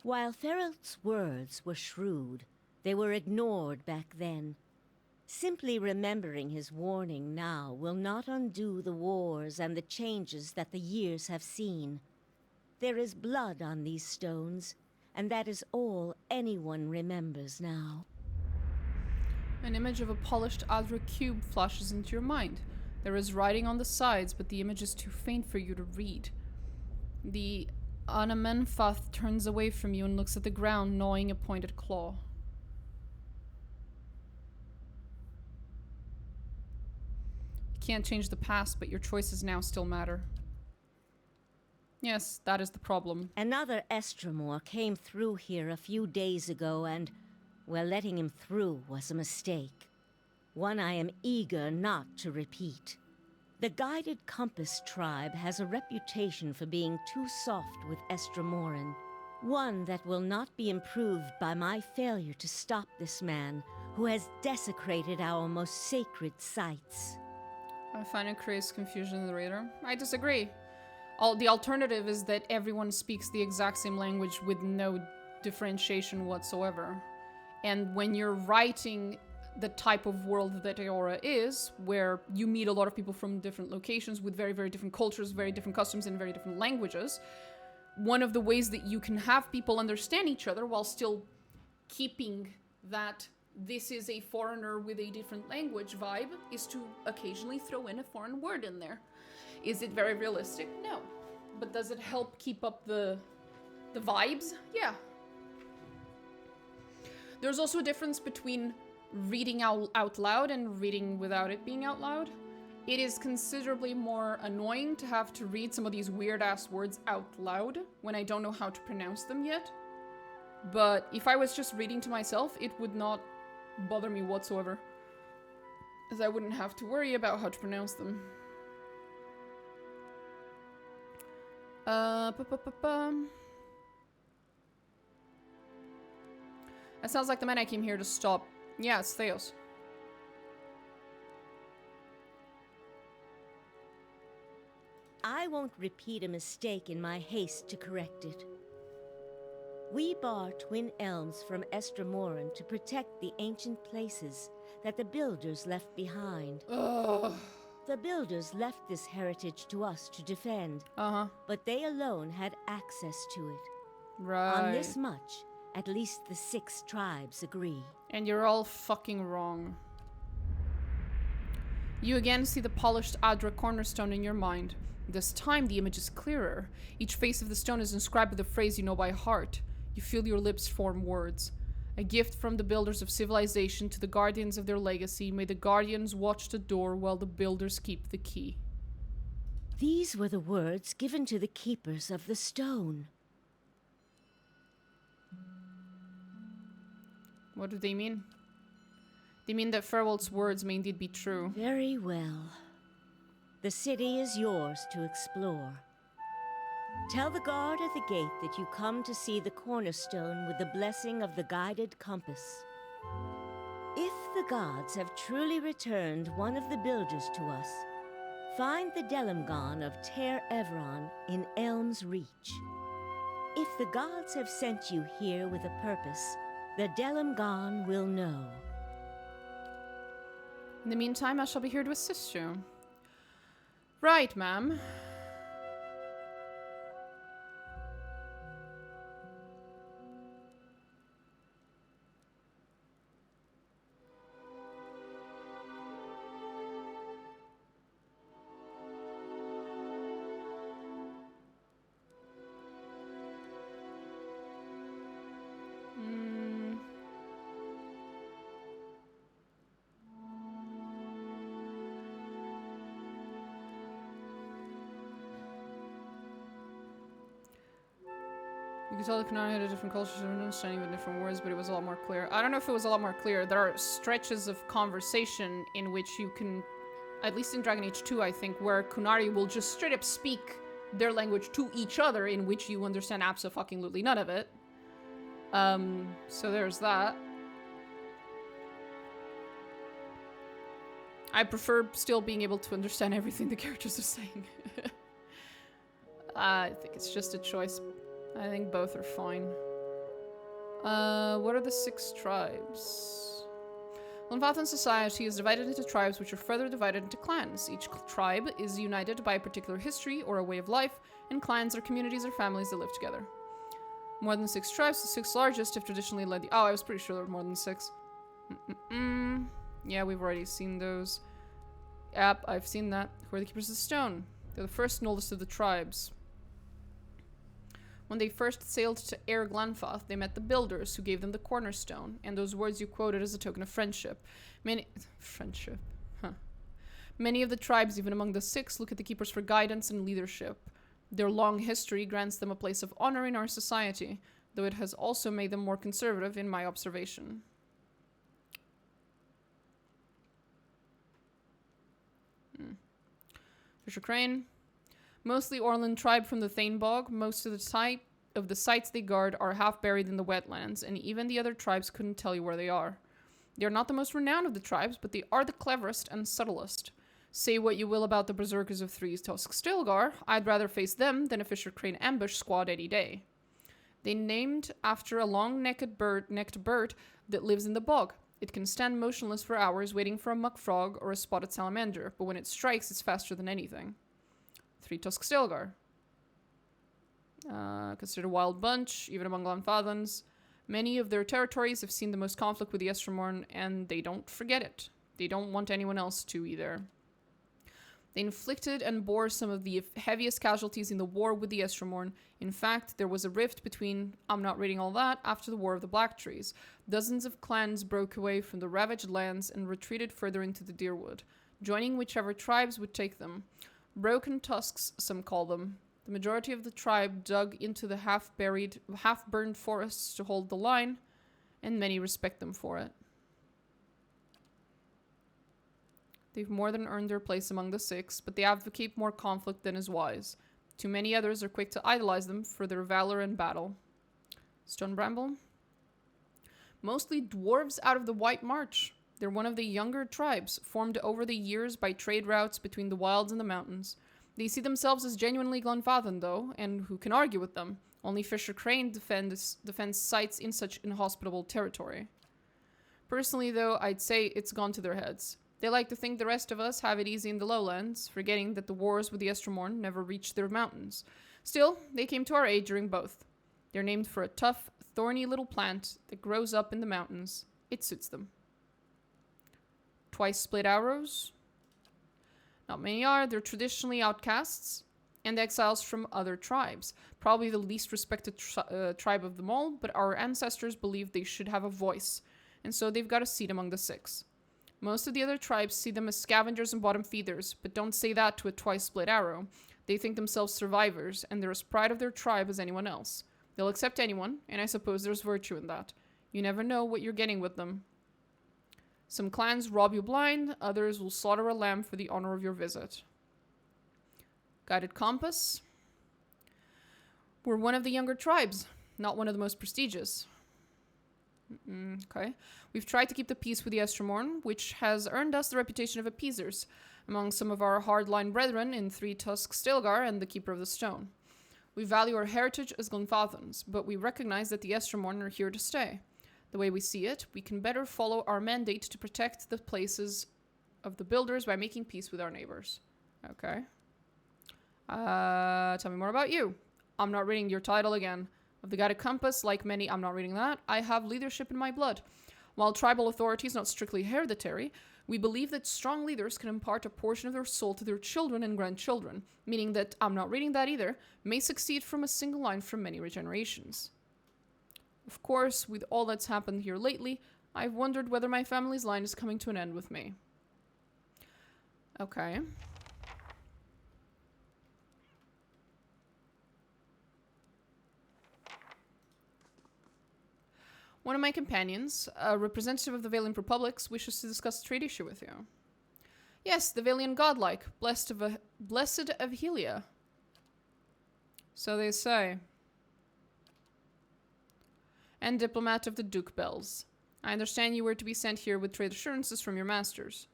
While Feralt's words were shrewd, they were ignored back then. Simply remembering his warning now will not undo the wars and the changes that the years have seen. There is blood on these stones, and that is all anyone remembers now. An image of a polished Adra cube flashes into your mind. There is writing on the sides, but the image is too faint for you to read. The Anamenfath turns away from you and looks at the ground, gnawing a pointed claw. You can't change the past, but your choices now still matter. Yes, that is the problem. Another Estromor came through here a few days ago, and, well, letting him through was a mistake. One I am eager not to repeat. The Guided Compass tribe has a reputation for being too soft with Estromoran. One that will not be improved by my failure to stop this man, who has desecrated our most sacred sites. I find it creates confusion in the reader. I disagree. The alternative is that everyone speaks the exact same language with no differentiation whatsoever. And when you're writing the type of world that Eora is, where you meet a lot of people from different locations with very, very different cultures, very different customs, and very different languages, one of the ways that you can have people understand each other while still keeping that this is a foreigner with a different language vibe is to occasionally throw in a foreign word in there. Is it very realistic? No. But does it help keep up the vibes? Yeah. There's also a difference between reading out loud and reading without it being out loud. It is considerably more annoying to have to read some of these weird-ass words out loud when I don't know how to pronounce them yet. But if I was just reading to myself, it would not bother me whatsoever, as I wouldn't have to worry about how to pronounce them. That sounds like the man I came here to stop. Yeah, it's Theos. I won't repeat a mistake in my haste to correct it. We bar Twin Elms from Estromoran to protect the ancient places that the builders left behind. Ugh. The builders left this heritage to us to defend, Uh-huh. but they alone had access to it. Right. On this much, at least the 6 tribes agree. And you're all fucking wrong. You again see the polished Adra cornerstone in your mind. This time the image is clearer. Each face of the stone is inscribed with a phrase you know by heart. You feel your lips form words. A gift from the builders of civilization to the guardians of their legacy. May the guardians watch the door while the builders keep the key. These were the words given to the keepers of the stone. What do they mean? They mean that Farewell's words may indeed be true. Very well. The city is yours to explore. Tell the guard at the gate that you come to see the cornerstone with the blessing of the guided compass. If the gods have truly returned one of the builders to us, find the Delimgon of Ter Everon in Elm's Reach. If the gods have sent you here with a purpose, the Delimgon will know. In the meantime, I shall be here to assist you. Right, ma'am. You could tell the Canary had a different culture and understanding with different words, but it was a lot more clear. I don't know if it was a lot more clear. There are stretches of conversation in which you can, at least in Dragon Age 2, I think, where Kunari will just straight up speak their language to each other, in which you understand abso-fucking-lutely none of it. So there's that. I prefer still being able to understand everything the characters are saying. I think it's just a choice. I think both are fine. What are the 6 tribes? Glenfathan society is divided into tribes, which are further divided into clans. Each tribe is united by a particular history or a way of life, and clans are communities or families that live together. More than 6 tribes, the 6 largest have traditionally led the— oh, I was pretty sure there were more than 6. Yeah, we've already seen those. Yep, I've seen that. Who are the Keepers of the Stone? They're the first and oldest of the tribes. When they first sailed to Air Glanfath, they met the builders, who gave them the cornerstone, and those words you quoted as a token of friendship. Many of the tribes, even among the 6, look at the Keepers for guidance and leadership. Their long history grants them a place of honor in our society, though it has also made them more conservative in my observation. Fisher Crane. Mostly Orland tribe from the Thanebog, most of the sites they guard are half buried in the wetlands, and even the other tribes couldn't tell you where they are. They are not the most renowned of the tribes, but they are the cleverest and subtlest. Say what you will about the Berserkers of Three's Tusk Stilgar, I'd rather face them than a Fisher Crane ambush squad any day. They named after a long-necked bird that lives in the bog. It can stand motionless for hours waiting for a muck frog or a spotted salamander, but when it strikes, it's faster than anything. 3 Tusk Stilgar. Considered a wild bunch, even among Glenfathans. Many of their territories have seen the most conflict with the Estremorn, and they don't forget it. They don't want anyone else to either. They inflicted and bore some of the heaviest casualties in the war with the Estremorn. In fact, there was a rift between— I'm not reading all that— after the War of the Black Trees. Dozens of clans broke away from the ravaged lands and retreated further into the Deerwood, joining whichever tribes would take them. Broken tusks, some call them. The majority of the tribe dug into the half-buried, half-burned forests to hold the line, and many respect them for it. They've more than earned their place among the 6, but they advocate more conflict than is wise. Too many others are quick to idolize them for their valor in battle. Stone Bramble? Mostly dwarves out of the White March. They're one of the younger tribes, formed over the years by trade routes between the wilds and the mountains. They see themselves as genuinely Glenfathan, though, and who can argue with them? Only Fisher Crane defends sites in such inhospitable territory. Personally, though, I'd say it's gone to their heads. They like to think the rest of us have it easy in the lowlands, forgetting that the wars with the Estromorn never reached their mountains. Still, they came to our aid during both. They're named for a tough, thorny little plant that grows up in the mountains. It suits them. Twice split arrows. Not many are. They're traditionally outcasts and exiles from other tribes. Probably the least respected tribe of them all, but our ancestors believed they should have a voice, and so they've got a seat among the six. Most of the other tribes see them as scavengers and bottom feeders, but don't say that to a twice split arrow. They think themselves survivors, and they're as proud of their tribe as anyone else. They'll accept anyone, and I suppose there's virtue in that. You never know what you're getting with them. Some clans rob you blind, others will slaughter a lamb for the honor of your visit. Guided compass. We're one of the younger tribes, not one of the most prestigious. Okay. We've tried to keep the peace with the Estromorn, which has earned us the reputation of appeasers among some of our hardline brethren in Three Tusk Stilgar and the Keeper of the Stone. We value our heritage as Glenfathans, but we recognize that the Estromorn are here to stay. The way we see it, we can better follow our mandate to protect the places of the builders by making peace with our neighbors. Okay. Tell me more about you. I'm not reading your title again. Of the Guided Compass, like many, I'm not reading that. I have leadership in my blood. While tribal authority is not strictly hereditary, we believe that strong leaders can impart a portion of their soul to their children and grandchildren, meaning that, I'm not reading that either, may succeed from a single line from many regenerations. Of course, with all that's happened here lately, I've wondered whether my family's line is coming to an end with me. Okay. One of my companions, a representative of the Valiant Republics, wishes to discuss a trade issue with you. Yes, the Valiant Godlike, blessed of Helia. So they say. And diplomat of the Duke Bells. I understand you were to be sent here with trade assurances from your masters.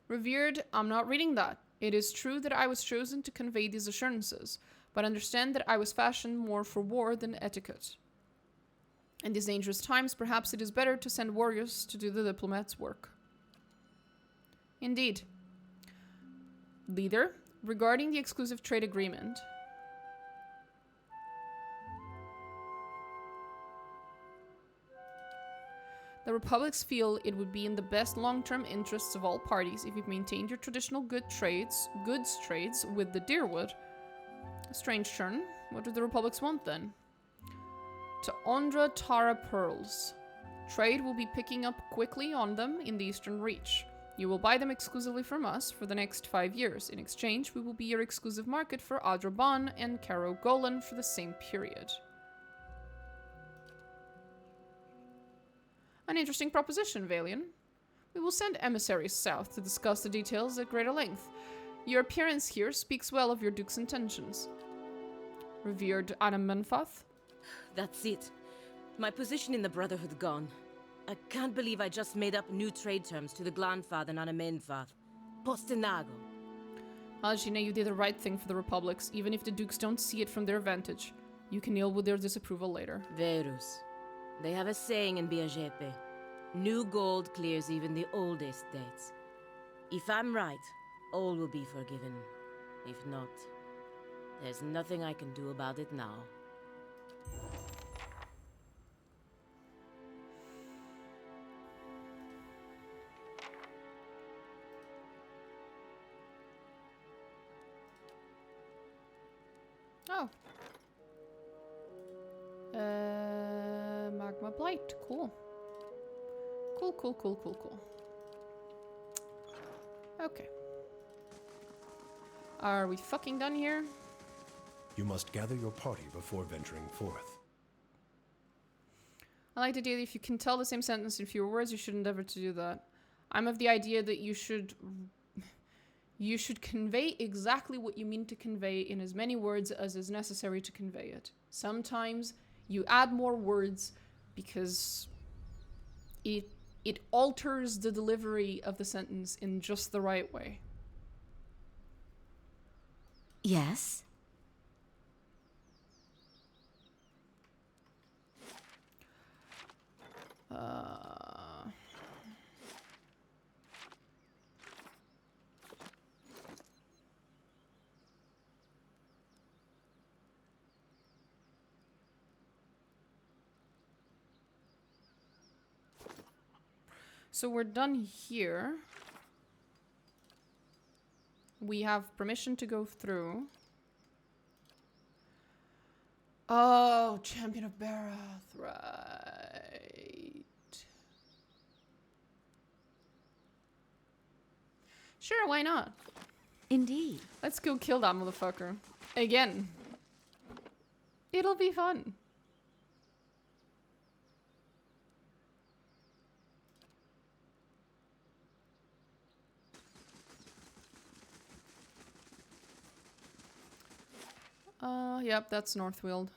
Revered, I'm not reading that. It is true that I was chosen to convey these assurances, but understand that I was fashioned more for war than etiquette. In these dangerous times, perhaps it is better to send warriors to do the diplomat's work. Indeed. Leader, regarding the exclusive trade agreement, the Republics feel it would be in the best long-term interests of all parties if you maintained your traditional goods trades with the Deerwood. A strange turn. What do the Republics want then? To Ondra Tara Pearls. Trade will be picking up quickly on them in the Eastern Reach. You will buy them exclusively from us for the next 5 years. In exchange, we will be your exclusive market for Adraban and Caro Golan for the same period. An interesting proposition, Valian. We will send emissaries south to discuss the details at greater length. Your appearance here speaks well of your Duke's intentions. Revered Anna Menfath? That's it. My position in the Brotherhood gone. I can't believe I just made up new trade terms to the Glanfath and Anna Menfath. Postenago. Algina, you did the right thing for the Republics, even if the Dukes don't see it from their vantage. You can deal with their disapproval later. Verus. They have a saying in Biagepe. New gold clears even the oldest debts. If I'm right, all will be forgiven. If not, there's nothing I can do about it now. Oh. Magma Blight. Cool. Cool. Okay. Are we fucking done here? You must gather your party before venturing forth. I like the idea that if you can tell the same sentence in fewer words, you should endeavor to do that. I'm of the idea that you should convey exactly what you mean to convey in as many words as is necessary to convey it. Sometimes you add more words because it alters the delivery of the sentence in just the right way. Yes? So we're done here. We have permission to go through. Oh, Champion of Barath, right. Sure, why not? Indeed. Let's go kill that motherfucker. Again. It'll be fun. Yep, that's Northfield.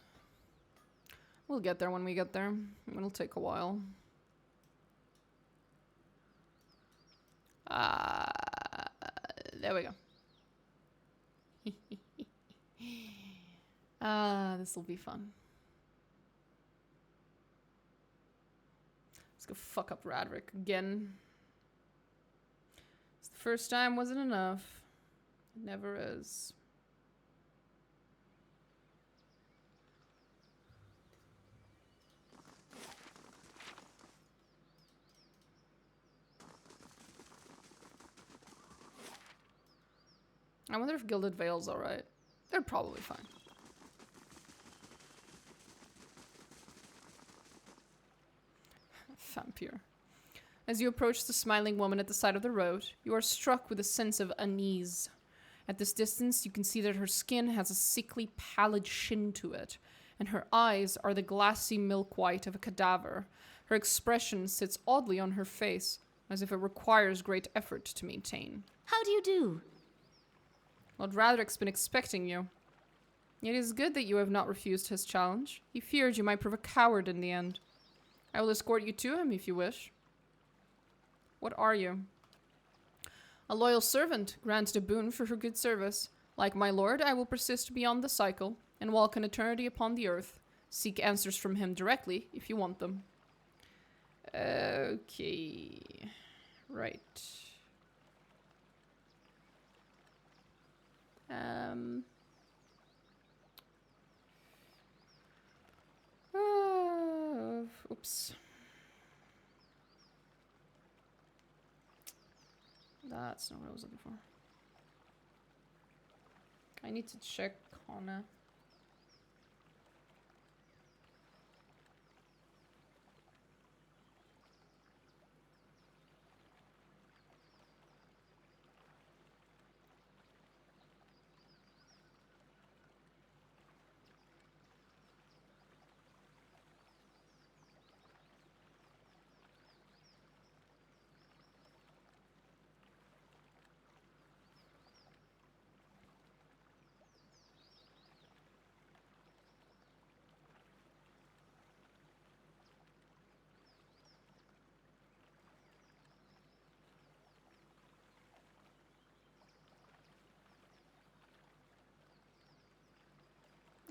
We'll get there when we get there. It'll take a while. There we go. This will be fun. Let's go fuck up Radric again. It's the first time wasn't enough. It never is. I wonder if Gilded Veil's alright. They're probably fine. Vampire. As you approach the smiling woman at the side of the road, you are struck with a sense of unease. At this distance, you can see that her skin has a sickly, pallid sheen to it, and her eyes are the glassy milk white of a cadaver. Her expression sits oddly on her face, as if it requires great effort to maintain. How do you do? Lord Radric's been expecting you. It is good that you have not refused his challenge. He feared you might prove a coward in the end. I will escort you to him if you wish. What are you? A loyal servant, granted a boon for her good service. Like my lord, I will persist beyond the cycle, and walk an eternity upon the earth. Seek answers from him directly, if you want them. Okay. Right. Oops. That's not what I was looking for. I need to check Kana.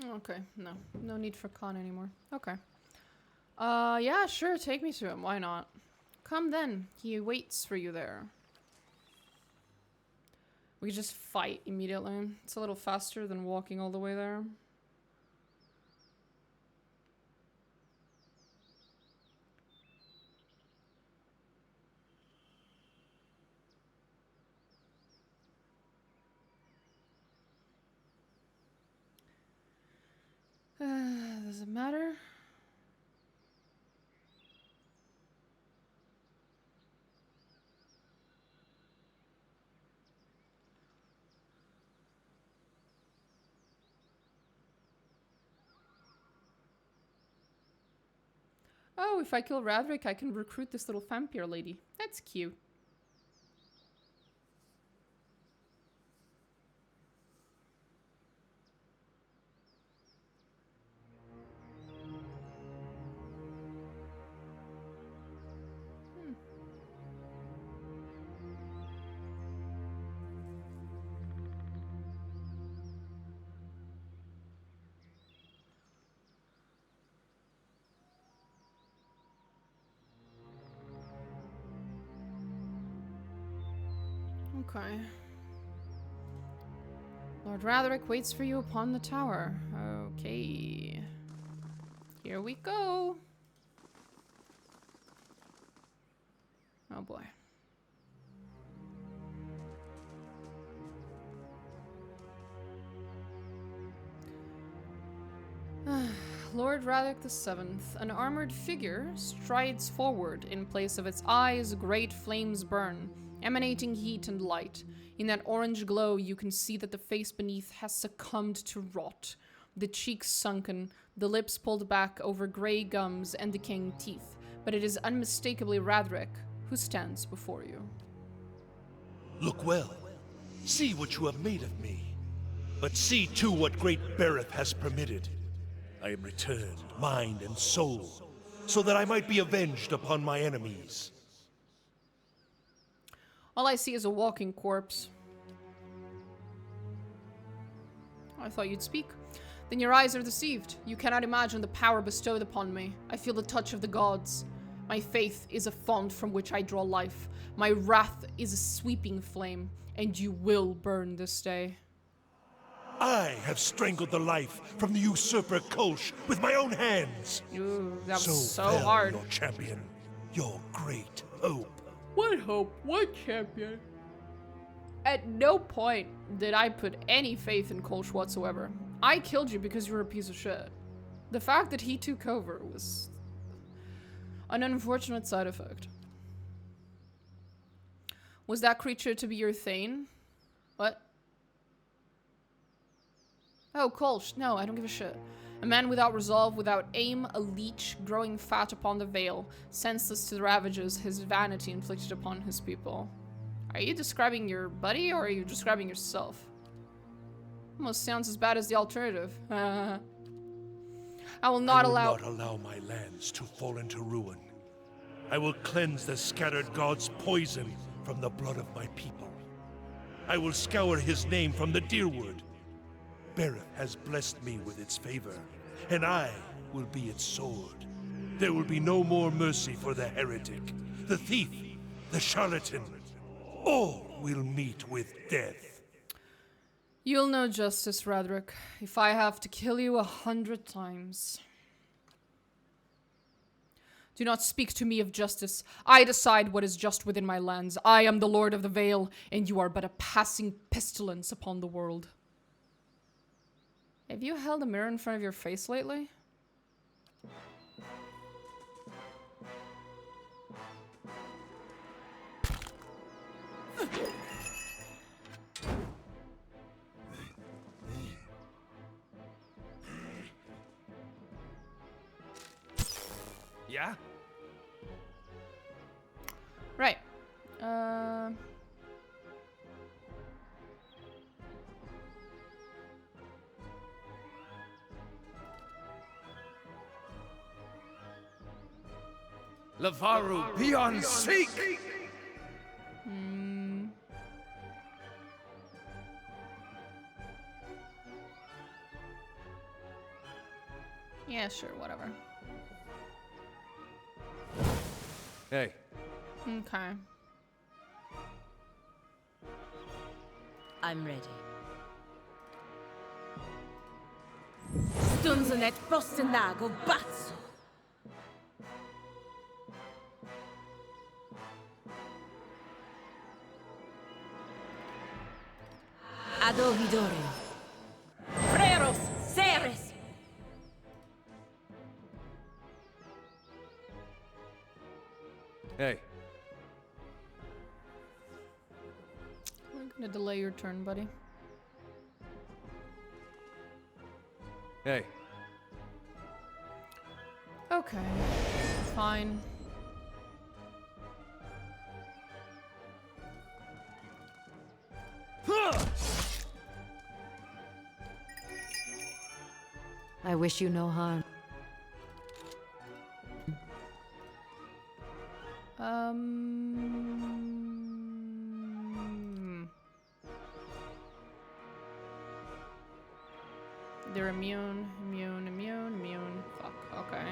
Okay, no need for Khan anymore. Okay. Yeah, sure, take me to him. Why not? Come then. He waits for you there. We just fight immediately. It's a little faster than walking all the way there. Does it matter? Oh, if I kill Radric, I can recruit this little vampire lady. That's cute. Okay. Lord Radric waits for you upon the tower. Okay. Here we go. Oh boy. Lord Radek VII, an armored figure, strides forward. In place of its eyes, great flames burn, emanating heat and light. In that orange glow, you can see that the face beneath has succumbed to rot. The cheeks sunken, the lips pulled back over gray gums and decaying teeth. But it is unmistakably Radek who stands before you. Look well. See what you have made of me. But see too what great Berith has permitted. I am returned, mind and soul, so that I might be avenged upon my enemies. All I see is a walking corpse. I thought you'd speak. Then your eyes are deceived. You cannot imagine the power bestowed upon me. I feel the touch of the gods. My faith is a font from which I draw life. My wrath is a sweeping flame, and you will burn this day. I have strangled the life from the usurper Kolsch with my own hands. Ooh, that was so fell hard. Your champion, your great hope. What hope? What champion? At no point did I put any faith in Kolsch whatsoever. I killed you because you were a piece of shit. The fact that he took over was an unfortunate side effect. Was that creature to be your Thane? What? Oh, Kolsch. No, I don't give a shit. A man without resolve, without aim, a leech growing fat upon the veil, senseless to the ravages his vanity inflicted upon his people. Are you describing your buddy, or are you describing yourself? Almost sounds as bad as the alternative. I will not allow my lands to fall into ruin. I will cleanse the scattered god's poison from the blood of my people. I will scour his name from the Deerwood. Berith has blessed me with its favor, and I will be its sword. There will be no more mercy for the heretic, the thief, the charlatan. All will meet with death. You'll know justice, Radek, if I have to kill you 100 times. Do not speak to me of justice. I decide what is just within my lands. I am the Lord of the Vale, and you are but a passing pestilence upon the world. Have you held a mirror in front of your face lately? Yeah? Right. Lavaru, beyond seek! Yeah, sure, whatever. Hey. Okay. I'm ready. Stunzonet postenago bazzo! Adovidore. Freros seres! Hey. We're gonna delay your turn, buddy. Hey. Okay. Fine. I wish you no harm. They're immune. Fuck, okay.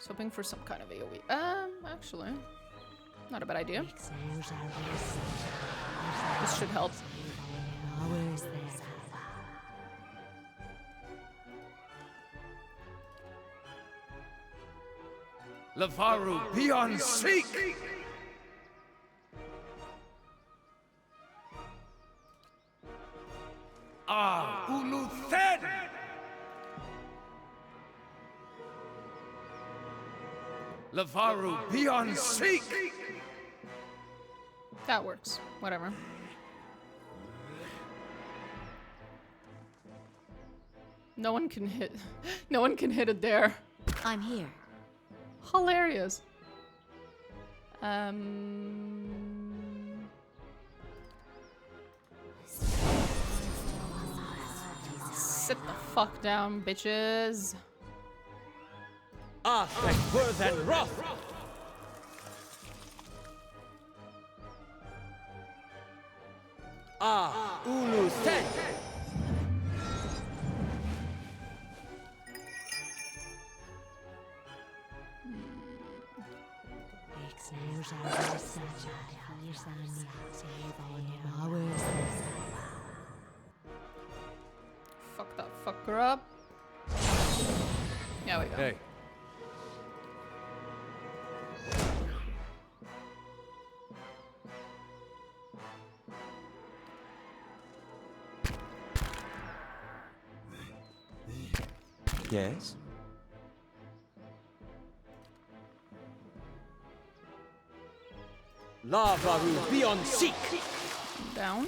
was hoping for some kind of AoE. Actually, not a bad idea. This should help. Lavaru, beyond seek! Ah, Ulu Thed! Lavaru, beyond seek! That works. Whatever. No one can hit. No one can hit it there. I'm here. Hilarious. Sit the fuck down, bitches. Ah, like worth and wrath! Ah, Ulu Sen! Fuck that fucker up. Yeah, we go. Hey. Yes? Lavaru, beyond seek! Down.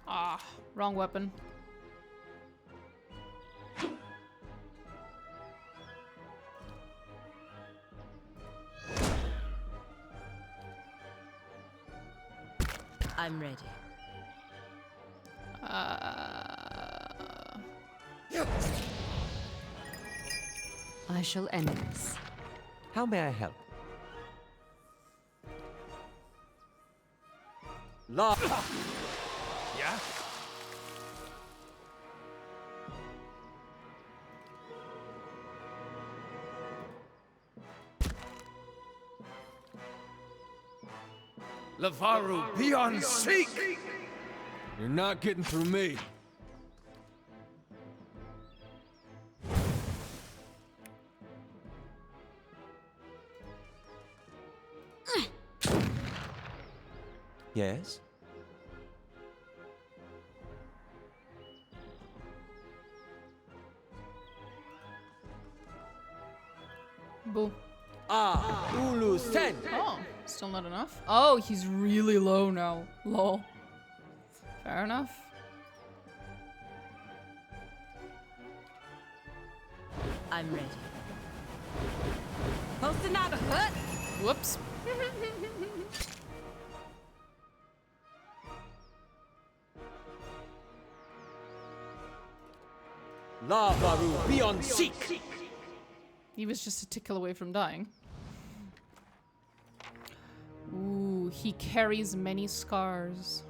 Ah, wrong weapon. I'm ready. I shall end this. How may I help? Yeah? Lavaru, beyond seek! You're not getting through me. Yes? Boo. Ah, Ulu Sen! Oh, still not enough? Oh, he's really low now. Lol. Fair enough. I'm ready. Post another hut! Whoops. Lavaru, beyond seek! He was just a tickle away from dying. Ooh, he carries many scars.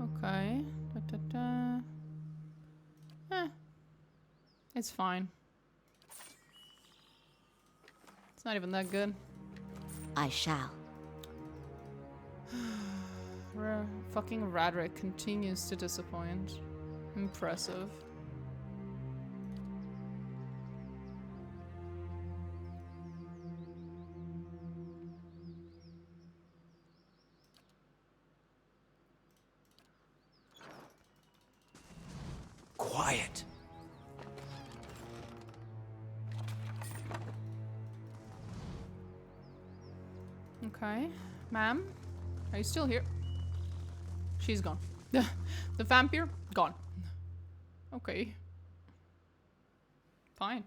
Okay. It's fine. It's not even that good. I shall. Fucking Radric continues to disappoint. Impressive. Quiet. Okay. Ma'am? Are you still here? She's gone. The vampire? Gone. Okay. Fine.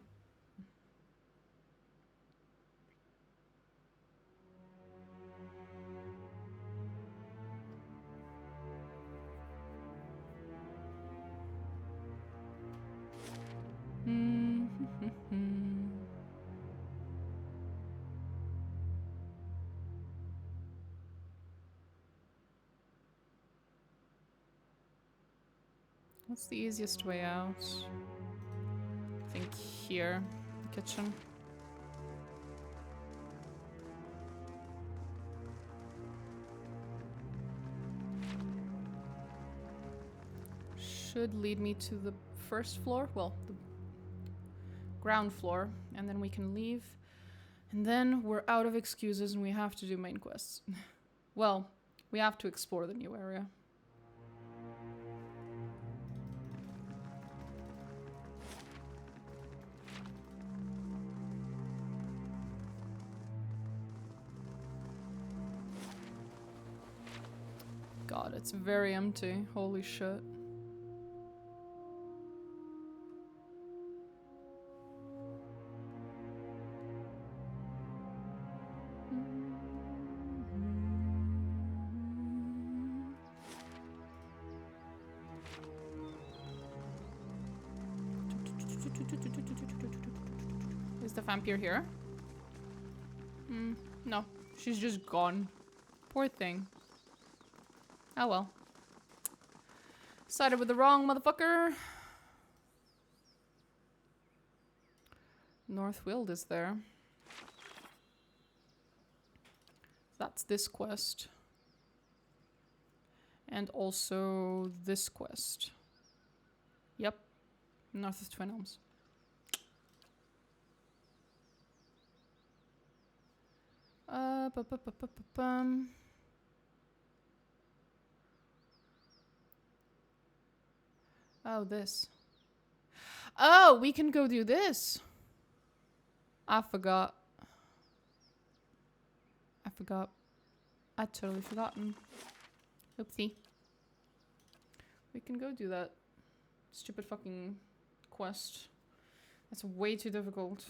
What's the easiest way out? I think here, the kitchen. Should lead me to the first floor, well, the ground floor, and then we can leave. And then we're out of excuses and we have to do main quests. Well, we have to explore the new area. God, it's very empty. Holy shit. Is the vampire here? No. She's just gone. Poor thing. Oh well. Sided with the wrong motherfucker. North Wild is there. That's this quest. And also this quest. Yep. North of Twin Elms. Oh, this. Oh, we can go do this. I forgot. I'd totally forgotten. Oopsie. We can go do that stupid fucking quest. That's way too difficult.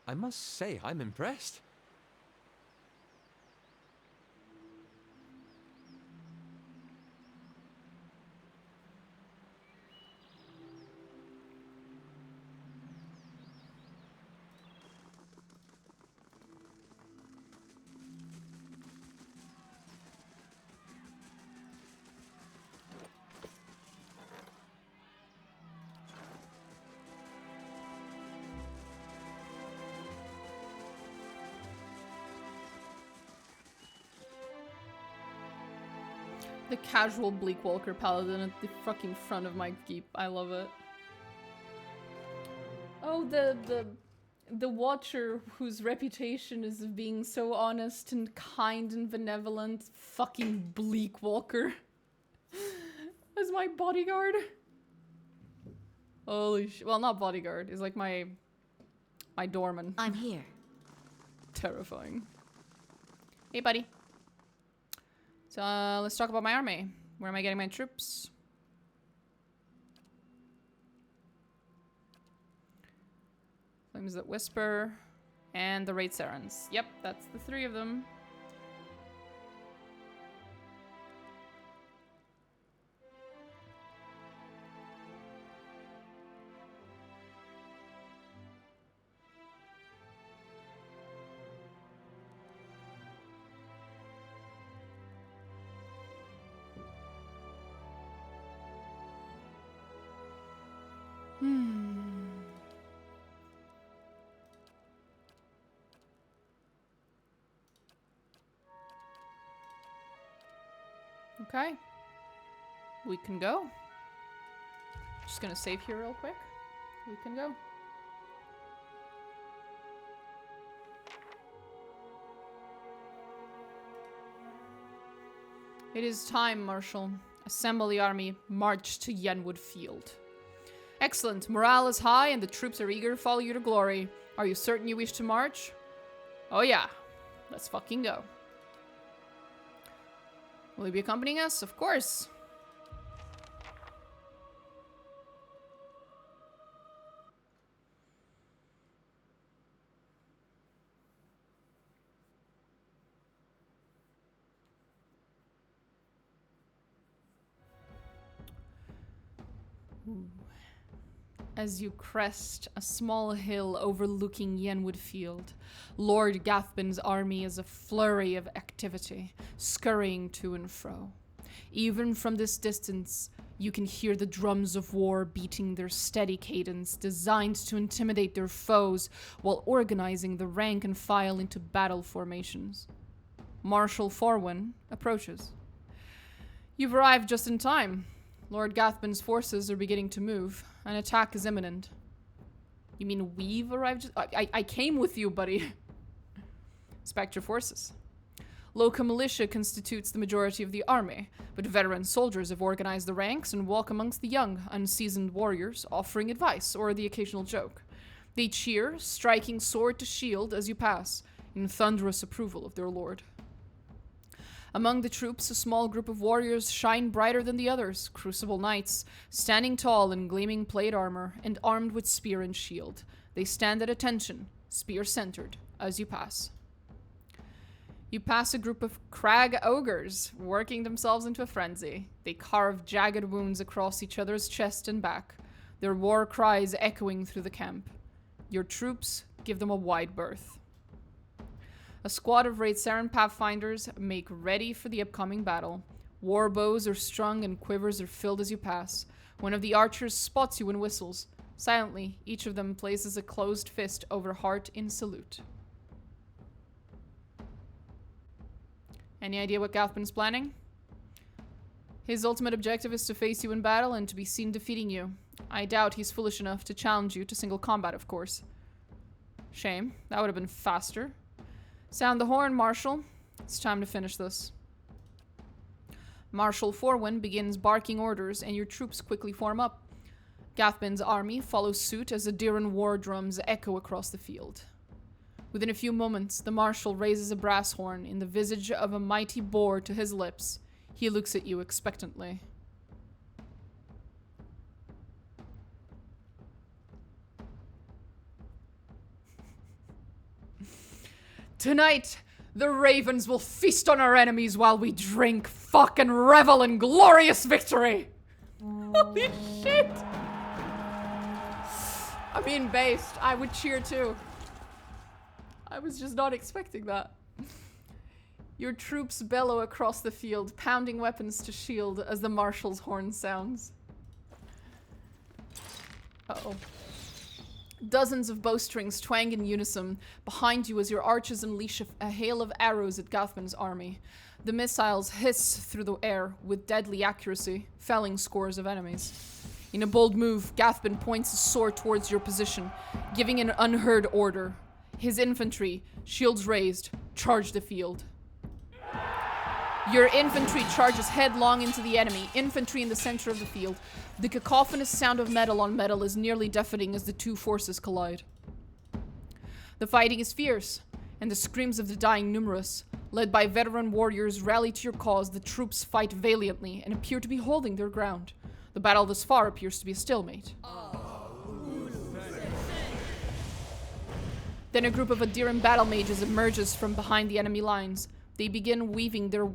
I must say, I'm impressed. The casual Bleakwalker paladin at the fucking front of my keep. I love it. Oh, the watcher whose reputation is of being so honest and kind and benevolent. Fucking Bleakwalker. As my bodyguard. Holy shit. Well, not bodyguard. Is like my doorman. I'm here. Terrifying. Hey, buddy. So let's talk about my army. Where am I getting my troops? Flames that whisper. And the Raid Sarens. Yep, that's the three of them. Okay. We can go. Just gonna save here real quick. We can go. It is time, Marshal. Assemble the army. March to Yenwood Field. Excellent. Morale is high and the troops are eager to follow you to glory. Are you certain you wish to march? Oh yeah. Let's fucking go. Will you be accompanying us? Of course. Ooh. as you crest a small hill overlooking Yenwood Field, Lord Gathbin's army is a flurry of activity, scurrying to and fro. Even from this distance, you can hear the drums of war beating their steady cadence, designed to intimidate their foes while organizing the rank and file into battle formations. Marshal Forwin approaches. You've arrived just in time. Lord Gathbin's forces are beginning to move. An attack is imminent. You mean we've arrived? I came with you, buddy. Inspect your forces. Local militia constitutes the majority of the army, but veteran soldiers have organized the ranks and walk amongst the young, unseasoned warriors, offering advice or the occasional joke. They cheer, striking sword to shield as you pass, in thunderous approval of their lord. Among the troops, a small group of warriors shine brighter than the others, crucible knights, standing tall in gleaming plate armor and armed with spear and shield. They stand at attention, spear-centered, as you pass. You pass a group of crag ogres, working themselves into a frenzy. They carve jagged wounds across each other's chest and back, their war cries echoing through the camp. Your troops give them a wide berth. A squad of Raid Saren Pathfinders make ready for the upcoming battle. War bows are strung and quivers are filled as you pass. One of the archers spots you and whistles. Silently, each of them places a closed fist over heart in salute. Any idea what Gathbin's planning? His ultimate objective is to face you in battle and to be seen defeating you. I doubt he's foolish enough to challenge you to single combat, of course. Shame. That would have been faster. Sound the horn, Marshal. It's time to finish this. Marshal Forwin begins barking orders, and your troops quickly form up. Gathbin's army follows suit as the Diran war drums echo across the field. Within a few moments, the Marshal raises a brass horn in the visage of a mighty boar to his lips. He looks at you expectantly. Tonight, the ravens will feast on our enemies while we drink, fuck, and revel in glorious victory! Holy shit! I mean, based, I would cheer too. I was just not expecting that. Your troops bellow across the field, pounding weapons to shield as the Marshal's horn sounds. Uh-oh. Dozens of bowstrings twang in unison. Behind you as your archers unleash a hail of arrows at Gathbin's army. The missiles hiss through the air with deadly accuracy, felling scores of enemies. In a bold move, Gathbin points his sword towards your position, giving an unheard order. His infantry, shields raised, charge the field. Your infantry charges headlong into the enemy, infantry in the center of the field. The cacophonous sound of metal on metal is nearly deafening as the two forces collide. The fighting is fierce, and the screams of the dying numerous. Led by veteran warriors rally to your cause, the troops fight valiantly and appear to be holding their ground. The battle thus far appears to be a stalemate. Then a group of Adiran battle mages emerges from behind the enemy lines. They begin weaving their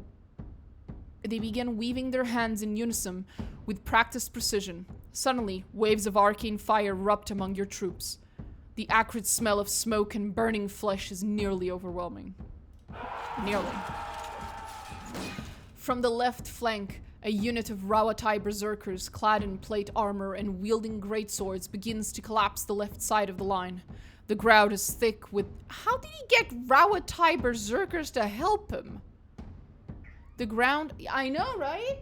hands in unison with practiced precision. Suddenly, waves of arcane fire erupt among your troops. The acrid smell of smoke and burning flesh is nearly overwhelming. Nearly. From the left flank, a unit of Rawatai berserkers clad in plate armor and wielding greatswords begins to collapse the left side of the line. The ground is thick with... How did he get Rawatai berserkers to help him? The ground... I know, right?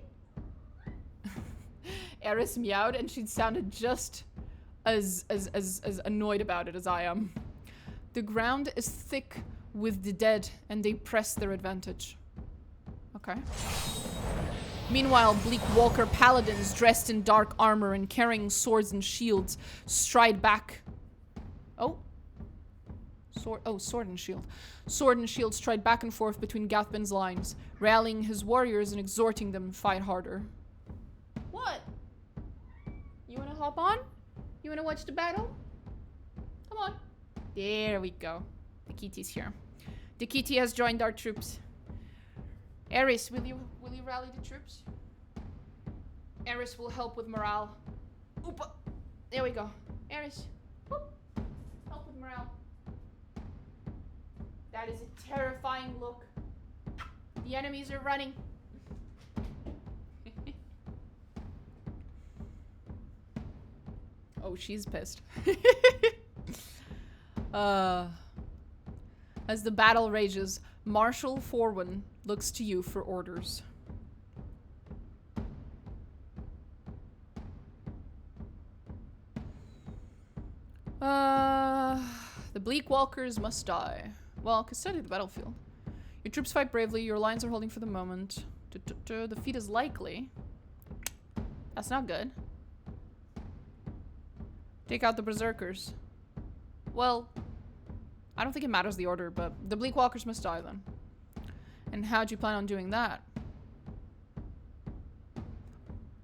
Eris meowed and she sounded just as annoyed about it as I am. The ground is thick with the dead and they press their advantage. Okay. Meanwhile, bleak Walker paladins dressed in dark armor and carrying swords and shields stride back. Oh. Sword and shield. Sword and shield stride back and forth between Gathbin's lines, rallying his warriors and exhorting them to fight harder. What? You wanna hop on? You wanna watch the battle? Come on. There we go. The Kitty's here. The Kitty has joined our troops. Eris, will you rally the troops? Eris will help with morale. Oopa. There we go. Eris, whoop. Help with morale. That is a terrifying look. The enemies are running. Oh, she's pissed. As the battle rages, Marshal Forwin looks to you for orders. The Bleak Walkers must die. Well, study the battlefield. Your troops fight bravely, your lines are holding for the moment. The defeat is likely. That's not good. Take out the Berserkers. Well, I don't think it matters the order, but the Bleak Walkers must die then. And how'd you plan on doing that?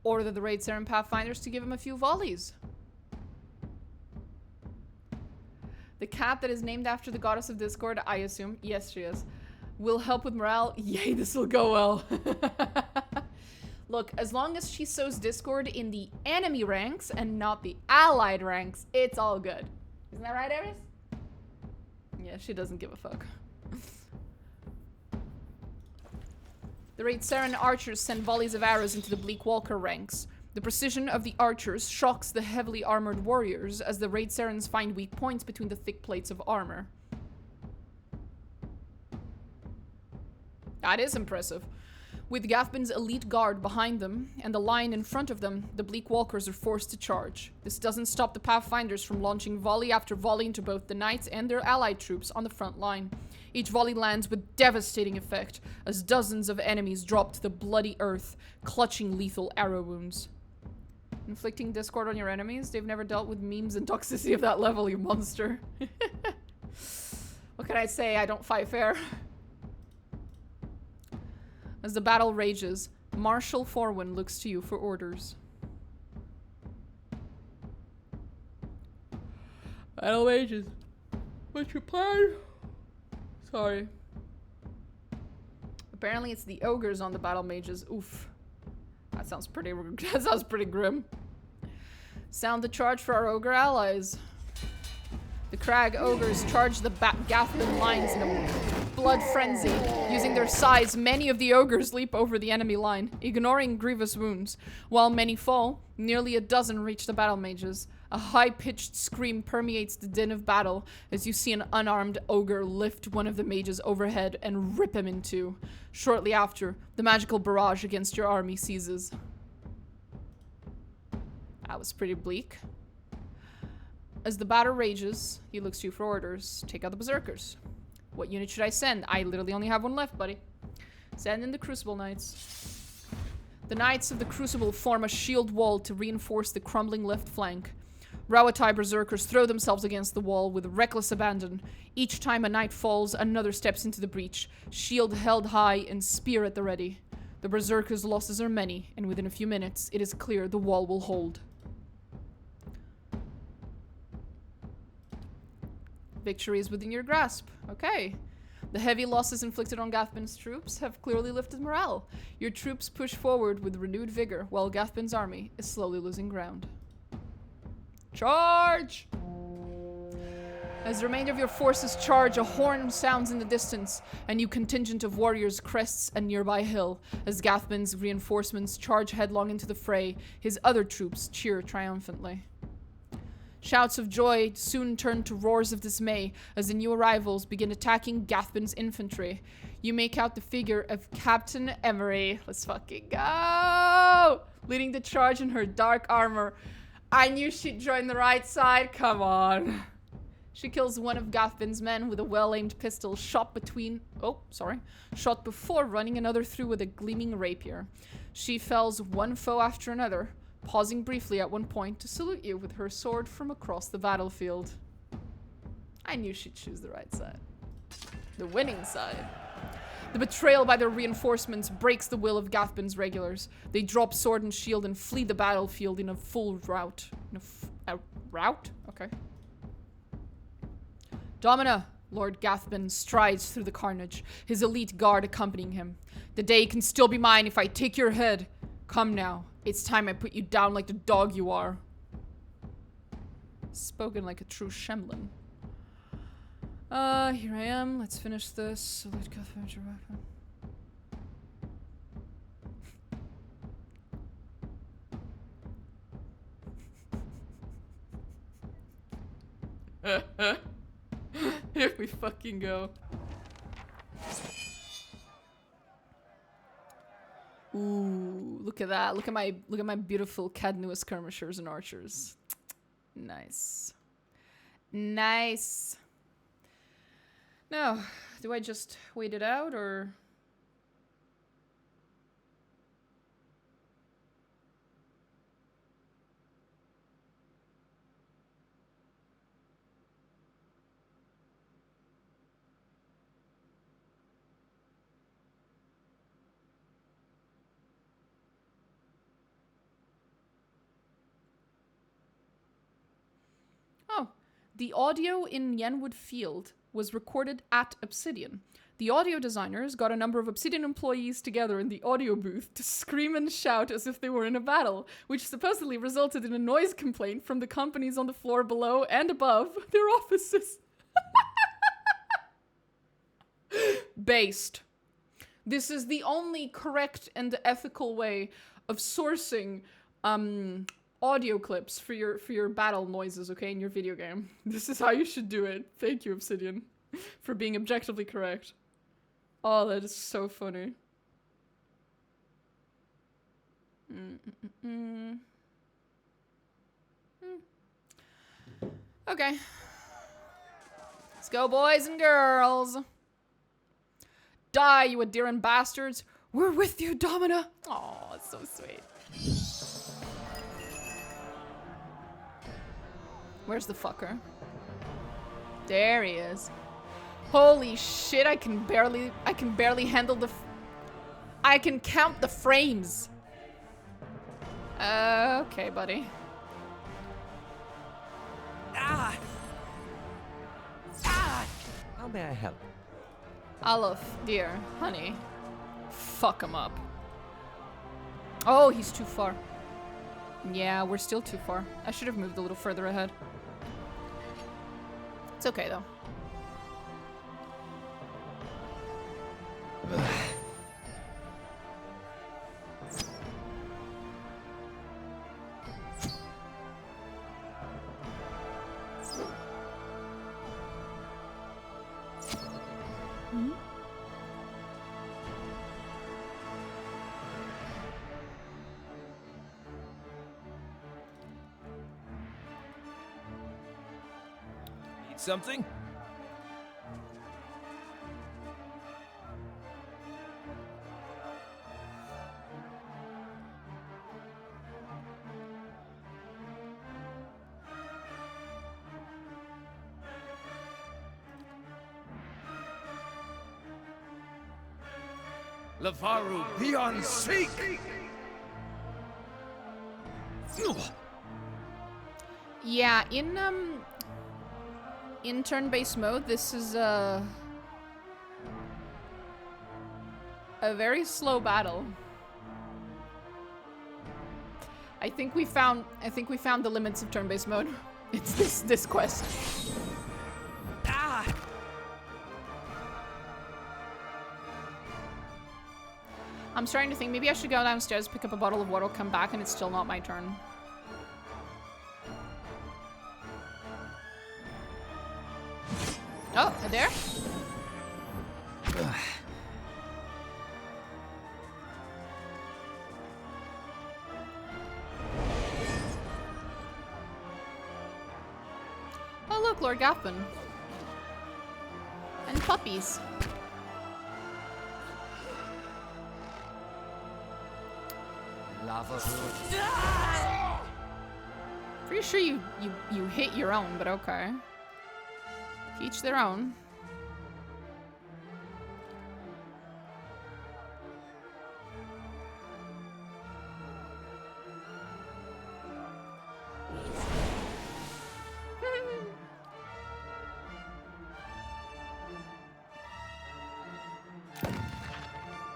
Order the Raid Saren Pathfinders to give him a few volleys. The cat that is named after the goddess of discord, I assume, yes she is, will help with morale. Yay, this will go well. Look, as long as she sows discord in the enemy ranks and not the allied ranks, it's all good. Isn't that right, Eris? Yeah, she doesn't give a fuck. The Raid Saren archers send volleys of arrows into the Bleak Walker ranks. The precision of the archers shocks the heavily armored warriors as the Raid Sarens find weak points between the thick plates of armor. That is impressive. With Gathbin's elite guard behind them and the line in front of them, the Bleak Walkers are forced to charge. This doesn't stop the Pathfinders from launching volley after volley into both the knights and their allied troops on the front line. Each volley lands with devastating effect as dozens of enemies drop to the bloody earth, clutching lethal arrow wounds. Inflicting discord on your enemies? They've never dealt with memes and toxicity of that level, you monster. What can I say? I don't fight fair. As the battle rages, Marshal Forwin looks to you for orders. Battle rages. What's your plan? Sorry. Apparently it's the ogres on the battle mages. Oof. That sounds pretty grim. Sound the charge for our ogre allies. The Crag ogres charge the Gathbin lines in a blood frenzy. Using their size, many of the ogres leap over the enemy line, ignoring grievous wounds. While many fall, nearly a dozen reach the battle mages. A high-pitched scream permeates the din of battle as you see an unarmed ogre lift one of the mages overhead and rip him in two. Shortly after, the magical barrage against your army ceases. That was pretty bleak. As the battle rages, he looks to you for orders. Take out the Berserkers. What unit should I send? I literally only have one left, buddy. Send in the Crucible Knights. The Knights of the Crucible form a shield wall to reinforce the crumbling left flank. Rawatai Berserkers throw themselves against the wall with reckless abandon. Each time a knight falls, another steps into the breach, shield held high and spear at the ready. The Berserkers' losses are many, and within a few minutes, it is clear the wall will hold. Victory is within your grasp. Okay. The heavy losses inflicted on Gathbin's troops have clearly lifted morale. Your troops push forward with renewed vigor, while Gathbin's army is slowly losing ground. Charge! As the remainder of your forces charge, a horn sounds in the distance, and you contingent of warriors crests a nearby hill. As Gathbin's reinforcements charge headlong into the fray, his other troops cheer triumphantly. Shouts of joy soon turn to roars of dismay as the new arrivals begin attacking Gathbin's infantry. You make out the figure of Captain Emery. Let's fucking go! Leading the charge in her dark armor. I knew she'd join the right side. Come on. She kills one of Gathbin's men with a well-aimed pistol shot before running another through with a gleaming rapier. She fells one foe after another, pausing briefly at one point to salute you with her sword from across the battlefield. I knew she'd choose the right side. The winning side. The betrayal by their reinforcements breaks the will of Gathbin's regulars. They drop sword and shield and flee the battlefield in a full rout. Rout? Okay. Domina, Lord Gathbin strides through the carnage, his elite guard accompanying him. The day can still be mine if I take your head. Come now. It's time I put you down like the dog you are. Spoken like a true Shemlin. Here I am. Let's finish this. Salute furniture weapon. Here we fucking go. Ooh, look at that. Look at my beautiful Cadnua skirmishers and archers. Nice. Nice. Now, do I just wait it out or the audio in Yenwood Field was recorded at Obsidian. The audio designers got a number of Obsidian employees together in the audio booth to scream and shout as if they were in a battle, which supposedly resulted in a noise complaint from the companies on the floor below and above their offices. Based. This is the only correct and ethical way of sourcing audio clips for your battle noises, okay, in your video game. This is how you should do it. Thank you, Obsidian, for being objectively correct. Oh, that is so funny. Okay. Let's go, boys and girls. Die, you Adiran bastards. We're with you, Domina. Oh, it's so sweet. Where's the fucker? There he is. Holy shit, I can barely handle I can count the frames. Okay, buddy. How may I help? Olive, dear, honey. Fuck him up. Oh, he's too far. Yeah, we're still too far. I should have moved a little further ahead. It's okay, though. Need something? Lavaru, beyond seek! Yeah, in turn-based mode, this is a very slow battle. I think we found the limits of turn-based mode. It's this quest. I'm starting to think maybe I should go downstairs, pick up a bottle of water, come back, and it's still not my turn. Oh, there? Oh look, Lord Gaffin. And puppies. Lava. Pretty sure you hit your own, but okay. Each their own.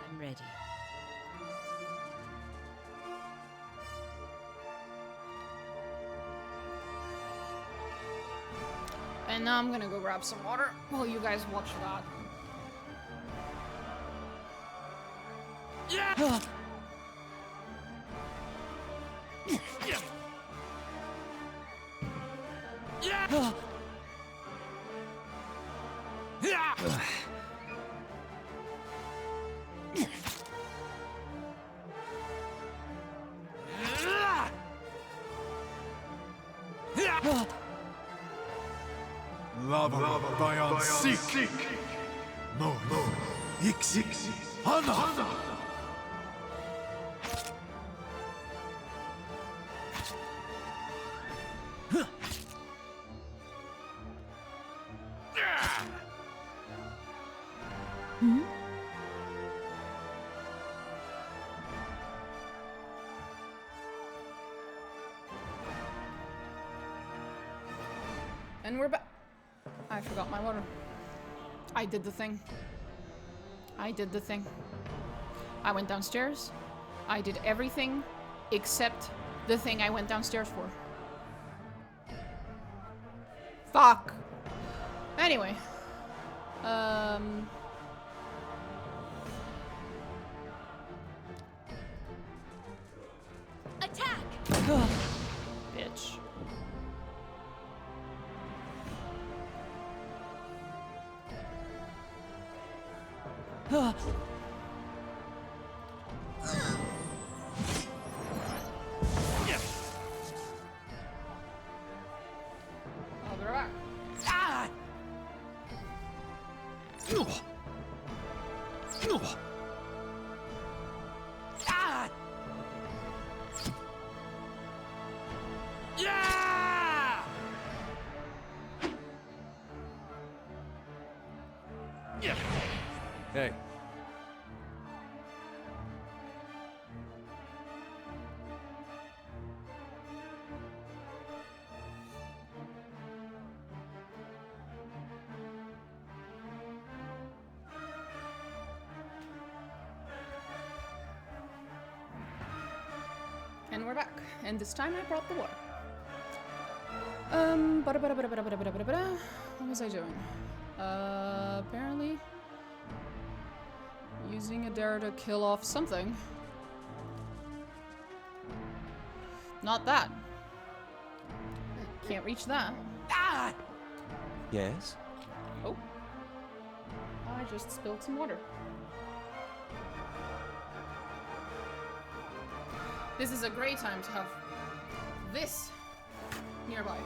I'm ready. And now I'm gonna go grab some water while you guys watch that. Yeah! Lava Bayan Sik. No, Ixi. Hana. And we're back. I forgot my water. I did the thing. I went downstairs. I did everything except the thing I went downstairs for. Fuck. Anyway. Attack! Bitch. I'll be right back. Hey. And we're back. And this time I brought the water. What was I doing? Apparently using a dare to kill off something. Not that. Can't reach that. Ah! Yes? Oh. I just spilled some water. This is a great time to have this nearby.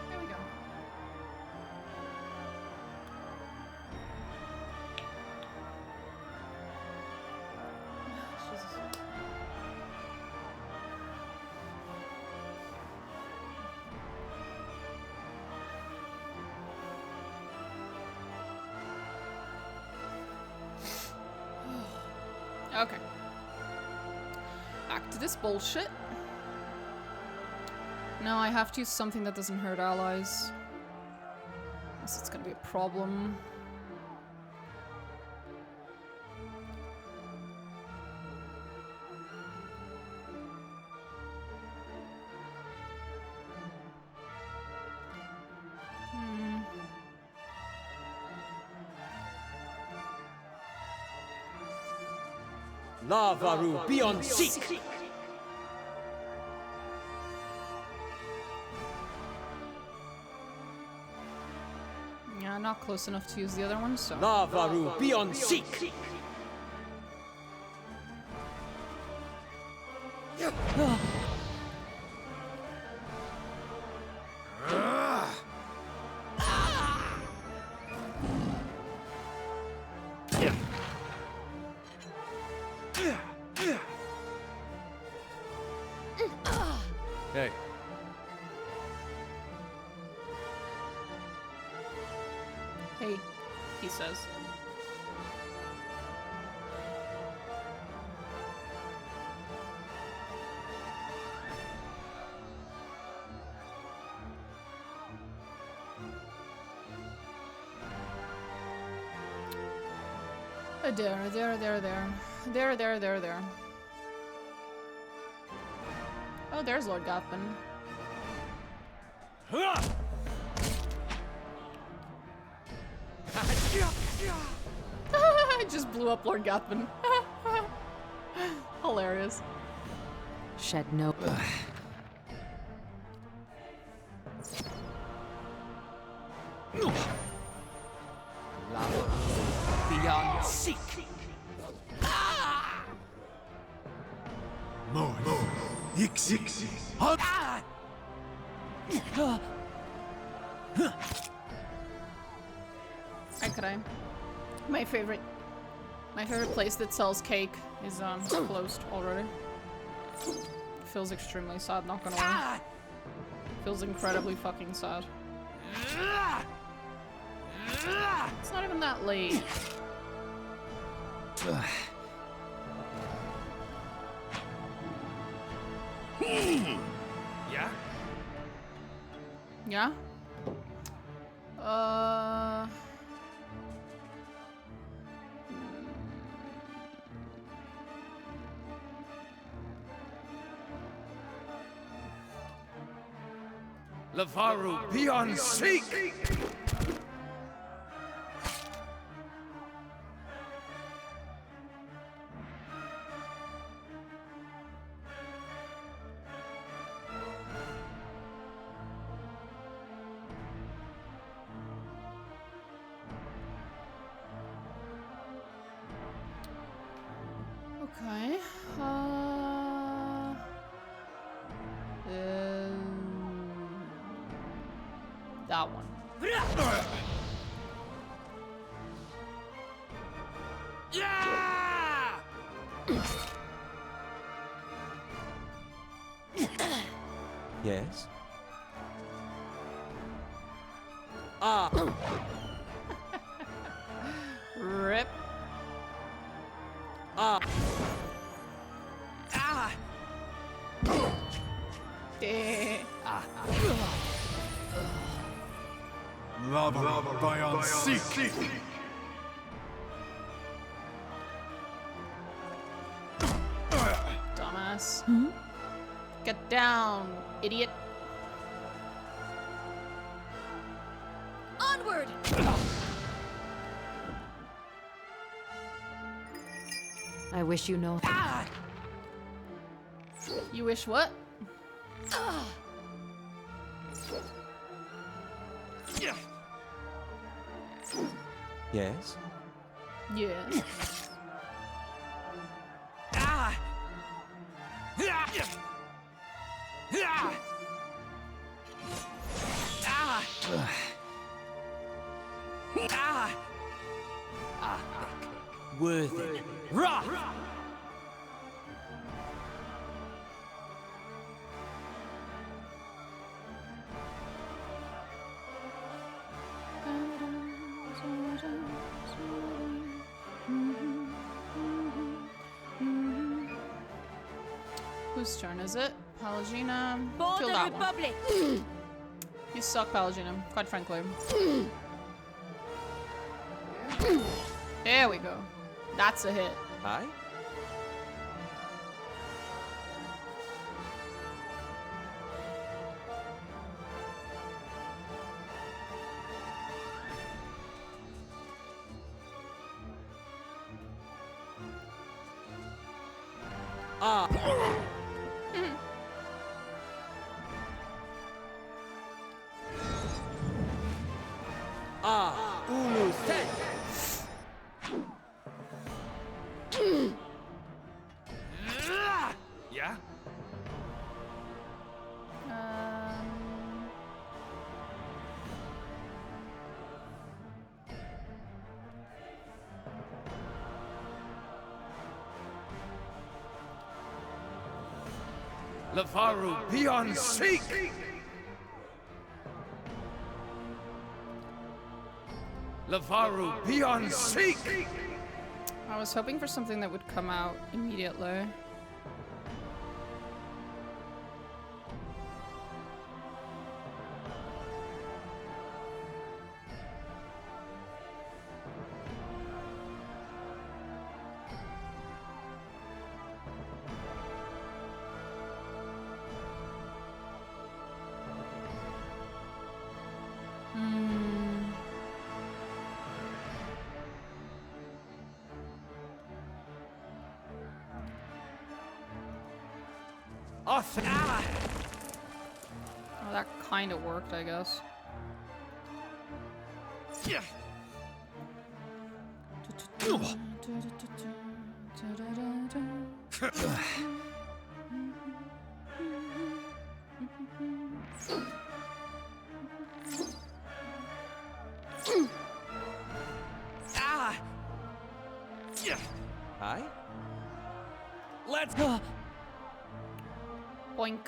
There we go. Jesus. Okay. Back to this bullshit. Now I have to use something that doesn't hurt allies. Unless it's gonna be a problem. Lavaru beyond seek! Yeah, not close enough to use the other one, so. Lavaru beyond seek! Hey. Hey, he says. There. Oh, there's Lord Gothman. I just blew up Lord Gothman. Hilarious. Shed no. Lava beyond seek. Hi, could I? My favorite place that sells cake is closed already. Feels extremely sad, not gonna lie. Feels incredibly fucking sad. It's not even that late. Yeah? Yeah? Lavaru, beyond seek! Okay. That one. Yeah! Yes? Rip. Eh. Lava beyond seek. Dumbass. Get down, idiot. Onward! I wish you know. You wish what? Yes? Yeah. Worthy. Rah! Whose turn is it? Palagina. For Kill the that one. Republic! You suck, Palagina, quite frankly. There we go. That's a hit. Aye? Yeah? Lavaru, beyond seek! Lavaru, beyond seek! I was hoping for something that would come out immediately. Oh, that kind of worked, I guess. Aye? Let's go! Boink.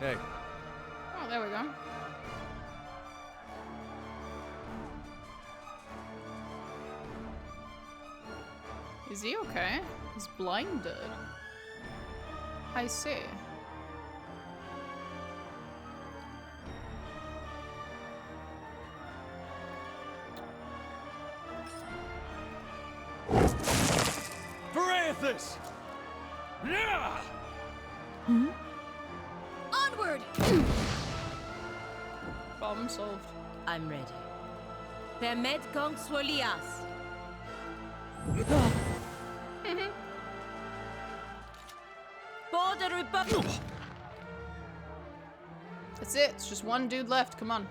Hey, Oh, there we go. Is he okay? He's blinded. I see. Parathis! Yeah! Onward! Problem solved. I'm ready. Permet Kong Swolias. Border Republic. That's it. It's just one dude left. Come on.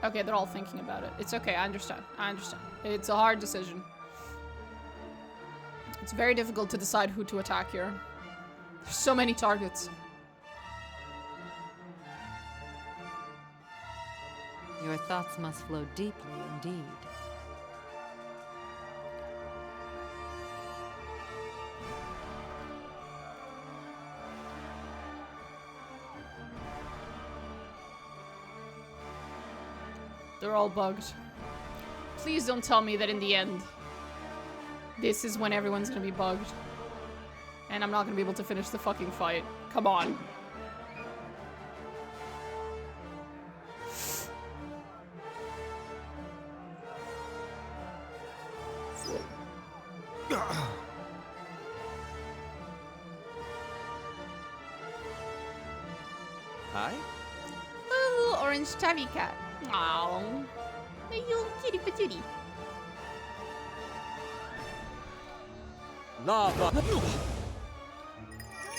Okay, they're all thinking about it. It's okay. I understand. I understand. It's a hard decision. It's very difficult to decide who to attack here. There's so many targets. Your thoughts must flow deeply indeed. They're all bugged. Please don't tell me that in the end, this is when everyone's gonna be bugged. And I'm not gonna be able to finish the fucking fight. Come on. Aye? A little orange tabby cat. Aww. You kitty patootie. Lava! I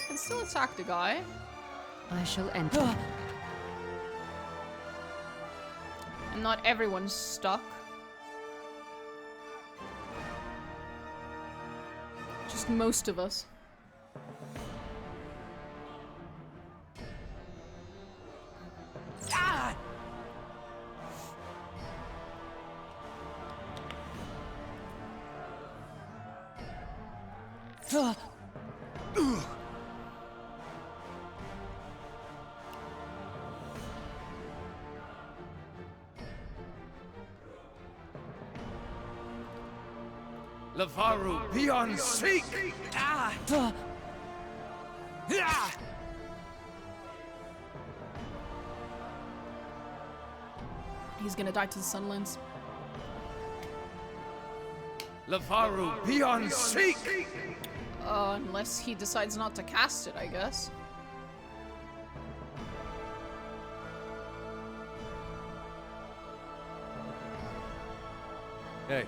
can still attack the guy. I shall enter. And not everyone's stuck. Just most of us. Lavaru, beyond seek! He's gonna die to the Sunlands. Lavaru, beyond seek! Unless he decides not to cast it, I guess. hey.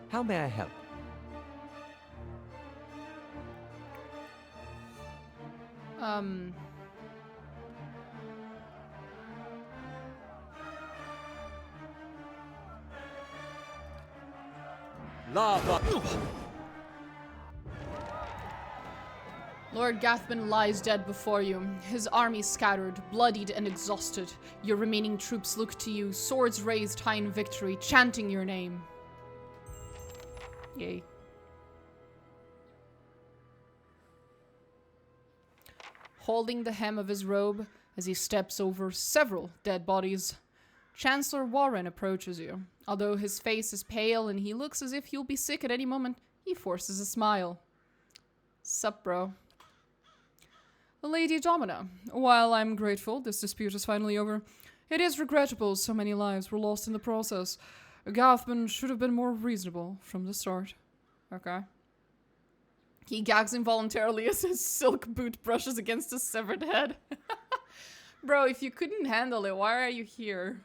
How may I help? Lava! Lord Gathman lies dead before you, his army scattered, bloodied and exhausted. Your remaining troops look to you, swords raised high in victory, chanting your name. Yay. Holding the hem of his robe as he steps over several dead bodies, Chancellor Warren approaches you. Although his face is pale and he looks as if he'll be sick at any moment, he forces a smile. Sup, bro? Lady Domina, while I'm grateful this dispute is finally over, it is regrettable so many lives were lost in the process. Gathman should have been more reasonable from the start. Okay. He gags involuntarily as his silk boot brushes against his severed head. Bro, if you couldn't handle it, why are you here?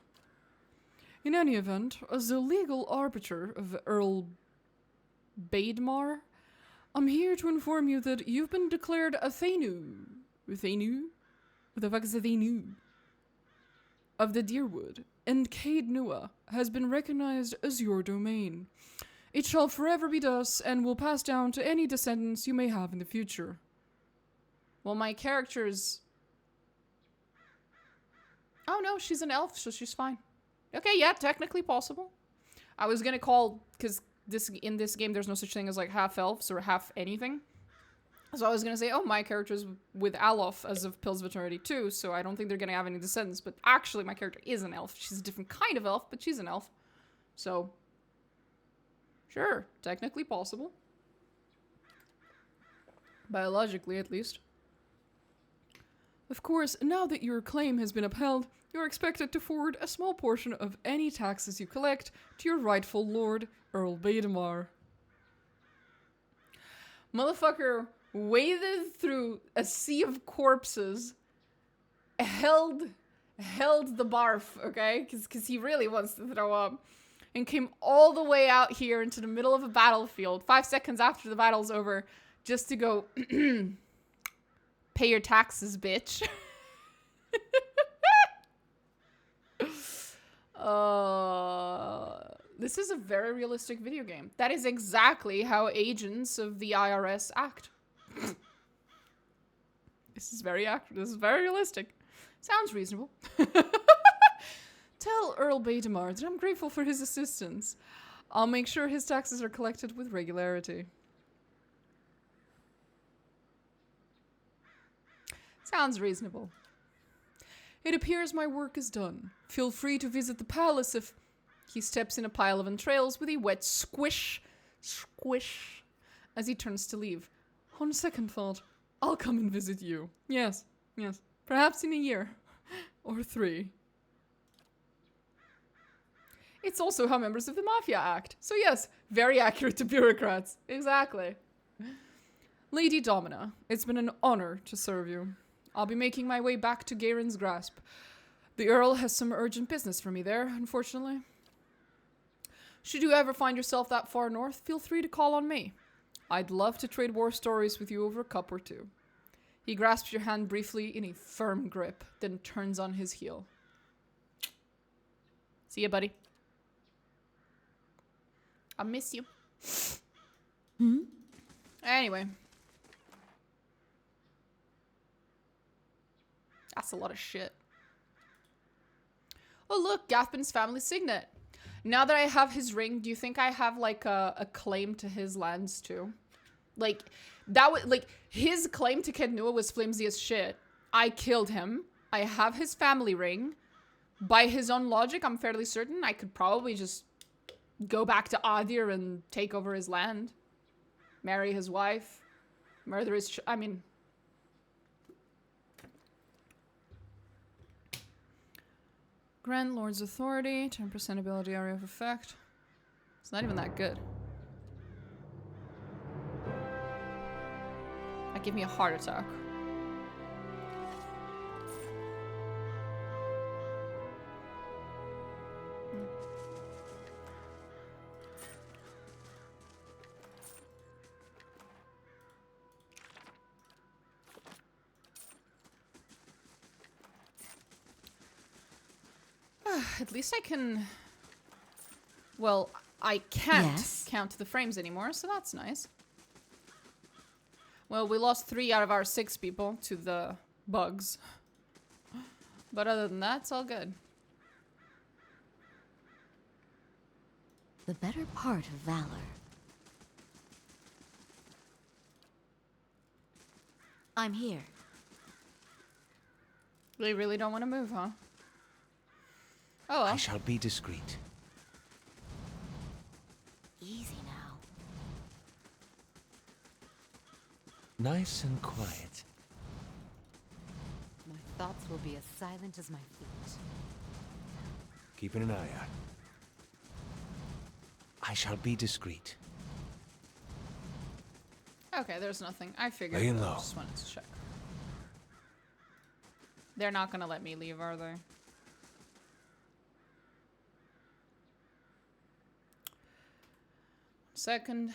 In any event, as the legal arbiter of Earl Baidmar, I'm here to inform you that you've been declared a Thenu. Thenu? What the fuck is a Thenu? Of the Deerwood, and Cade Nua has been recognized as your domain. It shall forever be thus, and will pass down to any descendants you may have in the future. Well, my character's... Oh no, she's an elf, so she's fine. Okay, yeah, technically possible. I was gonna call, because in this game there's no such thing as like half elves or half anything. So I was gonna say, oh, my character's with Alof as of Pills of Eternity 2, so I don't think they're gonna have any descendants, but actually my character is an elf. She's a different kind of elf, but she's an elf. So, sure, technically possible. Biologically, at least. Of course, now that your claim has been upheld, you're expected to forward a small portion of any taxes you collect to your rightful lord, Earl Baidmar. Motherfucker waded through a sea of corpses, held the barf, okay? Because he really wants to throw up, and came all the way out here into the middle of a battlefield 5 seconds after the battle's over just to go pay your taxes, bitch. This is a very realistic video game. That is exactly how agents of the IRS act. This is very accurate. This is very realistic. Sounds reasonable. Tell Earl Baidmar that I'm grateful for his assistance. I'll make sure his taxes are collected with regularity. Sounds reasonable. It appears my work is done. Feel free to visit the palace if... He steps in a pile of entrails with a wet squish, as he turns to leave. On second thought, I'll come and visit you. Yes, yes. Perhaps in a year. Or 3. It's also how members of the Mafia act. So yes, very accurate to bureaucrats. Exactly. Lady Domina, it's been an honor to serve you. I'll be making my way back to Gairen's Grasp. The Earl has some urgent business for me there, unfortunately. Should you ever find yourself that far north, feel free to call on me. I'd love to trade war stories with you over a cup or two. He grasps your hand briefly in a firm grip, then turns on his heel. See ya, buddy. I miss you. Anyway. That's a lot of shit. Oh look, Gathban's family signet. Now that I have his ring, do you think I have like a claim to his lands too? Like that would like his claim to Kednua was flimsy as shit. I killed him. I have his family ring. By his own logic, I'm fairly certain I could probably just go back to Adir and take over his land, marry his wife, murder his. I mean. Grant Lord's authority, 10% ability area of effect. It's not even that good. That gave me a heart attack. At least I can... Well, I can't count the frames anymore, so that's nice. Well, we lost 3 out of our 6 people to the bugs. But other than that, it's all good. The better part of valor. I'm here. They really don't want to move, huh? Oh well. I shall be discreet. Easy now. Nice and quiet. thoughts will be as silent as my feet. Keeping an eye out. I shall be discreet. Okay, there's nothing. I figured. Laying I low. just wanted to check. They're not gonna let me leave, are they? Second.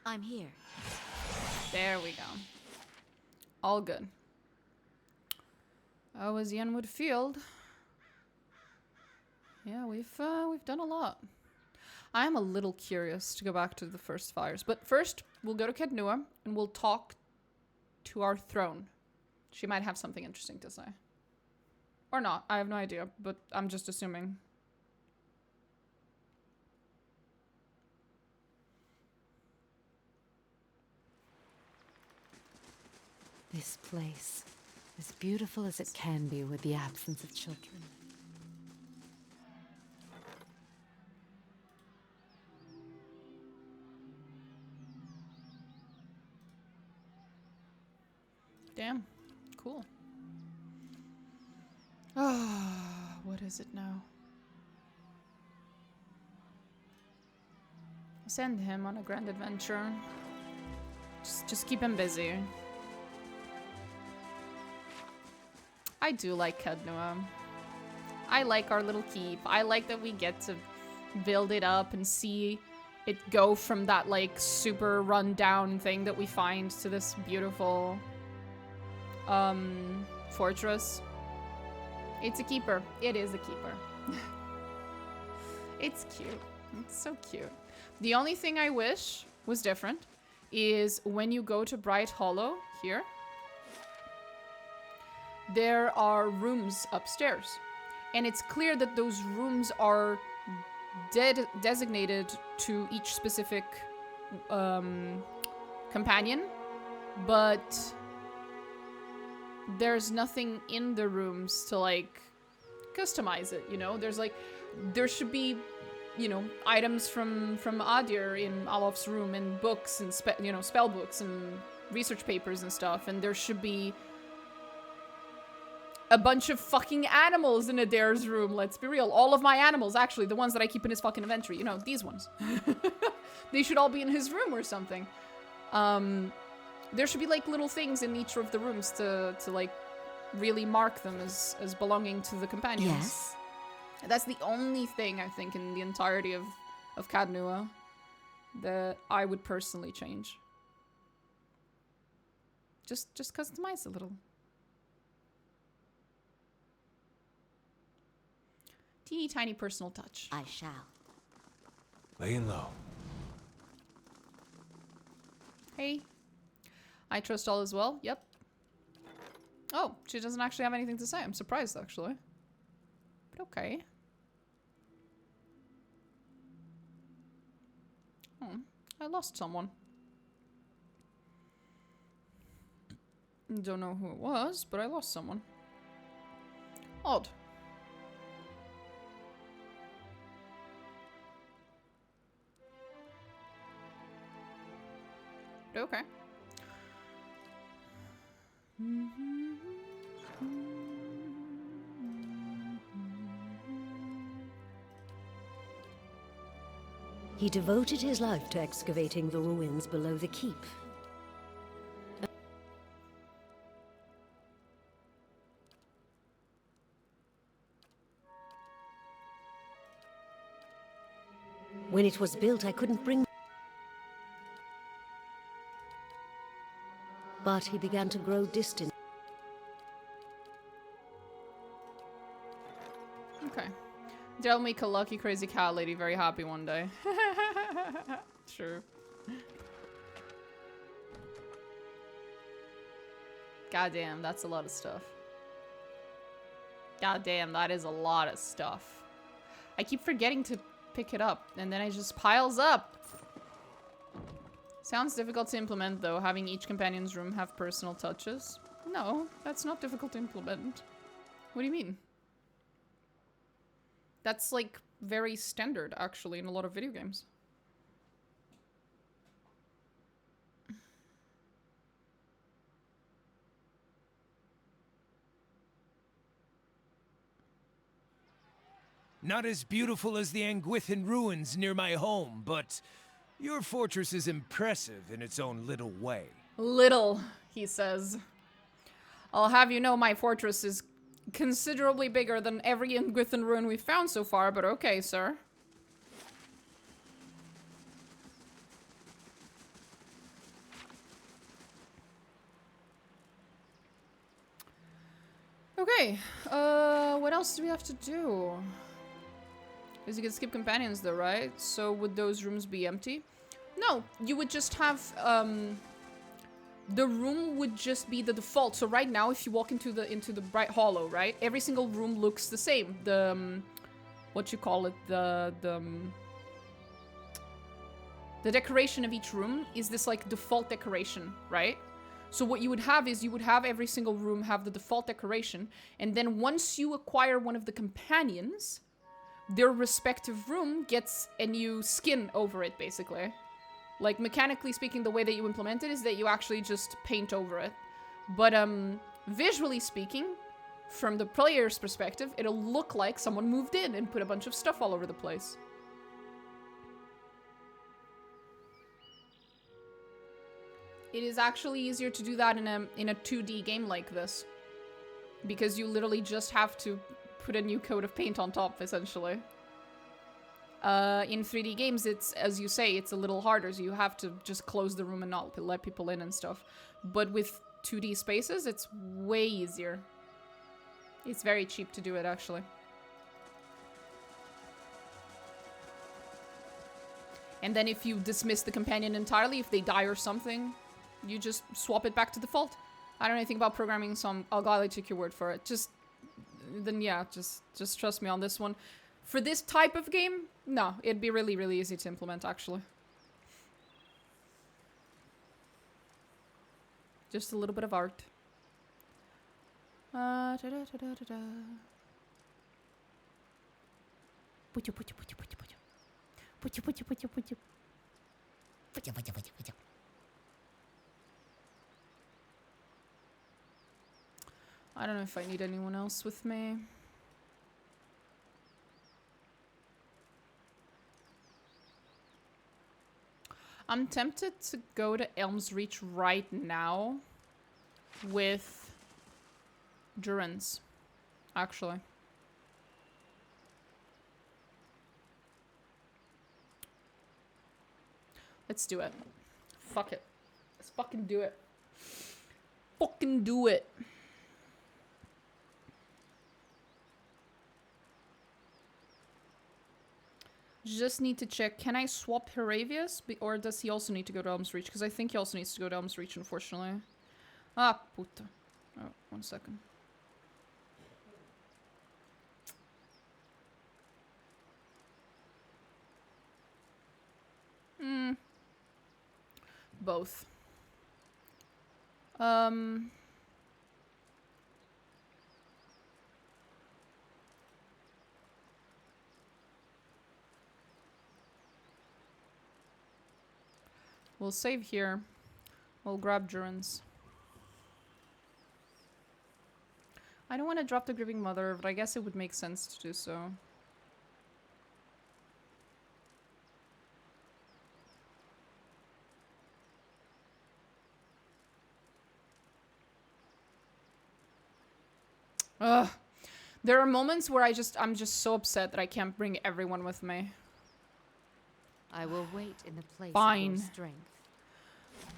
I'm here. There we go. All good. How was Yenwood Field? Yeah, we've done a lot. I'm a little curious to go back to the first fires, but first we'll go to Kednua and we'll talk to our throne. She might have something interesting to say. Or not, I have no idea, but I'm just assuming. This place, as beautiful as it can be with the absence of children. Damn, cool. Ah, what is it now? Send him on a grand adventure. Just keep him busy. I do like Kednua. I like our little keep. I like that we get to build it up and see it go from that like super run-down thing that we find to this beautiful fortress. It's a keeper. It is a keeper. It's cute. It's so cute. The only thing I wish was different is when you go to Bright Hollow here, there are rooms upstairs. And it's clear that those rooms are designated to each specific companion, but there's nothing in the rooms to like customize it, you know? There's like, there should be, you know, items from Adir in Alof's room and books and spell books and research papers and stuff, and there should be a bunch of fucking animals in Adair's room, let's be real. All of my animals, actually, the ones that I keep in his fucking inventory, you know, these ones. They should all be in his room or something. There should be like little things in each of the rooms to like really mark them as belonging to the companions. Yes. That's the only thing I think in the entirety of Kednua that I would personally change. Just customize a little. Teeny tiny personal touch. I shall. Laying low. Hey. I trust all as well. Yep. Oh, she doesn't actually have anything to say. I'm surprised, actually. But okay. Oh, I lost someone. Don't know who it was, but I lost someone. Odd. Okay. He devoted his life to excavating the ruins below the keep. When it was built, I couldn't bring... But he began to grow distant. Okay. They'll make a lucky crazy cat lady very happy one day. Sure. Goddamn, that's a lot of stuff. Goddamn, that is a lot of stuff. I keep forgetting to pick it up, and then it just piles up. Sounds difficult to implement, though, having each companion's room have personal touches. No, that's not difficult to implement. What do you mean? That's, like, very standard, actually, in a lot of video games. Not as beautiful as the Anguithan ruins near my home, but your fortress is impressive in its own little way. Little, he says. I'll have you know my fortress is considerably bigger than every Anguithan ruin we've found so far, but okay, sir. Okay, what else do we have to do? Because you can skip companions though, right? So would those rooms be empty? No, you would just have, the room would just be the default. So right now, if you walk into the Bright Hollow, right? Every single room looks the same. The, what you call it? The decoration of each room is this, like, default decoration, right? So what you would have is you would have every single room have the default decoration. And then once you acquire one of the companions, their respective room gets a new skin over it, basically. Like, mechanically speaking, the way that you implement it is that you actually just paint over it. But, visually speaking, from the player's perspective, it'll look like someone moved in and put a bunch of stuff all over the place. It is actually easier to do that in a 2D game like this. Because you literally just have to put a new coat of paint on top, essentially. In 3D games, it's, as you say, it's a little harder, so you have to just close the room and not let people in and stuff. But with 2D spaces, it's way easier. It's very cheap to do it, actually. And then if you dismiss the companion entirely, if they die or something, you just swap it back to default. I don't know anything about programming, so I'll gladly take your word for it. Then yeah, just trust me on this one. For this type of game, no, it'd be really, really easy to implement, actually. Just a little bit of art. I don't know if I need anyone else with me. I'm tempted to go to Elm's Reach right now with Durance, actually. Let's do it. Fuck it. Let's fucking do it. Fucking do it. Just need to check. Can I swap Heravius? Or does he also need to go to Elm's Reach? Because I think he also needs to go to Elm's Reach, unfortunately. Ah, puta. Oh, 1 second. Both. We'll save here. We'll grab Durance. I don't want to drop the Grieving Mother, but I guess it would make sense to do so. Ugh. There are moments where I'm just so upset that I can't bring everyone with me. I will wait in the place Fine. of your strength.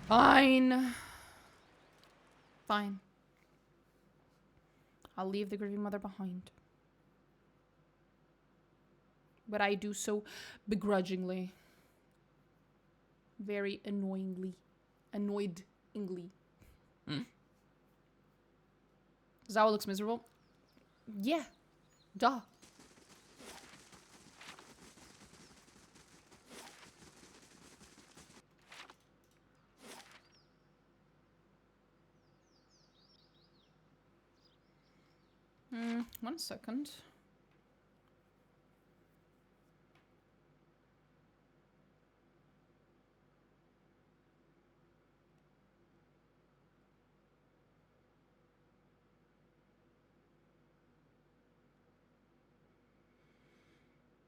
Fine. Fine. I'll leave the Grieving Mother behind. But I do so begrudgingly. Very annoyingly. Annoyedingly. Zawa looks miserable. Yeah. Duh. 1 second.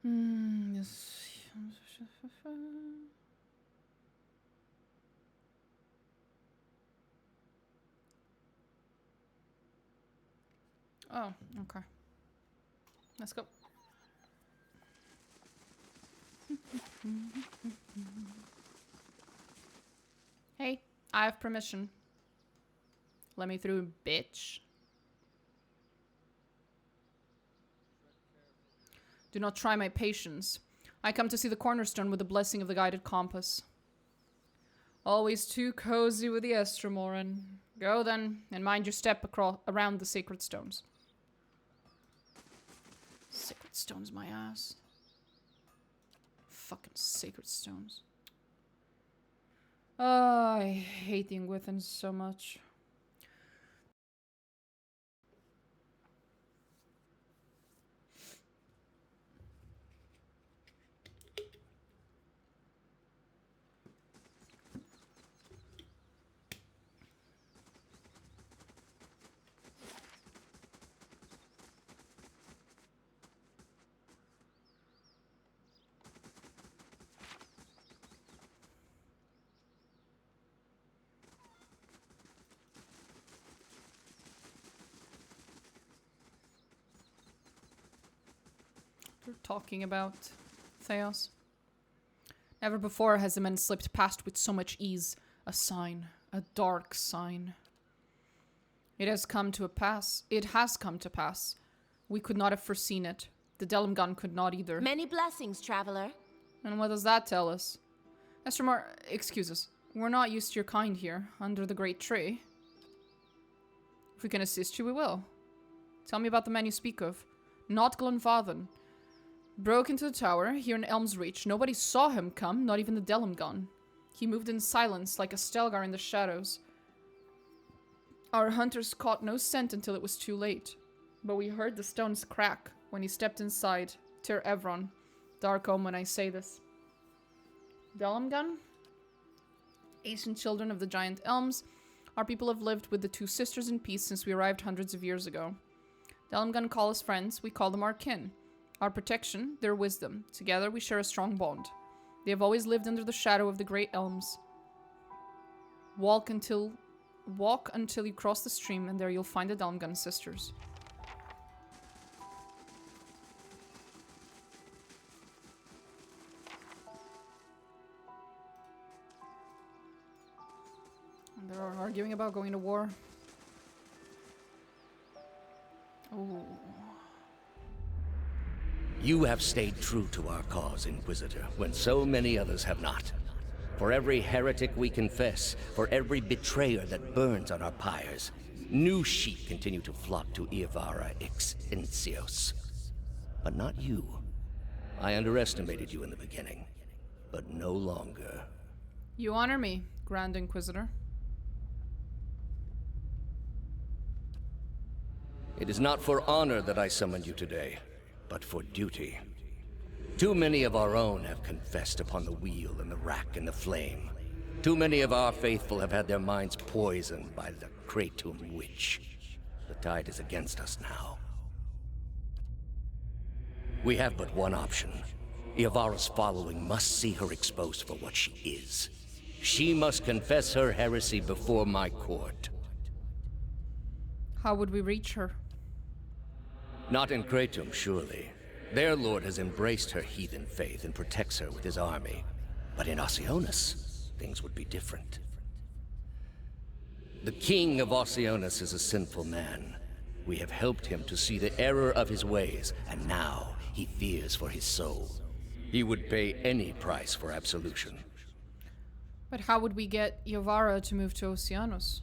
Yes. Oh, okay. Let's go. Hey, I have permission. Let me through, bitch. Do not try my patience. I come to see the cornerstone with the blessing of the guided compass. Always too cozy with the Estromoran. Go then, and mind your step around the sacred stones. Sacred stones, my ass. Fucking sacred stones. Oh, I hate the Yenwood so much. They're talking about Theos. Never before has a man slipped past with so much ease. A sign. A dark sign. It has come to pass. It has come to pass. We could not have foreseen it. The Delmgun could not either. Many blessings, traveler. And what does that tell us? Estromar, excuse us. We're not used to your kind here, under the great tree. If we can assist you, we will. Tell me about the man you speak of. Not Glunvathen. Broke into the tower, here in Elm's Reach. Nobody saw him come, not even the Delmgun. He moved in silence, like a Stelgar in the shadows. Our hunters caught no scent until it was too late. But we heard the stones crack when he stepped inside Tir Evron. Dark home when I say this. Delmgun? Ancient children of the giant elms, our people have lived with the two sisters in peace since we arrived hundreds of years ago. Delmgun call us friends, we call them our kin. Our protection, their wisdom. Together we share a strong bond. They have always lived under the shadow of the great elms. Walk until you cross the stream, and there you'll find the Delmgun sisters. And they're arguing about going to war. Ooh. You have stayed true to our cause, Inquisitor, when so many others have not. For every heretic we confess, for every betrayer that burns on our pyres, new sheep continue to flock to Iavara ex Incios. But not you. I underestimated you in the beginning, but no longer. You honor me, Grand Inquisitor. It is not for honor that I summoned you today, but for duty. Too many of our own have confessed upon the wheel and the rack and the flame. Too many of our faithful have had their minds poisoned by the Kratom witch. The tide is against us now. We have but one option. Iavara's following must see her exposed for what she is. She must confess her heresy before my court. How would we reach her? Not in Kratom, surely. Their lord has embraced her heathen faith and protects her with his army. But in Oceanus, things would be different. The king of Oceanus is a sinful man. We have helped him to see the error of his ways, and now he fears for his soul. He would pay any price for absolution. But how would we get Iavara to move to Oceanus?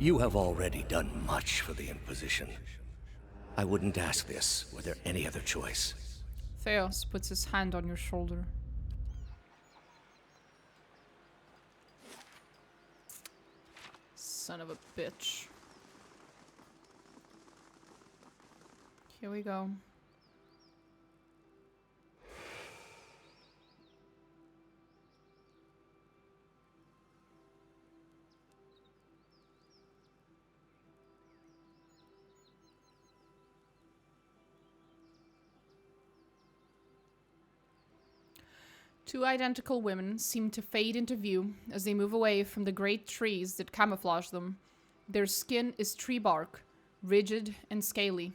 You have already done much for the Inquisition. I wouldn't ask this were there any other choice. Theos puts his hand on your shoulder. Son of a bitch. Here we go. Two identical women seem to fade into view as they move away from the great trees that camouflage them. Their skin is tree bark, rigid and scaly,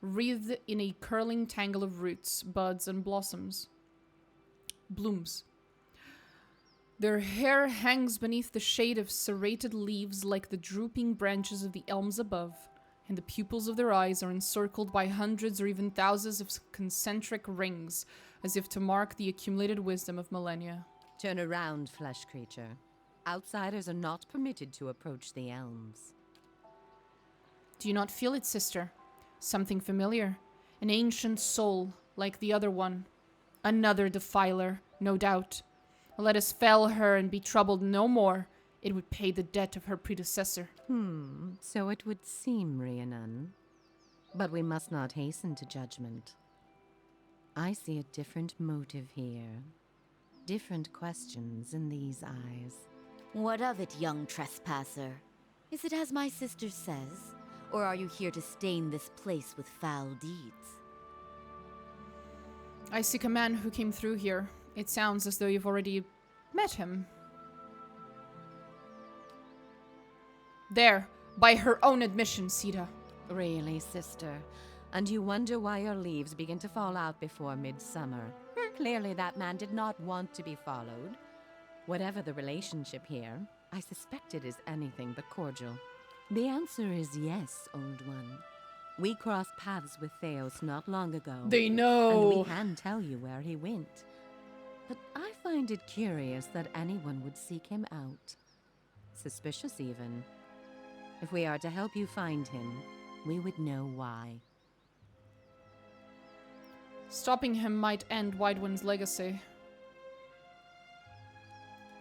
wreathed in a curling tangle of roots, buds, and blooms. Their hair hangs beneath the shade of serrated leaves like the drooping branches of the elms above, and the pupils of their eyes are encircled by hundreds or even thousands of concentric rings, as if to mark the accumulated wisdom of millennia. Turn around, flesh creature. Outsiders are not permitted to approach the elms. Do you not feel it, sister? Something familiar. An ancient soul, like the other one. Another defiler, no doubt. Let us fell her and be troubled no more. It would pay the debt of her predecessor. So it would seem, Rhiannon. But we must not hasten to judgment. I see a different motive here. Different questions in these eyes. What of it, young trespasser? Is it as my sister says? Or are you here to stain this place with foul deeds? I seek a man who came through here. It sounds as though you've already met him. There, by her own admission, Sita. Really, sister? And you wonder why your leaves begin to fall out before midsummer. Clearly that man did not want to be followed. Whatever the relationship here, I suspect it is anything but cordial. The answer is yes, old one. We crossed paths with Theos not long ago. They know! And we can tell you where he went. But I find it curious that anyone would seek him out. Suspicious, even. If we are to help you find him, we would know why. Stopping him might end Whiteone's legacy.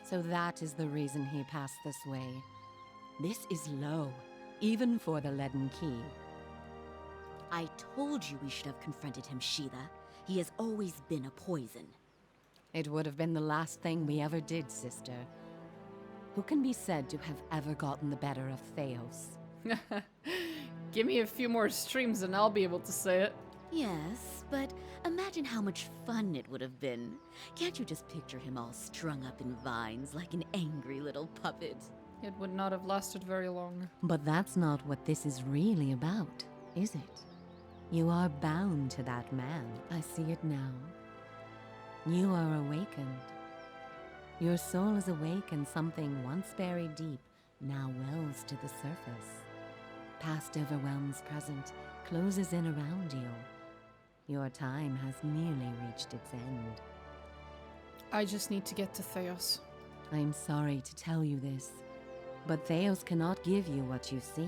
So that is the reason he passed this way. This is low, even for the Leaden Key. I told you we should have confronted him, Sheila. He has always been a poison. It would have been the last thing we ever did, sister. Who can be said to have ever gotten the better of Theos? Give me a few more streams and I'll be able to say it. Yes, but imagine how much fun it would have been. Can't you just picture him all strung up in vines like an angry little puppet? It would not have lasted very long. But that's not what this is really about, is it? You are bound to that man. I see it now. You are awakened. Your soul is awake and something once buried deep now wells to the surface. Past overwhelms present, closes in around you. Your time has nearly reached its end. I just need to get to Theos. I'm sorry to tell you this, but Theos cannot give you what you seek.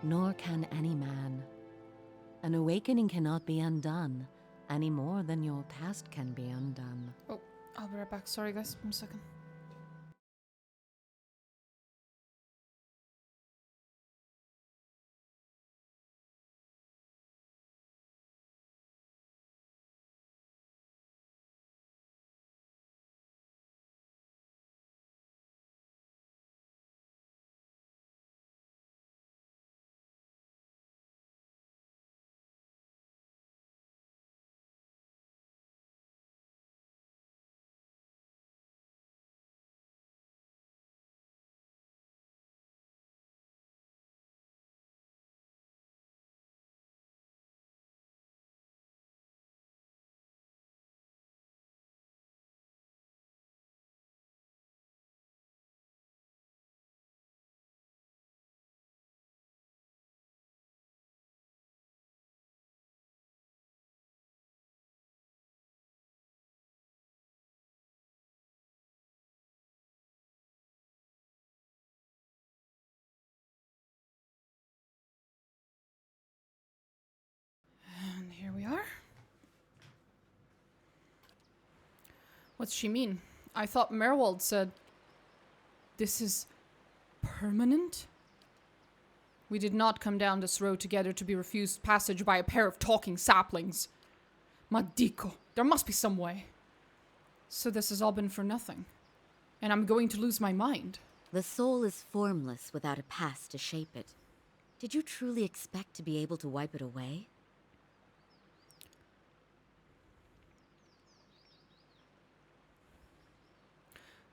Nor can any man. An awakening cannot be undone, any more than your past can be undone. Oh, I'll be right back. Sorry guys, 1 second. And here we are. What's she mean? I thought Merwald said this is permanent? We did not come down this road together to be refused passage by a pair of talking saplings. Maldito, there must be some way. So this has all been for nothing. And I'm going to lose my mind. The soul is formless without a past to shape it. Did you truly expect to be able to wipe it away?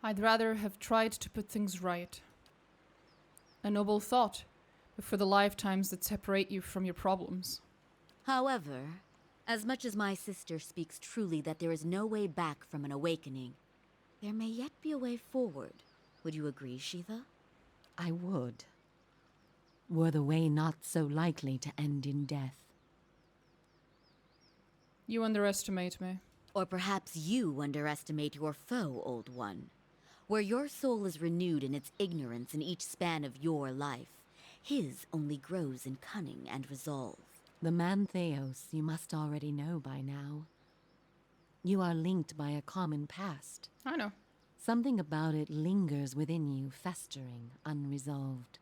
I'd rather have tried to put things right. A noble thought, but for the lifetimes that separate you from your problems. However, as much as my sister speaks truly that there is no way back from an awakening, there may yet be a way forward. Would you agree, Shiva? I would. Were the way not so likely to end in death. You underestimate me. Or perhaps you underestimate your foe, Old One. Where your soul is renewed in its ignorance in each span of your life, his only grows in cunning and resolve. The man Theos you must already know by now. You are linked by a common past. I know. Something about it lingers within you, festering, unresolved.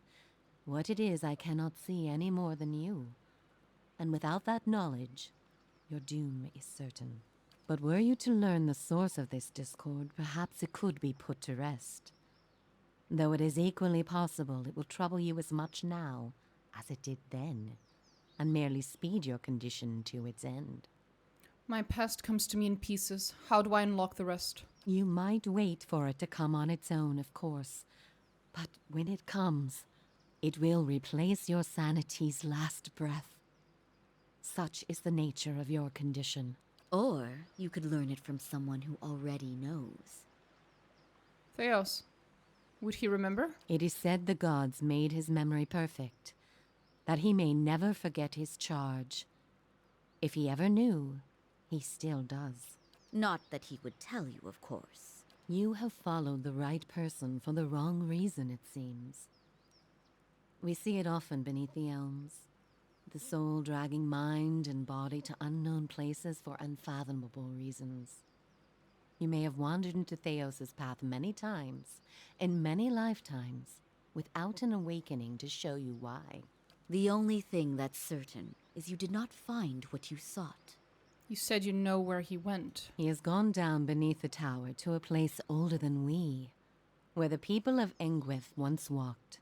What it is I cannot see any more than you. And without that knowledge, your doom is certain. But were you to learn the source of this discord, perhaps it could be put to rest. Though it is equally possible it will trouble you as much now as it did then, and merely speed your condition to its end. My past comes to me in pieces. How do I unlock the rest? You might wait for it to come on its own, of course. But when it comes, it will replace your sanity's last breath. Such is the nature of your condition. Or you could learn it from someone who already knows. Theos, would he remember? It is said the gods made his memory perfect, that he may never forget his charge. If he ever knew, he still does. Not that he would tell you, of course. You have followed the right person for the wrong reason, it seems. We see it often beneath the elms. The soul dragging mind and body to unknown places for unfathomable reasons. You may have wandered into Theos's path many times, in many lifetimes, without an awakening to show you why. The only thing that's certain is you did not find what you sought. You said you know where he went. He has gone down beneath the tower to a place older than we, where the people of Yenwood once walked.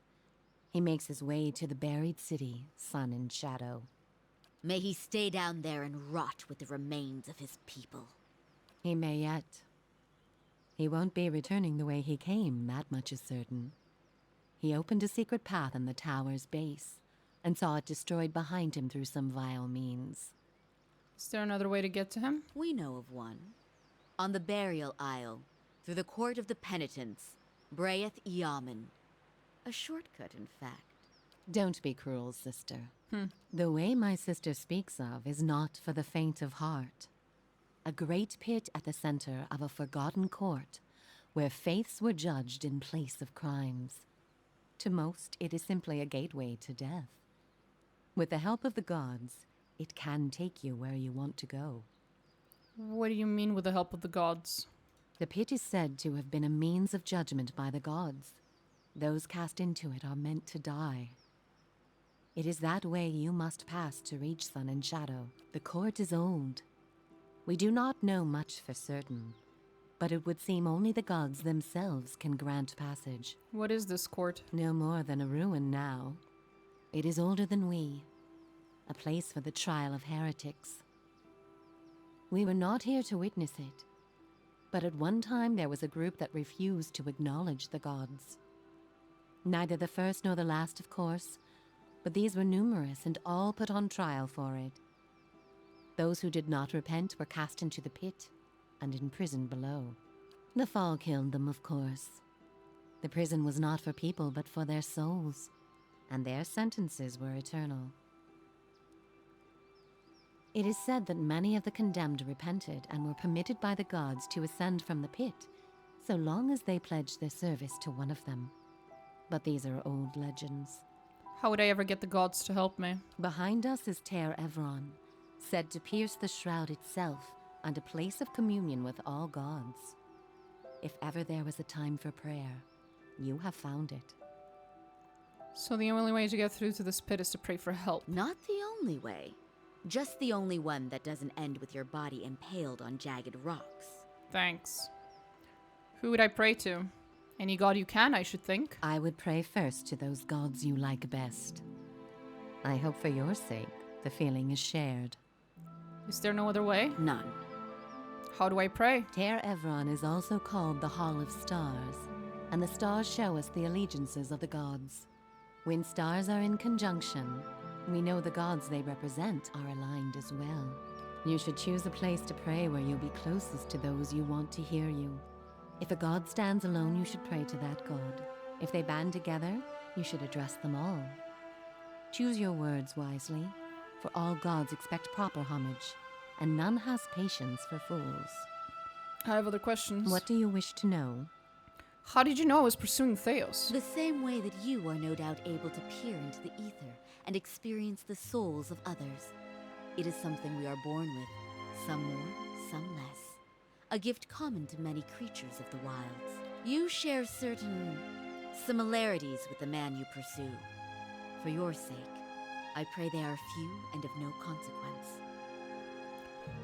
He makes his way to the buried city, Sun and Shadow. May he stay down there and rot with the remains of his people. He may yet. He won't be returning the way he came, that much is certain. He opened a secret path in the tower's base, and saw it destroyed behind him through some vile means. Is there another way to get to him? We know of one. On the burial isle, through the court of the penitents, Braeth Yaman. A shortcut, in fact. Don't be cruel, sister. The way my sister speaks of is not for the faint of heart. A great pit at the center of a forgotten court, where faiths were judged in place of crimes. To most, it is simply a gateway to death. With the help of the gods, it can take you where you want to go. What do you mean with the help of the gods? The pit is said to have been a means of judgment by the gods. Those cast into it are meant to die. It is that way you must pass to reach Sun and Shadow. The court is old. We do not know much for certain, but it would seem only the gods themselves can grant passage. What is this court? No more than a ruin now. It is older than we, a place for the trial of heretics. We were not here to witness it, but at one time there was a group that refused to acknowledge the gods. Neither the first nor the last, of course, but these were numerous and all put on trial for it. Those who did not repent were cast into the pit and imprisoned below. The fall killed them, of course. The prison was not for people but for their souls, and their sentences were eternal. It is said that many of the condemned repented and were permitted by the gods to ascend from the pit, so long as they pledged their service to one of them. But these are old legends. How would I ever get the gods to help me? Behind us is Ter Evron, said to pierce the shroud itself and a place of communion with all gods. If ever there was a time for prayer, you have found it. So the only way to get through to this pit is to pray for help. Not the only way. Just the only one that doesn't end with your body impaled on jagged rocks. Thanks. Who would I pray to? Any god you can, I should think. I would pray first to those gods you like best. I hope for your sake, the feeling is shared. Is there no other way? None. How do I pray? Ter Evron is also called the Hall of Stars, and the stars show us the allegiances of the gods. When stars are in conjunction, we know the gods they represent are aligned as well. You should choose a place to pray where you'll be closest to those you want to hear you. If a god stands alone, you should pray to that god. If they band together, you should address them all. Choose your words wisely, for all gods expect proper homage, and none has patience for fools. I have other questions. What do you wish to know? How did you know I was pursuing Theos? The same way that you are no doubt able to peer into the ether and experience the souls of others. It is something we are born with, some more, some less. A gift common to many creatures of the wilds. You share certain similarities with the man you pursue. For your sake, I pray they are few and of no consequence.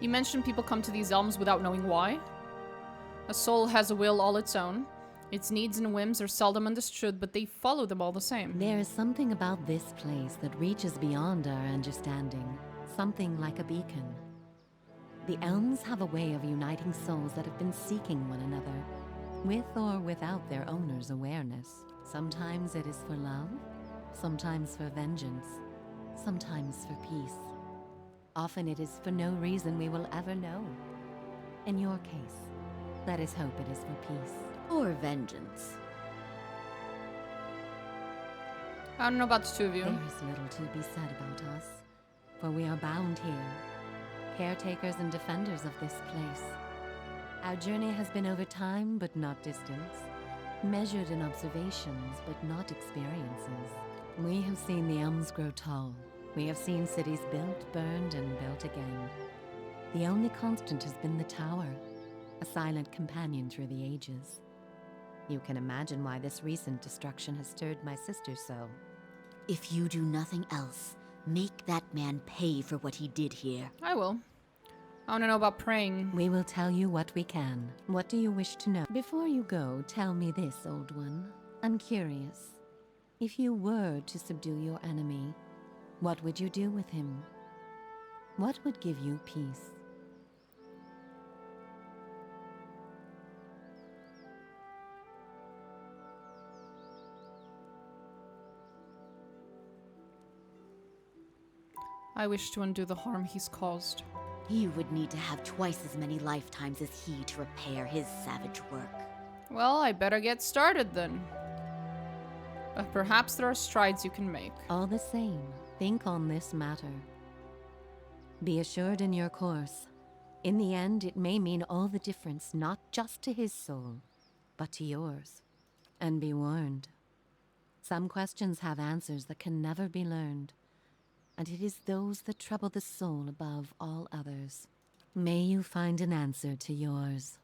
You mentioned people come to these elms without knowing why. A soul has a will all its own. Its needs and whims are seldom understood, but they follow them all the same. There is something about this place that reaches beyond our understanding. Something like a beacon. The elms have a way of uniting souls that have been seeking one another, with or without their owner's awareness. Sometimes it is for love, sometimes for vengeance, sometimes for peace. Often it is for no reason we will ever know. In your case, let us hope it is for peace. Or vengeance. I don't know about the two of you. There is little to be said about us, for we are bound here, caretakers and defenders of this place. Our journey has been over time, but not distance, measured in observations, but not experiences. We have seen the elms grow tall. We have seen cities built, burned, and built again. The only constant has been the tower, a silent companion through the ages. You can imagine why this recent destruction has stirred my sister so. If you do nothing else, make that man pay for what he did here. I will. I want to know about praying. We will tell you what we can. What do you wish to know? Before you go, tell me this, old one. I'm curious. If you were to subdue your enemy, what would you do with him? What would give you peace? I wish to undo the harm he's caused. You would need to have twice as many lifetimes as he to repair his savage work. Well, I better get started then. But perhaps there are strides you can make. All the same, think on this matter. Be assured in your course. In the end, it may mean all the difference, not just to his soul, but to yours. And be warned. Some questions have answers that can never be learned. And it is those that trouble the soul above all others. May you find an answer to yours.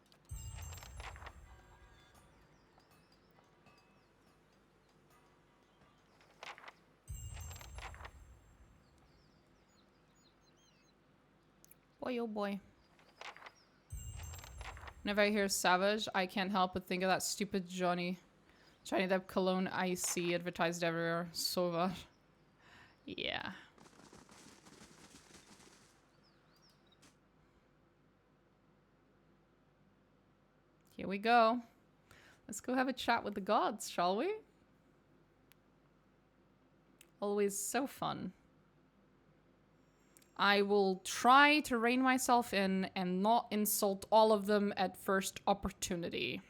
Boy, oh boy. Whenever I hear Savage, I can't help but think of that stupid Johnny Depp cologne I see advertised everywhere. So bad. Yeah. Here we go. Let's go have a chat with the gods, shall we? Always so fun. I will try to rein myself in and not insult all of them at first opportunity.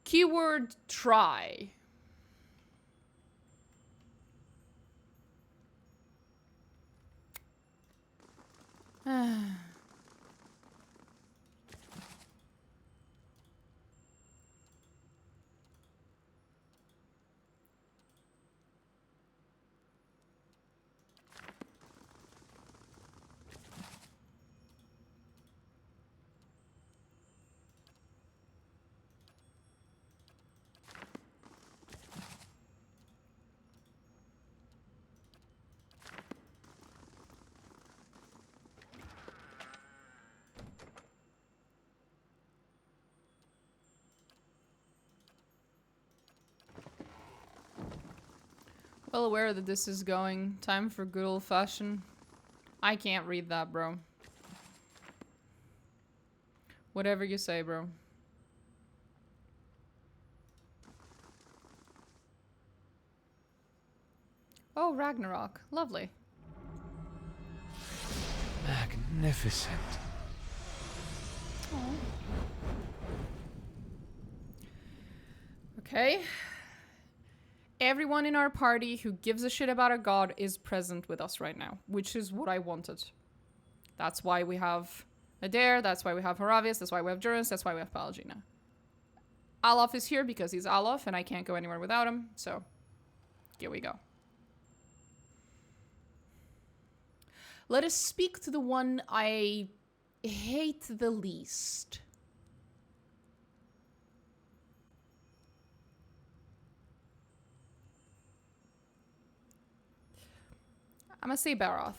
Keyword try. Well aware that this is going. Time for good old-fashioned... I can't read that, bro. Whatever you say, bro. Oh, Ragnarok. Lovely. Magnificent. Aww. Okay. Everyone in our party who gives a shit about a god is present with us right now, which is what I wanted. That's why we have Adair, that's why we have Horavius, that's why we have Juris, that's why we have Palagina. Alof is here because he's Alof and I can't go anywhere without him, so here we go. Let us speak to the one I hate the least. I'm gonna say Baroth.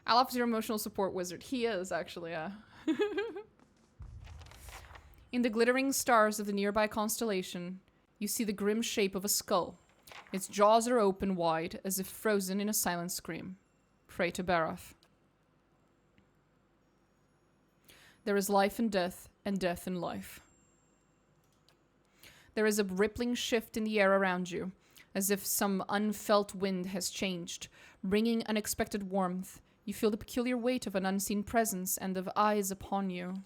Alof's your emotional support wizard. He is, actually, yeah. In the glittering stars of the nearby constellation, you see the grim shape of a skull. Its jaws are open wide, as if frozen in a silent scream. Pray to Baroth. There is life in death, and death in life. There is a rippling shift in the air around you, as if some unfelt wind has changed, bringing unexpected warmth. You feel the peculiar weight of an unseen presence and of eyes upon you.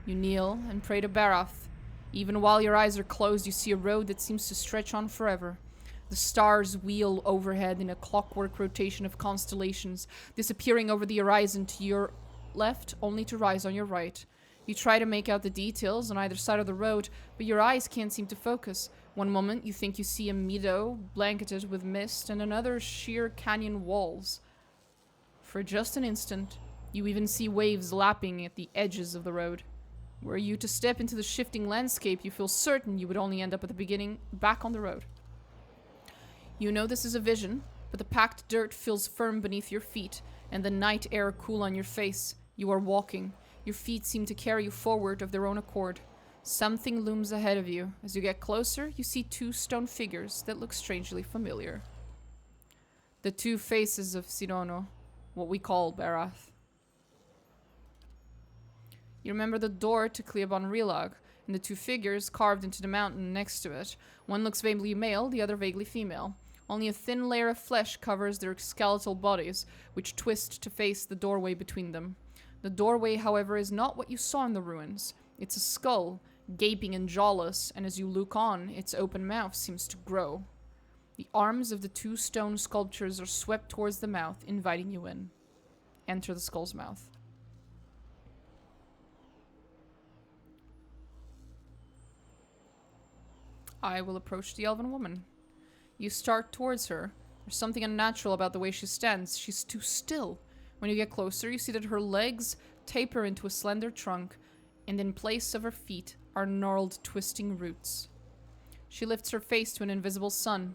You kneel and pray to Baroth. Even while your eyes are closed, you see a road that seems to stretch on forever. The stars wheel overhead in a clockwork rotation of constellations, disappearing over the horizon to your left, only to rise on your right. You try to make out the details on either side of the road, but your eyes can't seem to focus. One moment, you think you see a meadow blanketed with mist, and another sheer canyon walls. For just an instant, you even see waves lapping at the edges of the road. Were you to step into the shifting landscape, you feel certain you would only end up at the beginning, back on the road. You know this is a vision, but the packed dirt feels firm beneath your feet, and the night air cool on your face. You are walking. Your feet seem to carry you forward of their own accord. Something looms ahead of you. As you get closer, you see two stone figures that look strangely familiar. The two faces of Sirono, what we call Baroth. You remember the door to Cleobon Relag, and the two figures carved into the mountain next to it. One looks vaguely male, the other vaguely female. Only a thin layer of flesh covers their skeletal bodies, which twist to face the doorway between them. The doorway, however, is not what you saw in the ruins. It's a skull, gaping and jawless, and as you look on, its open mouth seems to grow. The arms of the two stone sculptures are swept towards the mouth, inviting you in. Enter the skull's mouth. I will approach the elven woman. You start towards her. There's something unnatural about the way she stands. She's too still. When you get closer, you see that her legs taper into a slender trunk, and in place of her feet are gnarled, twisting roots. She lifts her face to an invisible sun.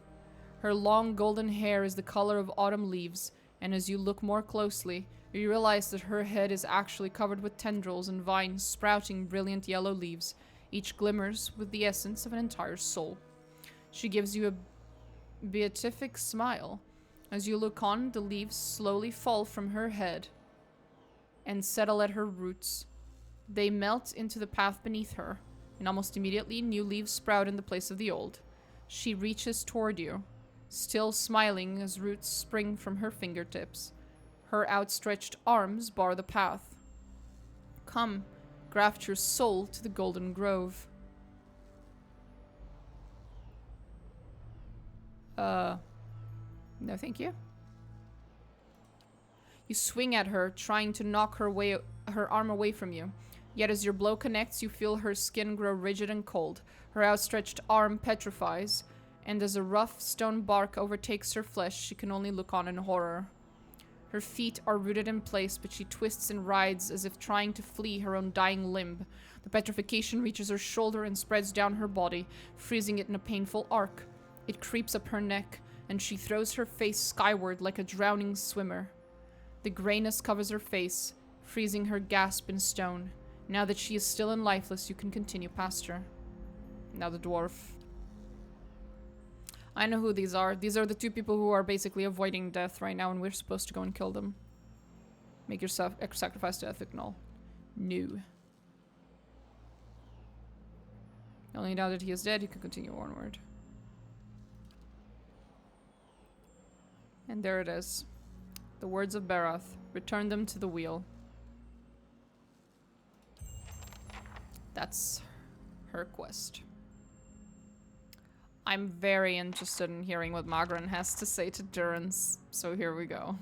Her long golden hair is the color of autumn leaves, and as you look more closely, you realize that her head is actually covered with tendrils and vines sprouting brilliant yellow leaves. Each glimmers with the essence of an entire soul. She gives you a beatific smile. As you look on, the leaves slowly fall from her head and settle at her roots. They melt into the path beneath her, and almost immediately new leaves sprout in the place of the old. She reaches toward you, still smiling as roots spring from her fingertips. Her outstretched arms bar the path. Come, graft your soul to the golden grove. No thank you. You swing at her, trying to knock her arm away from you. Yet as your blow connects, you feel her skin grow rigid and cold. Her outstretched arm petrifies, and as a rough stone bark overtakes her flesh, she can only look on in horror. Her feet are rooted in place, but she twists and writhes as if trying to flee her own dying limb. The petrification reaches her shoulder and spreads down her body, freezing it in a painful arc. It creeps up her neck, and she throws her face skyward like a drowning swimmer. The grayness covers her face, freezing her gasp in stone. Now that she is still and lifeless, you can continue past her. Now the dwarf. I know who these are. These are the two people who are basically avoiding death right now, and we're supposed to go and kill them. Make yourself sacrifice to Ethic Null. No. Only now that he is dead, you can continue onward. And there it is. The words of Barath. Return them to the wheel. That's her quest. I'm very interested in hearing what Magran has to say to Durance, so here we go.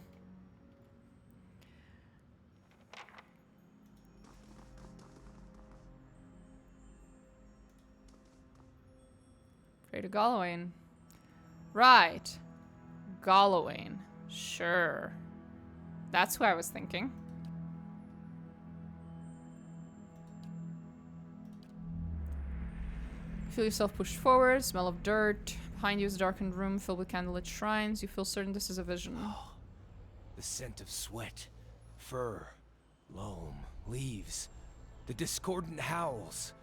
Pray to Galawain. Right. Galawain. Sure. That's who I was thinking. Feel yourself pushed forward, smell of dirt. Behind you is a darkened room filled with candlelit shrines. You feel certain this is a vision. The scent of sweat, fur, loam, leaves, the discordant howls.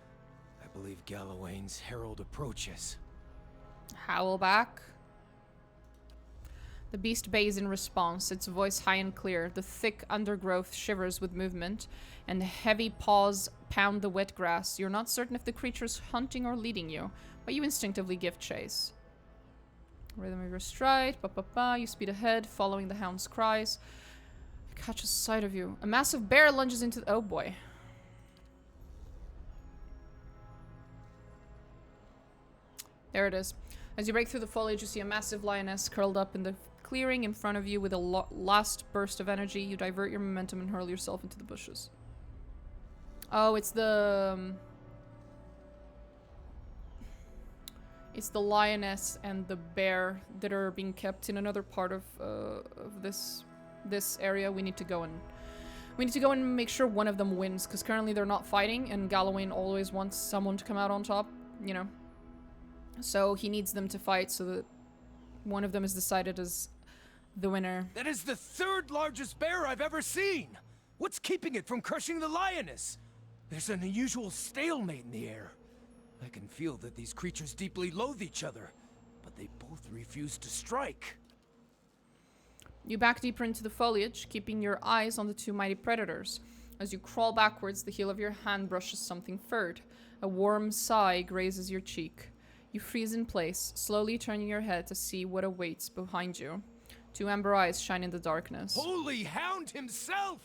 I believe Galawain's herald approaches. Howl back. The beast bays in response, its voice high and clear. The thick undergrowth shivers with movement, and heavy paws pound the wet grass. You're not certain if the creature's hunting or leading you, but you instinctively give chase. Rhythm of your stride, ba-ba-ba. You speed ahead, following the hound's cries. It catches sight of you. A massive bear lunges into the— oh boy. There it is. As you break through the foliage, you see a massive lioness curled up in the clearing in front of you with a last burst of energy. You divert your momentum and hurl yourself into the bushes. Oh, it's the lioness and the bear that are being kept in another part of this area. We need to go and make sure one of them wins, because currently they're not fighting, and Galawain always wants someone to come out on top, you know. So he needs them to fight so that one of them is decided as the winner. That is the third largest bear I've ever seen! What's keeping it from crushing the lioness? There's an unusual stalemate in the air. I can feel that these creatures deeply loathe each other, but they both refuse to strike. You back deeper into the foliage, keeping your eyes on the two mighty predators. As you crawl backwards, the heel of your hand brushes something furred. A warm sigh grazes your cheek. You freeze in place, slowly turning your head to see what awaits behind you. Two amber eyes shine in the darkness. Holy Hound himself!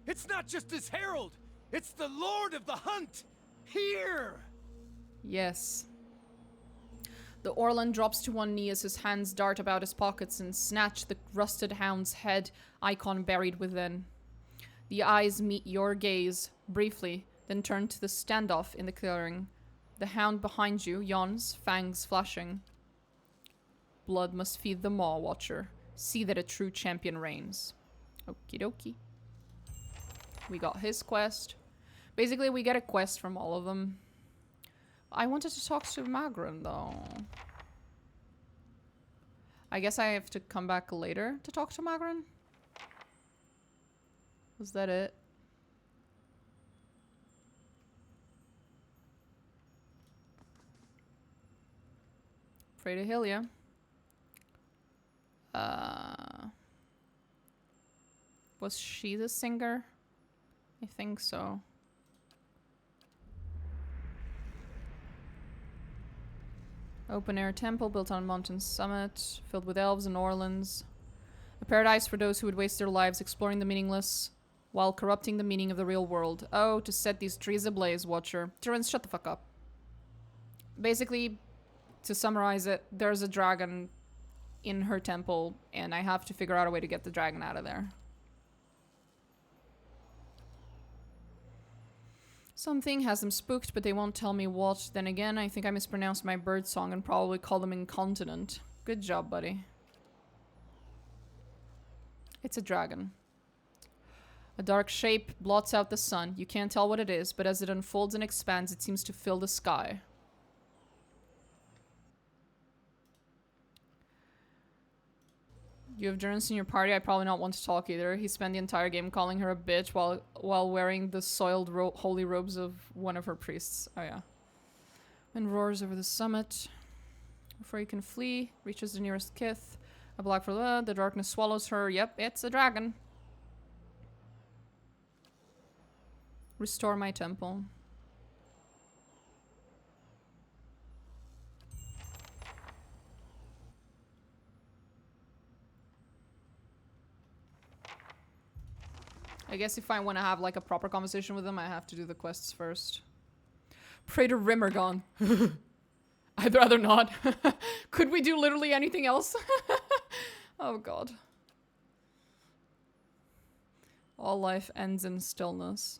It's not just his herald! It's the Lord of the Hunt! Here! Yes. The Orlan drops to one knee as his hands dart about his pockets and snatch the rusted hound's head icon buried within. The eyes meet your gaze, briefly, then turn to the standoff in the clearing. The hound behind you yawns, fangs flashing. Blood must feed the maw, Watcher. See that a true champion reigns. Okie dokie. We got his quest. Basically, we get a quest from all of them. I wanted to talk to Magran, though. I guess I have to come back later to talk to Magran? Was that it? Afraid to heal ya. Was she the singer? I think so. Open air temple built on a mountain summit, filled with elves and Orlans. A paradise for those who would waste their lives exploring the meaningless while corrupting the meaning of the real world. Oh, to set these trees ablaze, Watcher. Durance, shut the fuck up. Basically, to summarize it, there's a dragon in her temple, and I have to figure out a way to get the dragon out of there. Something has them spooked, but they won't tell me what. Then again, I think I mispronounced my bird song and probably called them incontinent. Good job, buddy. It's a dragon. A dark shape blots out the sun. You can't tell what it is, but as it unfolds and expands, it seems to fill the sky. You have Durance in your party. I probably not want to talk either. He spent the entire game calling her a bitch while wearing the soiled holy robes of one of her priests. Oh yeah. Wind roars over the summit. Before you can flee, reaches the nearest kith. A black for the darkness swallows her. Yep, it's a dragon. Restore my temple. I guess if I want to have like a proper conversation with them, I have to do the quests first. Pray to Rimmergon. I'd rather not. Could we do literally anything else? Oh god. All life ends in stillness.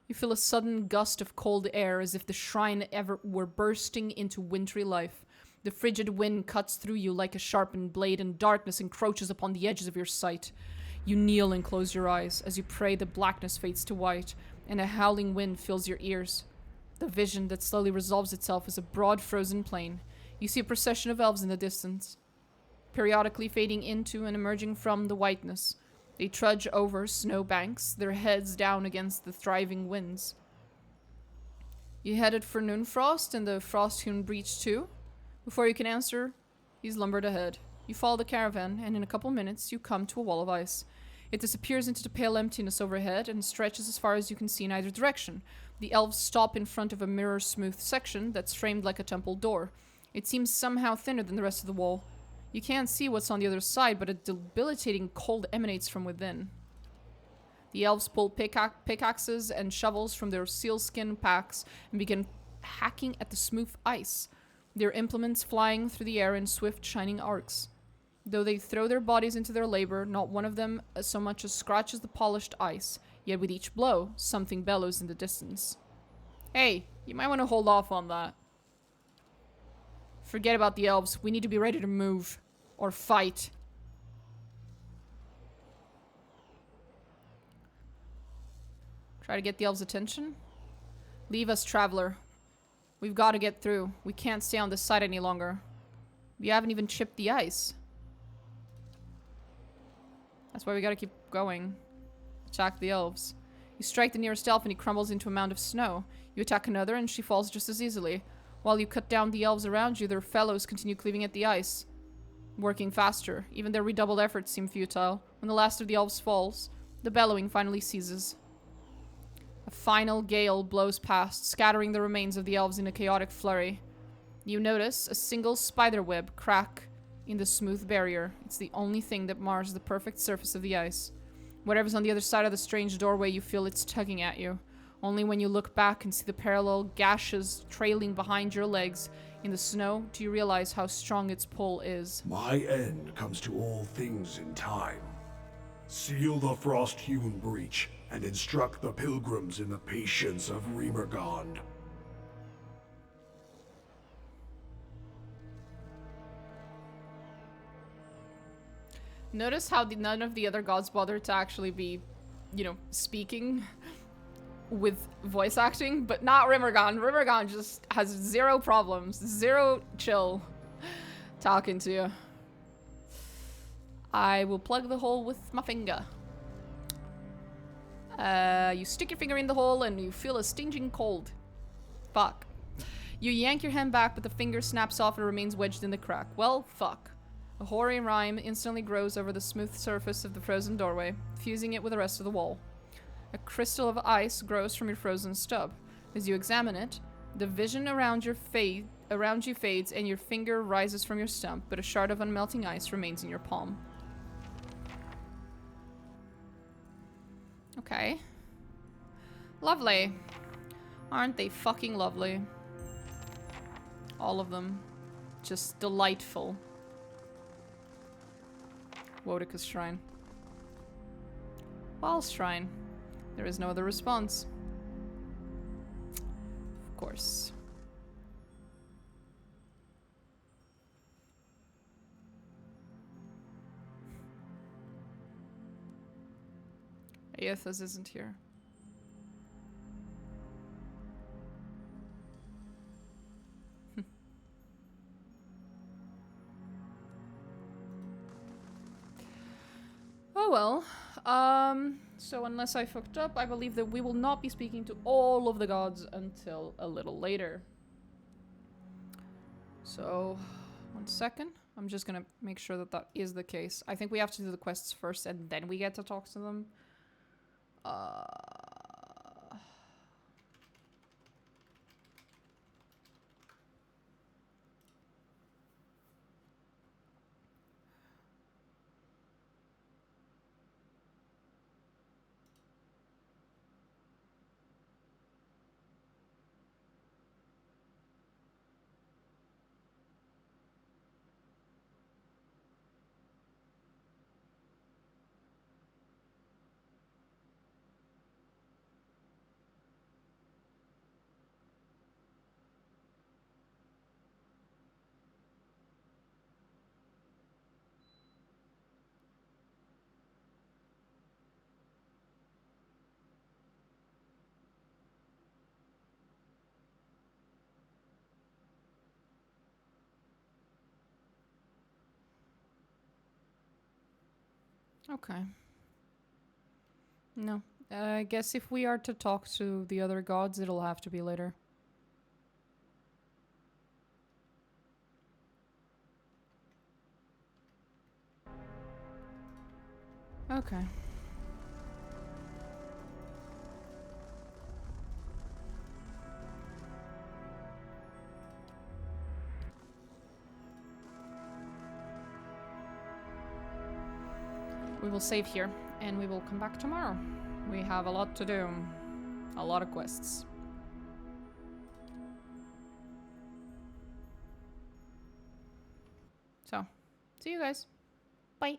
You feel a sudden gust of cold air as if the shrine ever were bursting into wintry life. The frigid wind cuts through you like a sharpened blade, and darkness encroaches upon the edges of your sight. You kneel and close your eyes. As you pray, the blackness fades to white, and a howling wind fills your ears. The vision that slowly resolves itself is a broad frozen plain. You see a procession of elves in the distance, periodically fading into and emerging from the whiteness. They trudge over snow banks, their heads down against the thriving winds. You headed for Noonfrost and the Frost-hewn Breach too? Before you can answer, he's lumbered ahead. You follow the caravan, and in a couple minutes you come to a wall of ice. It disappears into the pale emptiness overhead and stretches as far as you can see in either direction. The elves stop in front of a mirror-smooth section that's framed like a temple door. It seems somehow thinner than the rest of the wall. You can't see what's on the other side, but a debilitating cold emanates from within. The elves pull pickaxes and shovels from their sealskin packs and begin hacking at the smooth ice, their implements flying through the air in swift, shining arcs. Though they throw their bodies into their labor, not one of them so much as scratches the polished ice, yet with each blow, something bellows in the distance. Hey, you might want to hold off on that. Forget about the elves. We need to be ready to move. Or fight. Try to get the elves' attention? Leave us, traveler. We've got to get through. We can't stay on this side any longer. We haven't even chipped the ice. That's why we gotta keep going. Attack the elves. You strike the nearest elf and he crumbles into a mound of snow. You attack another and she falls just as easily. While you cut down the elves around you, their fellows continue cleaving at the ice, working faster. Even their redoubled efforts seem futile. When the last of the elves falls, the bellowing finally ceases. A final gale blows past, scattering the remains of the elves in a chaotic flurry. You notice a single spiderweb crack in the smooth barrier. It's the only thing that mars the perfect surface of the ice. Whatever's on the other side of the strange doorway, you feel it's tugging at you. Only when you look back and see the parallel gashes trailing behind your legs in the snow do you realize how strong its pull is. My end comes to all things in time. Seal the frost-hewn breach and instruct the pilgrims in the patience of Remergond. Notice how none of the other gods bother to actually be, you know, speaking with voice acting, but not Rimmergon. Rimmergon just has zero problems, zero chill talking to you. I will plug the hole with my finger. You stick your finger in the hole and you feel a stinging cold. Fuck. You yank your hand back, but the finger snaps off and remains wedged in the crack. Well, fuck. A hoary rime instantly grows over the smooth surface of the frozen doorway, fusing it with the rest of the wall. A crystal of ice grows from your frozen stub. As you examine it, the vision around you fades and your finger rises from your stump, but a shard of unmelting ice remains in your palm. Okay. Lovely. Aren't they fucking lovely? All of them. Just delightful. Wodika's shrine. Wall's shrine. There is no other response. Of course. Aethys isn't here. Oh well. So unless I fucked up, I believe that we will not be speaking to all of the gods until a little later. So, 1 second. I'm just gonna make sure that that is the case. I think we have to do the quests first and then we get to talk to them. Okay. No. I guess if we are to talk to the other gods, it'll have to be later. Okay. We will save here, and we will come back tomorrow. We have a lot to do. A lot of quests. So, see you guys. Bye.